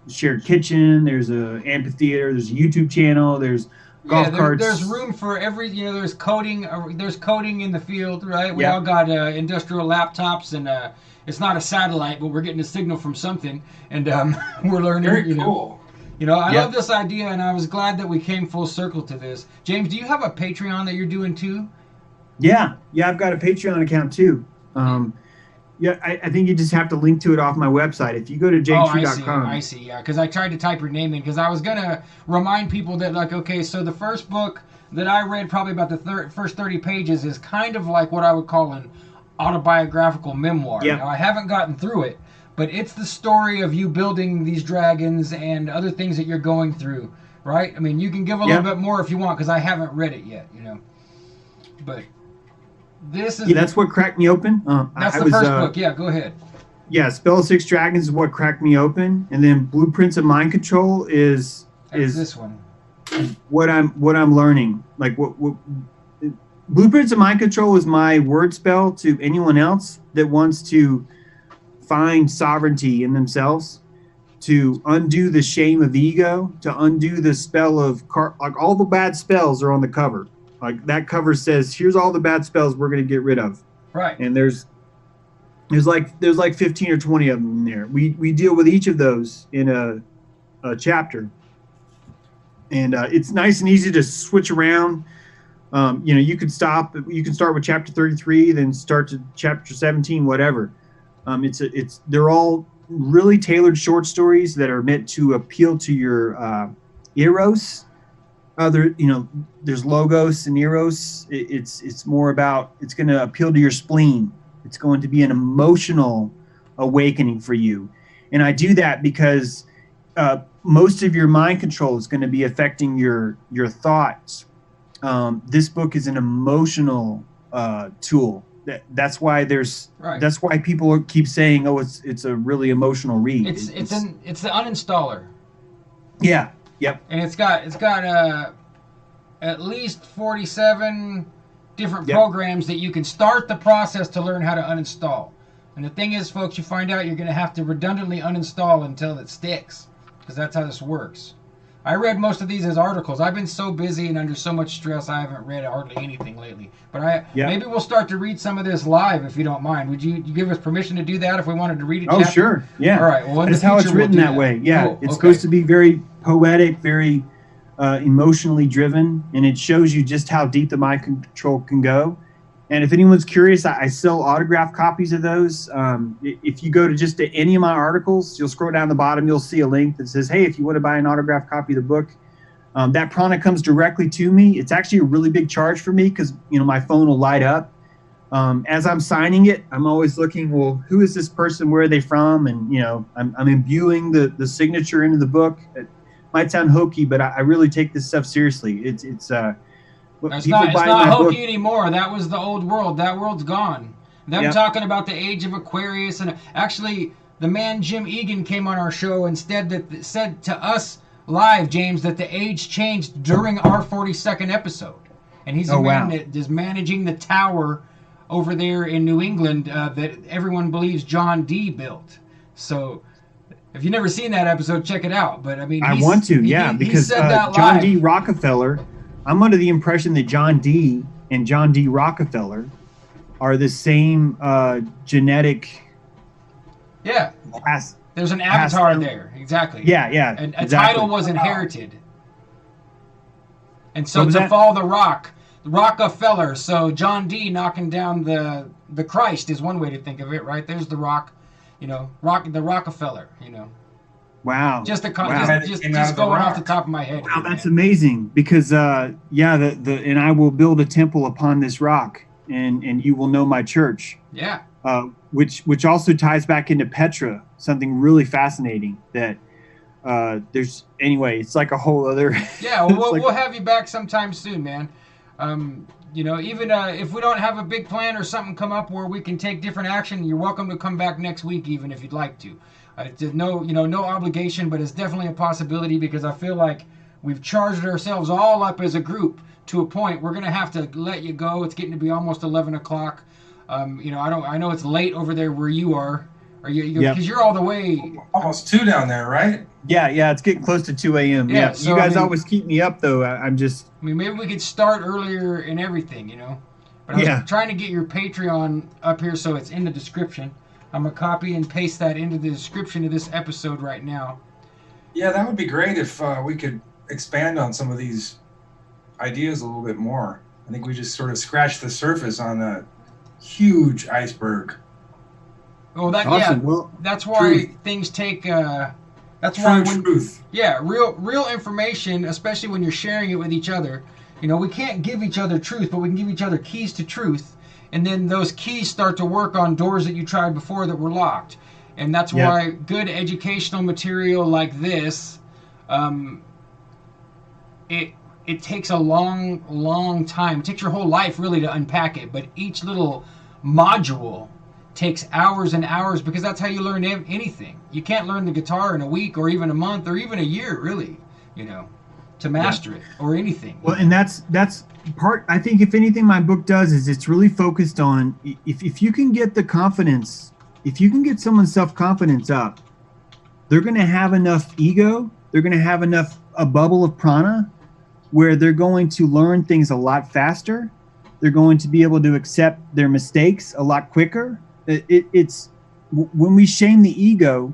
Shared kitchen. There's an amphitheater. There's a YouTube channel. There's golf carts. There's room for every. There's coding. There's coding in the field, right? We all got industrial laptops, and it's not a satellite, but we're getting a signal from something, and we're learning. Very cool. I love this idea, and I was glad that we came full circle to this. James, do you have a Patreon that you're doing too? Yeah, I've got a Patreon account too. I think you just have to link to it off my website. If you go to jtrue.com. I see, yeah, because I tried to type your name in, because I was going to remind people that, like, okay, so the first book that I read, probably about the first 30 pages, is kind of like what I would call an autobiographical memoir. Yeah. Now, I haven't gotten through it, but it's the story of you building these dragons and other things that you're going through, right? I mean, you can give a little bit more if you want, because I haven't read it yet, But this is... Yeah, that's what cracked me open. That's the first book. Yeah, go ahead. Yeah, Spell of Six Dragons is what cracked me open, and then Blueprints of Mind Control is this one. What I'm learning. Like what Blueprints of Mind Control is my word spell to anyone else that wants to find sovereignty in themselves, to undo the shame of ego, to undo the spell of like all the bad spells are on the cover. Like that cover says, here's all the bad spells we're going to get rid of. Right. And there's like 15 or 20 of them in there. We deal with each of those in a chapter. And it's nice and easy to switch around. You can start with chapter 33, then start to chapter 17, whatever. They're all really tailored short stories that are meant to appeal to your eros. There's logos and eros. It's more about, it's going to appeal to your spleen. It's going to be an emotional awakening for you. And I do that because most of your mind control is going to be affecting your thoughts. This book is an emotional tool. That's why that's why people keep saying, "Oh, it's a really emotional read." It's the uninstaller. Yeah. Yep. And it's got at least 47 different programs that you can start the process to learn how to uninstall. And the thing is, folks, you find out you're going to have to redundantly uninstall until it sticks, because that's how this works. I read most of these as articles. I've been so busy and under so much stress, I haven't read hardly anything lately. But maybe we'll start to read some of this live, if you don't mind. Would you give us permission to do that if we wanted to read it? Oh, sure. Yeah. All right. Well, that's how it's written that way. Yeah. Cool. It's supposed to be very poetic, very emotionally driven, and it shows you just how deep the mind control can go. And if anyone's curious, I sell autographed copies of those. If you go to any of my articles, you'll scroll down the bottom, you'll see a link that says, hey, if you want to buy an autographed copy of the book, that prana comes directly to me. It's actually a really big charge for me because, my phone will light up. As I'm signing it, I'm always looking, well, who is this person? Where are they from? And, I'm imbuing the signature into the book. It might sound hokey, but I really take this stuff seriously. It's not hokey anymore. That was the old world. That world's gone. Them talking about the age of Aquarius, and actually the man Jim Egan came on our show and said to us live, James, that the age changed during our 42nd episode. And he's man that is managing the tower over there in New England that everyone believes John Dee built. So if you've never seen that episode, check it out. But I mean, I want to, because John D. Rockefeller, I'm under the impression that John Dee and John D. Rockefeller are the same genetic. Yeah. There's an avatar there. Exactly. Yeah. And a title was inherited. And so to follow the Rockefeller. So John Dee knocking down the Christ is one way to think of it, right? There's the rock, the Rockefeller, Wow. Just going off the top of my head. Wow, that's amazing because and I will build a temple upon this rock and you will know my church. Yeah. Which also ties back into Petra, something really fascinating that it's like a whole other. Yeah, we'll have you back sometime soon, man. Even if we don't have a big plan or something come up where we can take different action, you're welcome to come back next week, even if you'd like to. No obligation, but it's definitely a possibility because I feel like we've charged ourselves all up as a group to a point. We're gonna have to let you go. It's getting to be almost 11 o'clock. I know it's late over there where you are. Because you're all the way almost 2 down there, right? Yeah, it's getting close to 2 a.m. Yeah, so, you guys always keep me up, though. Maybe we could start earlier and everything, But I was trying to get your Patreon up here so it's in the description. I'm going to copy and paste that into the description of this episode right now. Yeah, that would be great if we could expand on some of these ideas a little bit more. I think we just sort of scratched the surface on a huge iceberg. Oh, awesome. Well, that's why things take. Truth. Yeah, real information, especially when you're sharing it with each other. We can't give each other truth, but we can give each other keys to truth, and then those keys start to work on doors that you tried before that were locked. And that's Yeah. why good educational material like this, it takes a long time. It takes your whole life really to unpack it, but each little module takes hours and hours, because that's how you learn anything. You can't learn the guitar in a week or even a month or even a year, really, to master it or anything. Well, and that's part. I think if anything, my book does is it's really focused on if you can get the confidence, if you can get someone's self-confidence up, they're going to have enough ego. They're going to have enough a bubble of prana where they're going to learn things a lot faster. They're going to be able to accept their mistakes a lot quicker. It's when we shame the ego,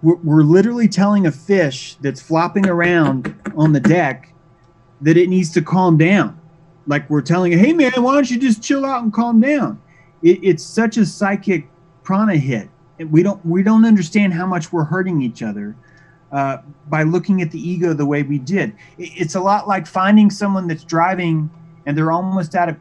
we're literally telling a fish that's flopping around on the deck that it needs to calm down. Like we're telling it, hey man, why don't you just chill out and calm down? It's such a psychic prana hit. We don't understand how much we're hurting each other by looking at the ego the way we did. It's a lot like finding someone that's driving and they're almost out of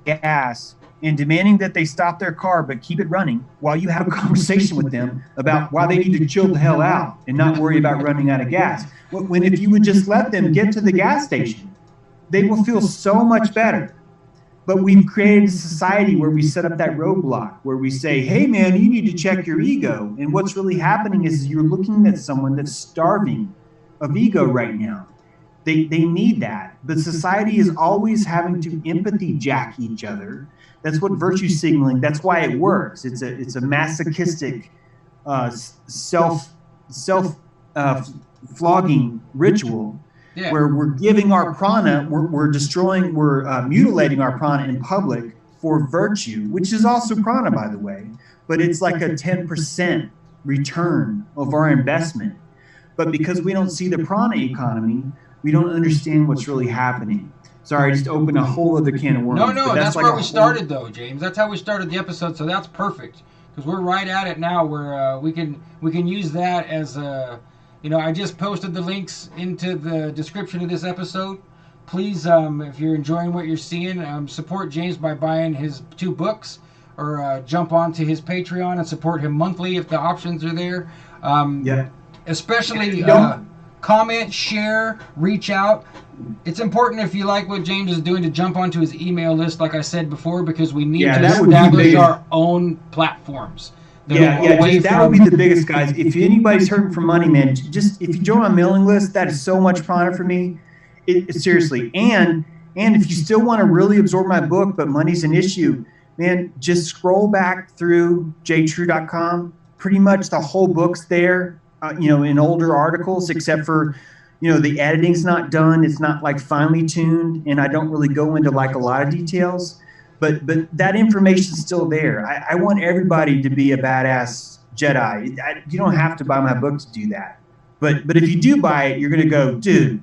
gas and demanding that they stop their car but keep it running while you have a conversation with them about why they need to chill the hell out and not worry about running out of gas. When if you would just let them get to the gas station, they will feel so much better. But we've created a society where we set up that roadblock, where we say, hey man, you need to check your ego. And what's really happening is you're looking at someone that's starving of ego right now. They need that. But society is always having to empathy jack each other. That's what virtue signaling, that's why it works. It's a masochistic self flogging ritual. Yeah. Where we're giving our prana, we're mutilating our prana in public for virtue, which is also prana, by the way, but it's like a 10% return of our investment. But because we don't see the prana economy, we don't understand what's really happening. Sorry, I just opened a whole other can of worms. No, that's like where we started, though, James. That's how we started the episode, so that's perfect, because we're right at it now, where we can use that as a... I just posted the links into the description of this episode. Please, if you're enjoying what you're seeing, support James by buying his 2 books, or jump onto his Patreon and support him monthly if the options are there. Especially comment, share, reach out. It's important, if you like what James is doing, to jump onto his email list, like I said before, because we need to establish our own platforms. That would be the biggest, guys. If anybody's hurting for money, man, just if you join my mailing list, that is so much prana for me. Seriously. And if you still want to really absorb my book, but money's an issue, man, just scroll back through jtrue.com. Pretty much the whole book's there, in older articles, except for, the editing's not done. It's not like finely tuned, and I don't really go into like a lot of details. But that information's still there. I want everybody to be a badass Jedi. You don't have to buy my book to do that. But if you do buy it, you're going to go, dude,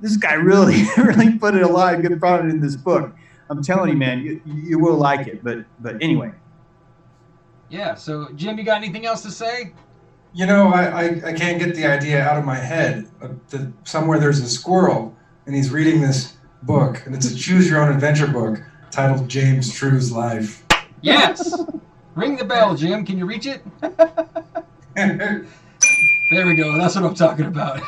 this guy really put in a lot of good product in this book. I'm telling you, man, you will like it. But anyway. Yeah, so Jim, you got anything else to say? I can't get the idea out of my head. Somewhere there's a squirrel, and he's reading this book, and it's a choose-your-own-adventure book titled James True's Life. Yes! Ring the bell, Jim. Can you reach it? There we go. That's what I'm talking about.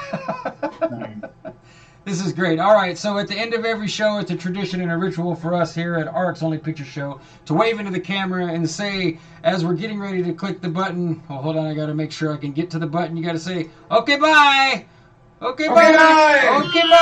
This is great. All right, so at the end of every show, it's a tradition and a ritual for us here at Rx Only Picture Show to wave into the camera and say, as we're getting ready to click the button, hold on, I got to make sure I can get to the button. You got to say, okay, bye! Okay, bye! Okay, bye!